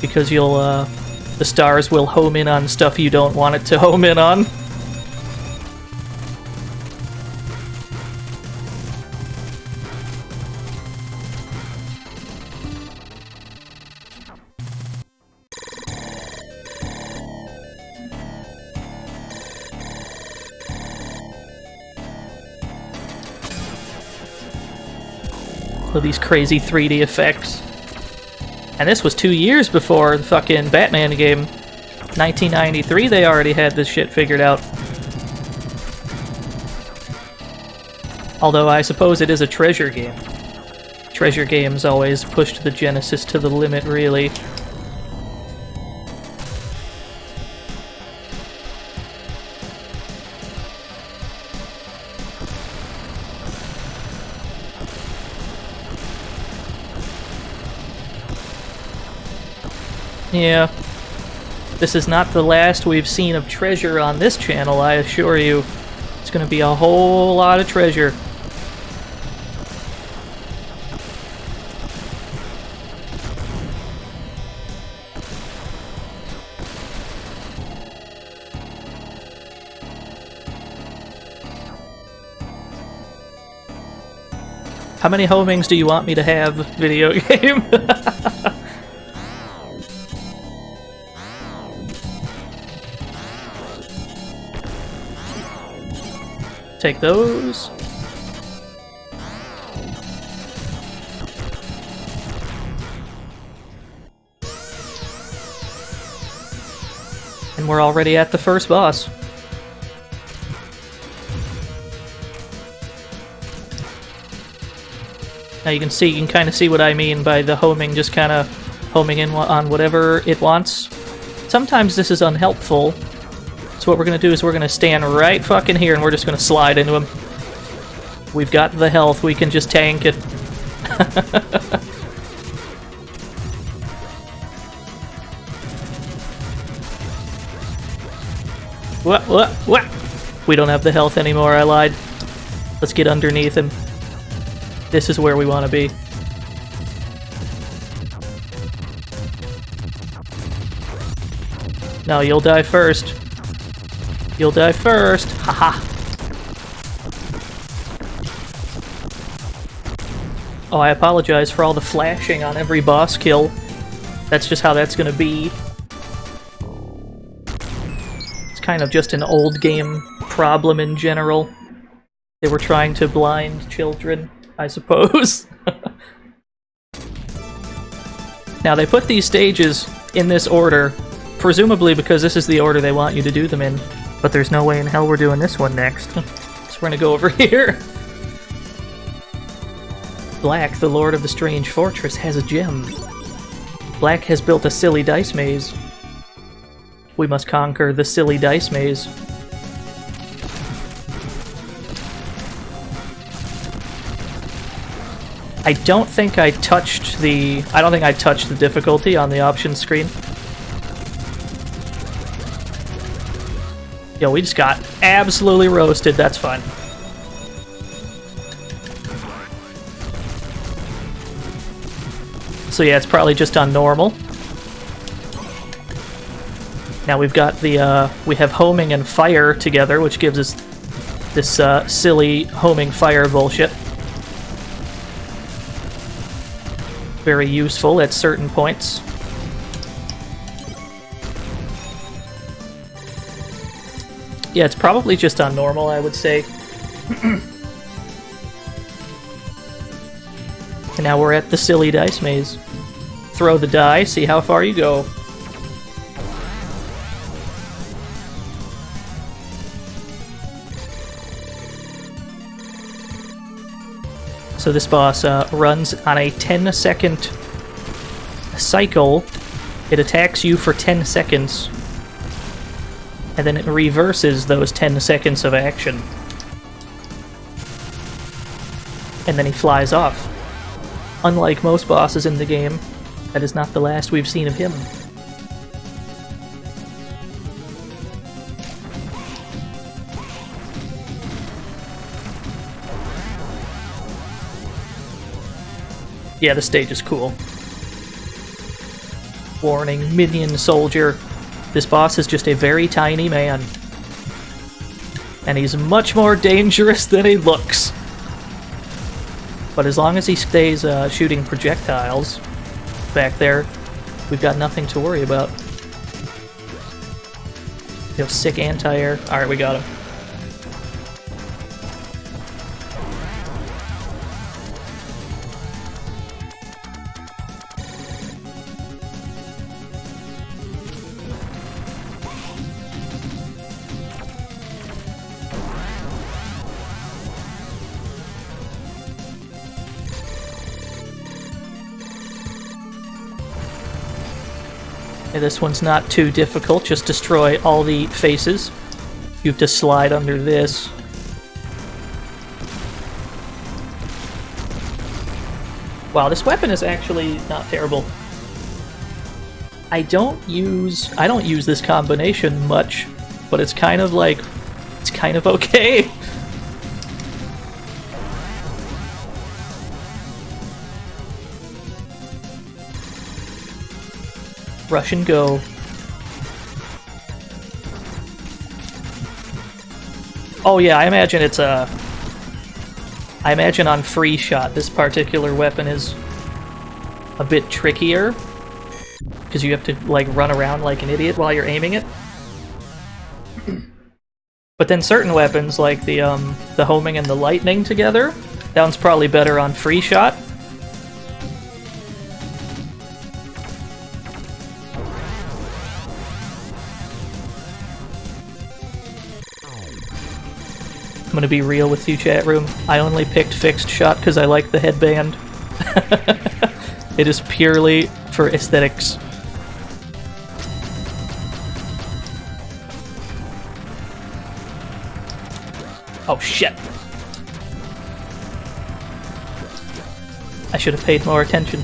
because the stars will home in on stuff you don't want it to home in on. With these crazy 3D effects. And this was 2 years before the fucking Batman game. 1993 they already had this shit figured out. Although I suppose it is a treasure game. Treasure games always pushed the Genesis to the limit, really. Yeah, this is not the last we've seen of treasure on this channel, I assure you. It's gonna be a whole lot of treasure. How many homings do you want me to have, video game? Take those. And we're already at the first boss. Now you can kind of see what I mean by the homing, just kind of homing in on whatever it wants. Sometimes this is unhelpful. So what we're going to do is we're going to stand right fucking here and we're just going to slide into him. We've got the health, we can just tank it. What? We don't have the health anymore, I lied. Let's get underneath him. This is where we want to be. No, you'll die first. You'll die first. Haha. Oh, I apologize for all the flashing on every boss kill. That's just how that's gonna be. It's kind of just an old game problem in general. They were trying to blind children, I suppose. Now, they put these stages in this order, presumably because this is the order they want you to do them in. But there's no way in hell we're doing this one next. So we're gonna go over here. Black, the Lord of the Strange Fortress, has a gem. Black has built a silly dice maze. We must conquer the silly dice maze. I don't think I touched the difficulty on the options screen. Yo, we just got absolutely roasted, that's fine. So yeah, it's probably just on normal. Now we've got the, we have homing and fire together, which gives us this silly homing fire bullshit. Very useful at certain points. Yeah, it's probably just on normal, I would say. And now we're at the silly dice maze. Throw the die, see how far you go. So this boss runs on a 10-second cycle. It attacks you for 10 seconds. And then it reverses those 10 seconds of action. And then he flies off. Unlike most bosses in the game, that is not the last we've seen of him. Yeah, the stage is cool. Warning, minion soldier. This boss is just a very tiny man. And he's much more dangerous than he looks. But as long as he stays shooting projectiles back there, we've got nothing to worry about. You have sick anti-air. Alright, we got him. This one's not too difficult, just destroy all the faces. You have to slide under this. Wow, this weapon is actually not terrible. I don't use this combination much, but it's kind of like, it's kind of okay. Rush and go. Oh yeah, I imagine it's a... I imagine on free shot this particular weapon is a bit trickier, because you have to like run around like an idiot while you're aiming it. But then certain weapons like the homing and the lightning together, that one's probably better on free shot. I'm gonna be real with you, chat room. I only picked fixed shot because I like the headband. It is purely for aesthetics. Oh shit! I should have paid more attention.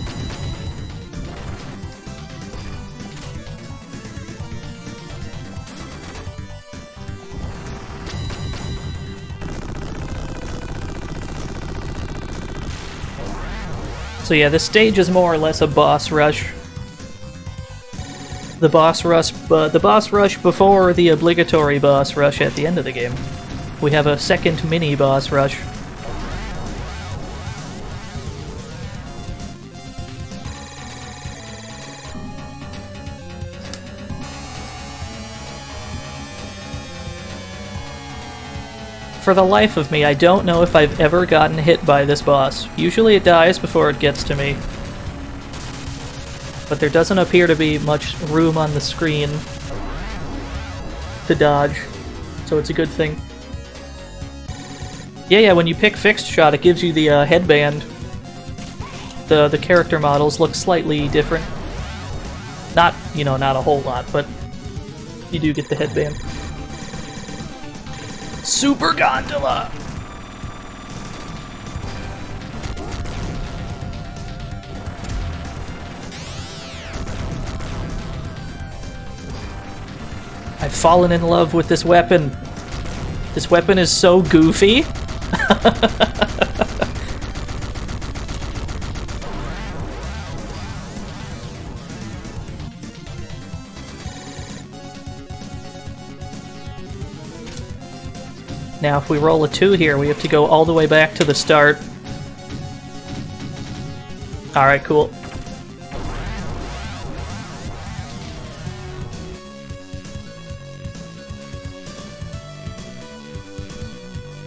So yeah, this stage is more or less a boss rush. The boss rush before the obligatory boss rush at the end of the game. We have a second mini boss rush. For the life of me, I don't know if I've ever gotten hit by this boss. Usually it dies before it gets to me. But there doesn't appear to be much room on the screen to dodge, so it's a good thing. Yeah, when you pick fixed shot, it gives you the headband. The character models look slightly different. Not, not a whole lot, but you do get the headband. Super Gondola! I've fallen in love with this weapon. This weapon is so goofy. Now, if we roll a 2 here, we have to go all the way back to the start. Alright, cool.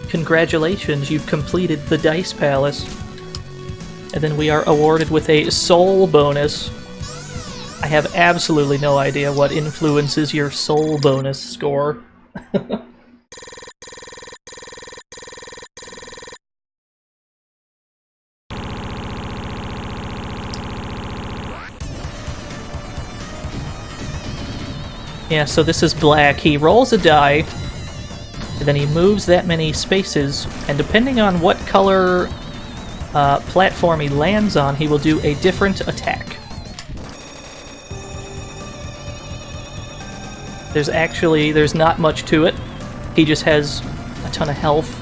Congratulations, you've completed the Dice Palace. And then we are awarded with a soul bonus. I have absolutely no idea what influences your soul bonus score. Yeah, so this is black. He rolls a die, and then he moves that many spaces, and depending on what color platform he lands on, he will do a different attack. There's not much to it. He just has a ton of health.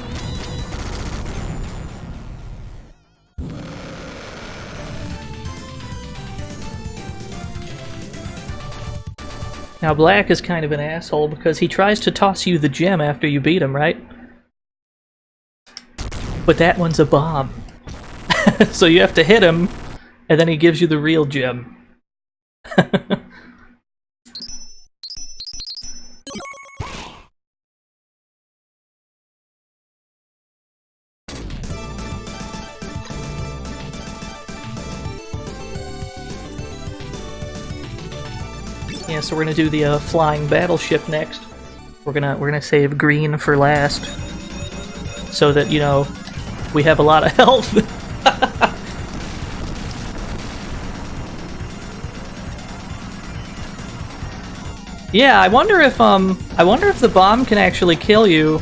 Now Black is kind of an asshole because he tries to toss you the gem after you beat him, right? But that one's a bomb. So you have to hit him, and then he gives you the real gem. Yeah, so we're gonna do the flying battleship next. We're gonna save green for last, so that, you know, we have a lot of health. Yeah, I wonder if the bomb can actually kill you.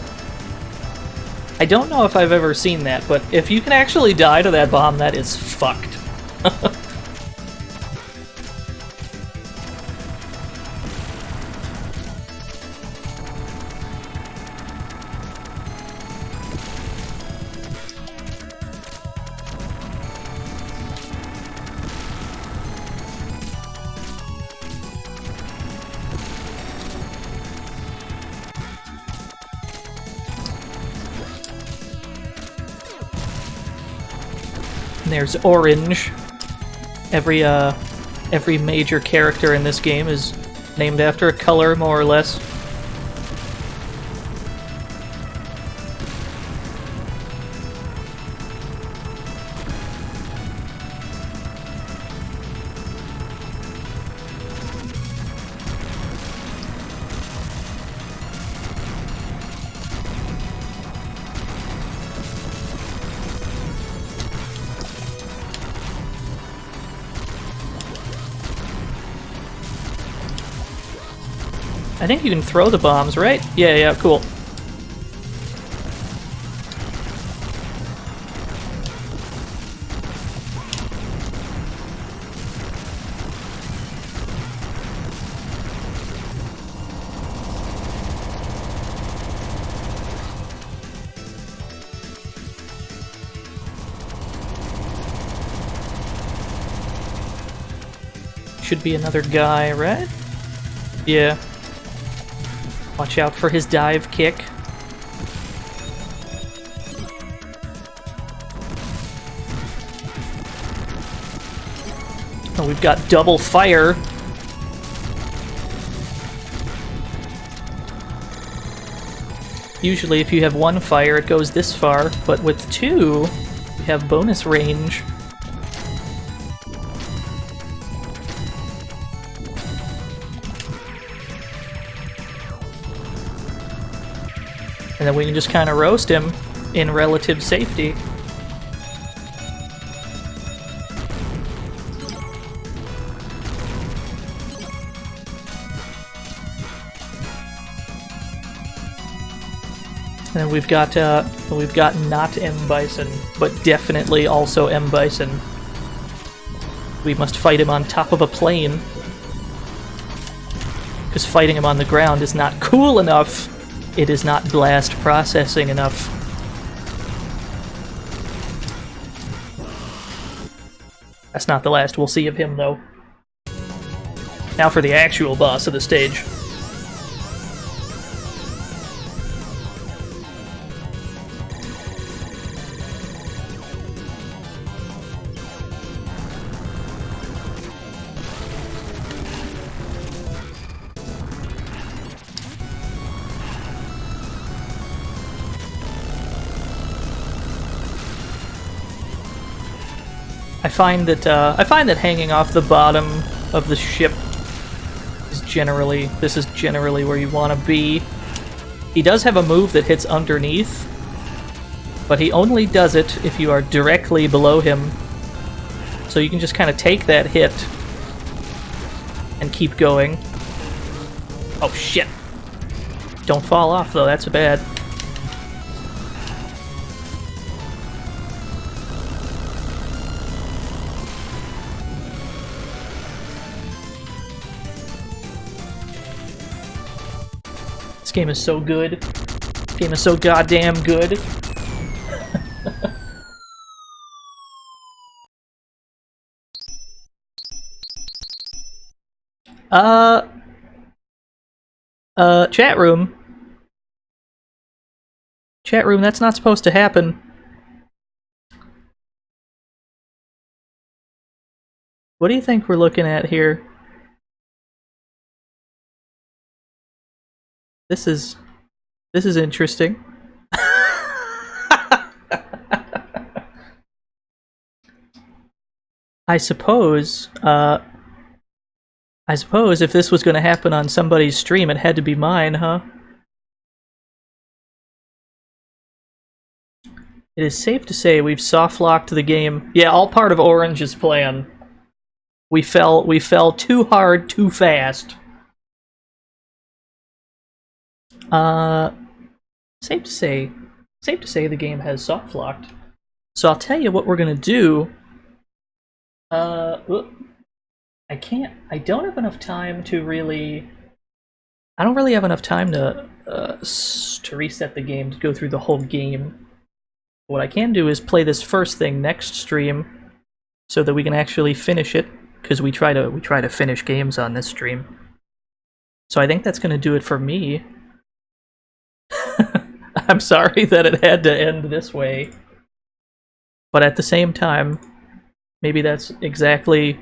I don't know if I've ever seen that, but if you can actually die to that bomb, that is fucked. And there's Orange. Every major character in this game is named after a color, more or less. I think you can throw the bombs, right? Yeah, cool. Should be another guy, right? Yeah. Watch out for his dive kick. Oh, we've got double fire. Usually if you have one fire, it goes this far, but with two, you have bonus range. And then we can just kind of roast him in relative safety. And then we've got not M Bison, but definitely also M Bison. We must fight him on top of a plane, because fighting him on the ground is not cool enough. It is not blast processing enough. That's not the last we'll see of him, though. Now for the actual boss of the stage. I find that hanging off the bottom of the ship is generally where you want to be. He does have a move that hits underneath, but he only does it if you are directly below him. So you can just kind of take that hit and keep going. Oh shit! Don't fall off though, that's bad. This game is so good. This game is so goddamn good. Chat room. Chat room, that's not supposed to happen. What do you think we're looking at here? This is interesting. I suppose if this was going to happen on somebody's stream, it had to be mine, huh? It is safe to say we've soft-locked the game. Yeah, all part of Orange's plan. We fell too hard, too fast. Safe to say the game has soft-locked. So I'll tell you what we're gonna do. I don't have enough time to really... I don't really have enough time to reset the game, to go through the whole game. What I can do is play this first thing next stream, so that we can actually finish it, because we try to finish games on this stream. So I think that's gonna do it for me. I'm sorry that it had to end this way. But at the same time, maybe that's exactly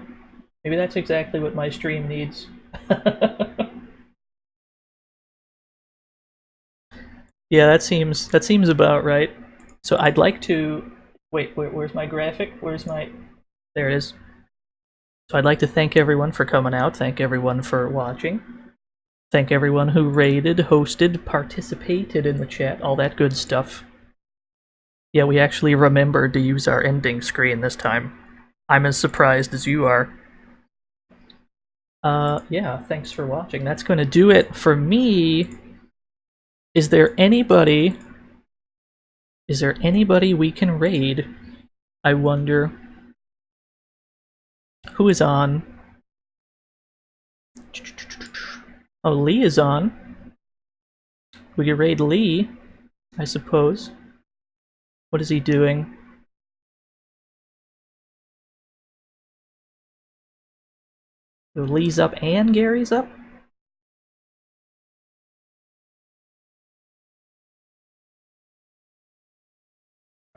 what my stream needs. Yeah, that seems about right. So I'd like to wait, where's my graphic? There it is. So I'd like to thank everyone for coming out, thank everyone for watching. Thank everyone who raided, hosted, participated in the chat, all that good stuff. Yeah, we actually remembered to use our ending screen this time. I'm as surprised as you are. Yeah, thanks for watching. That's going to do it for me. Is there anybody we can raid? I wonder. Who is on? Oh, Lee is on. We can raid Lee, I suppose. What is he doing? So Lee's up and Gary's up?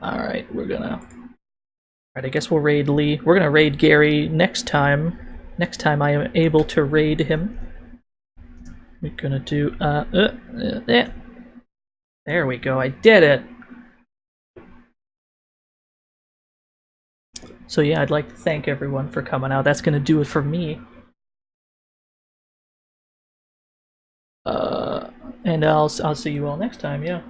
Alright, Alright, I guess we'll raid Lee. We're gonna raid Gary next time. Next time I am able to raid him. We're gonna do, there we go, I did it! So yeah, I'd like to thank everyone for coming out. That's gonna do it for me. And I'll see you all next time, yeah.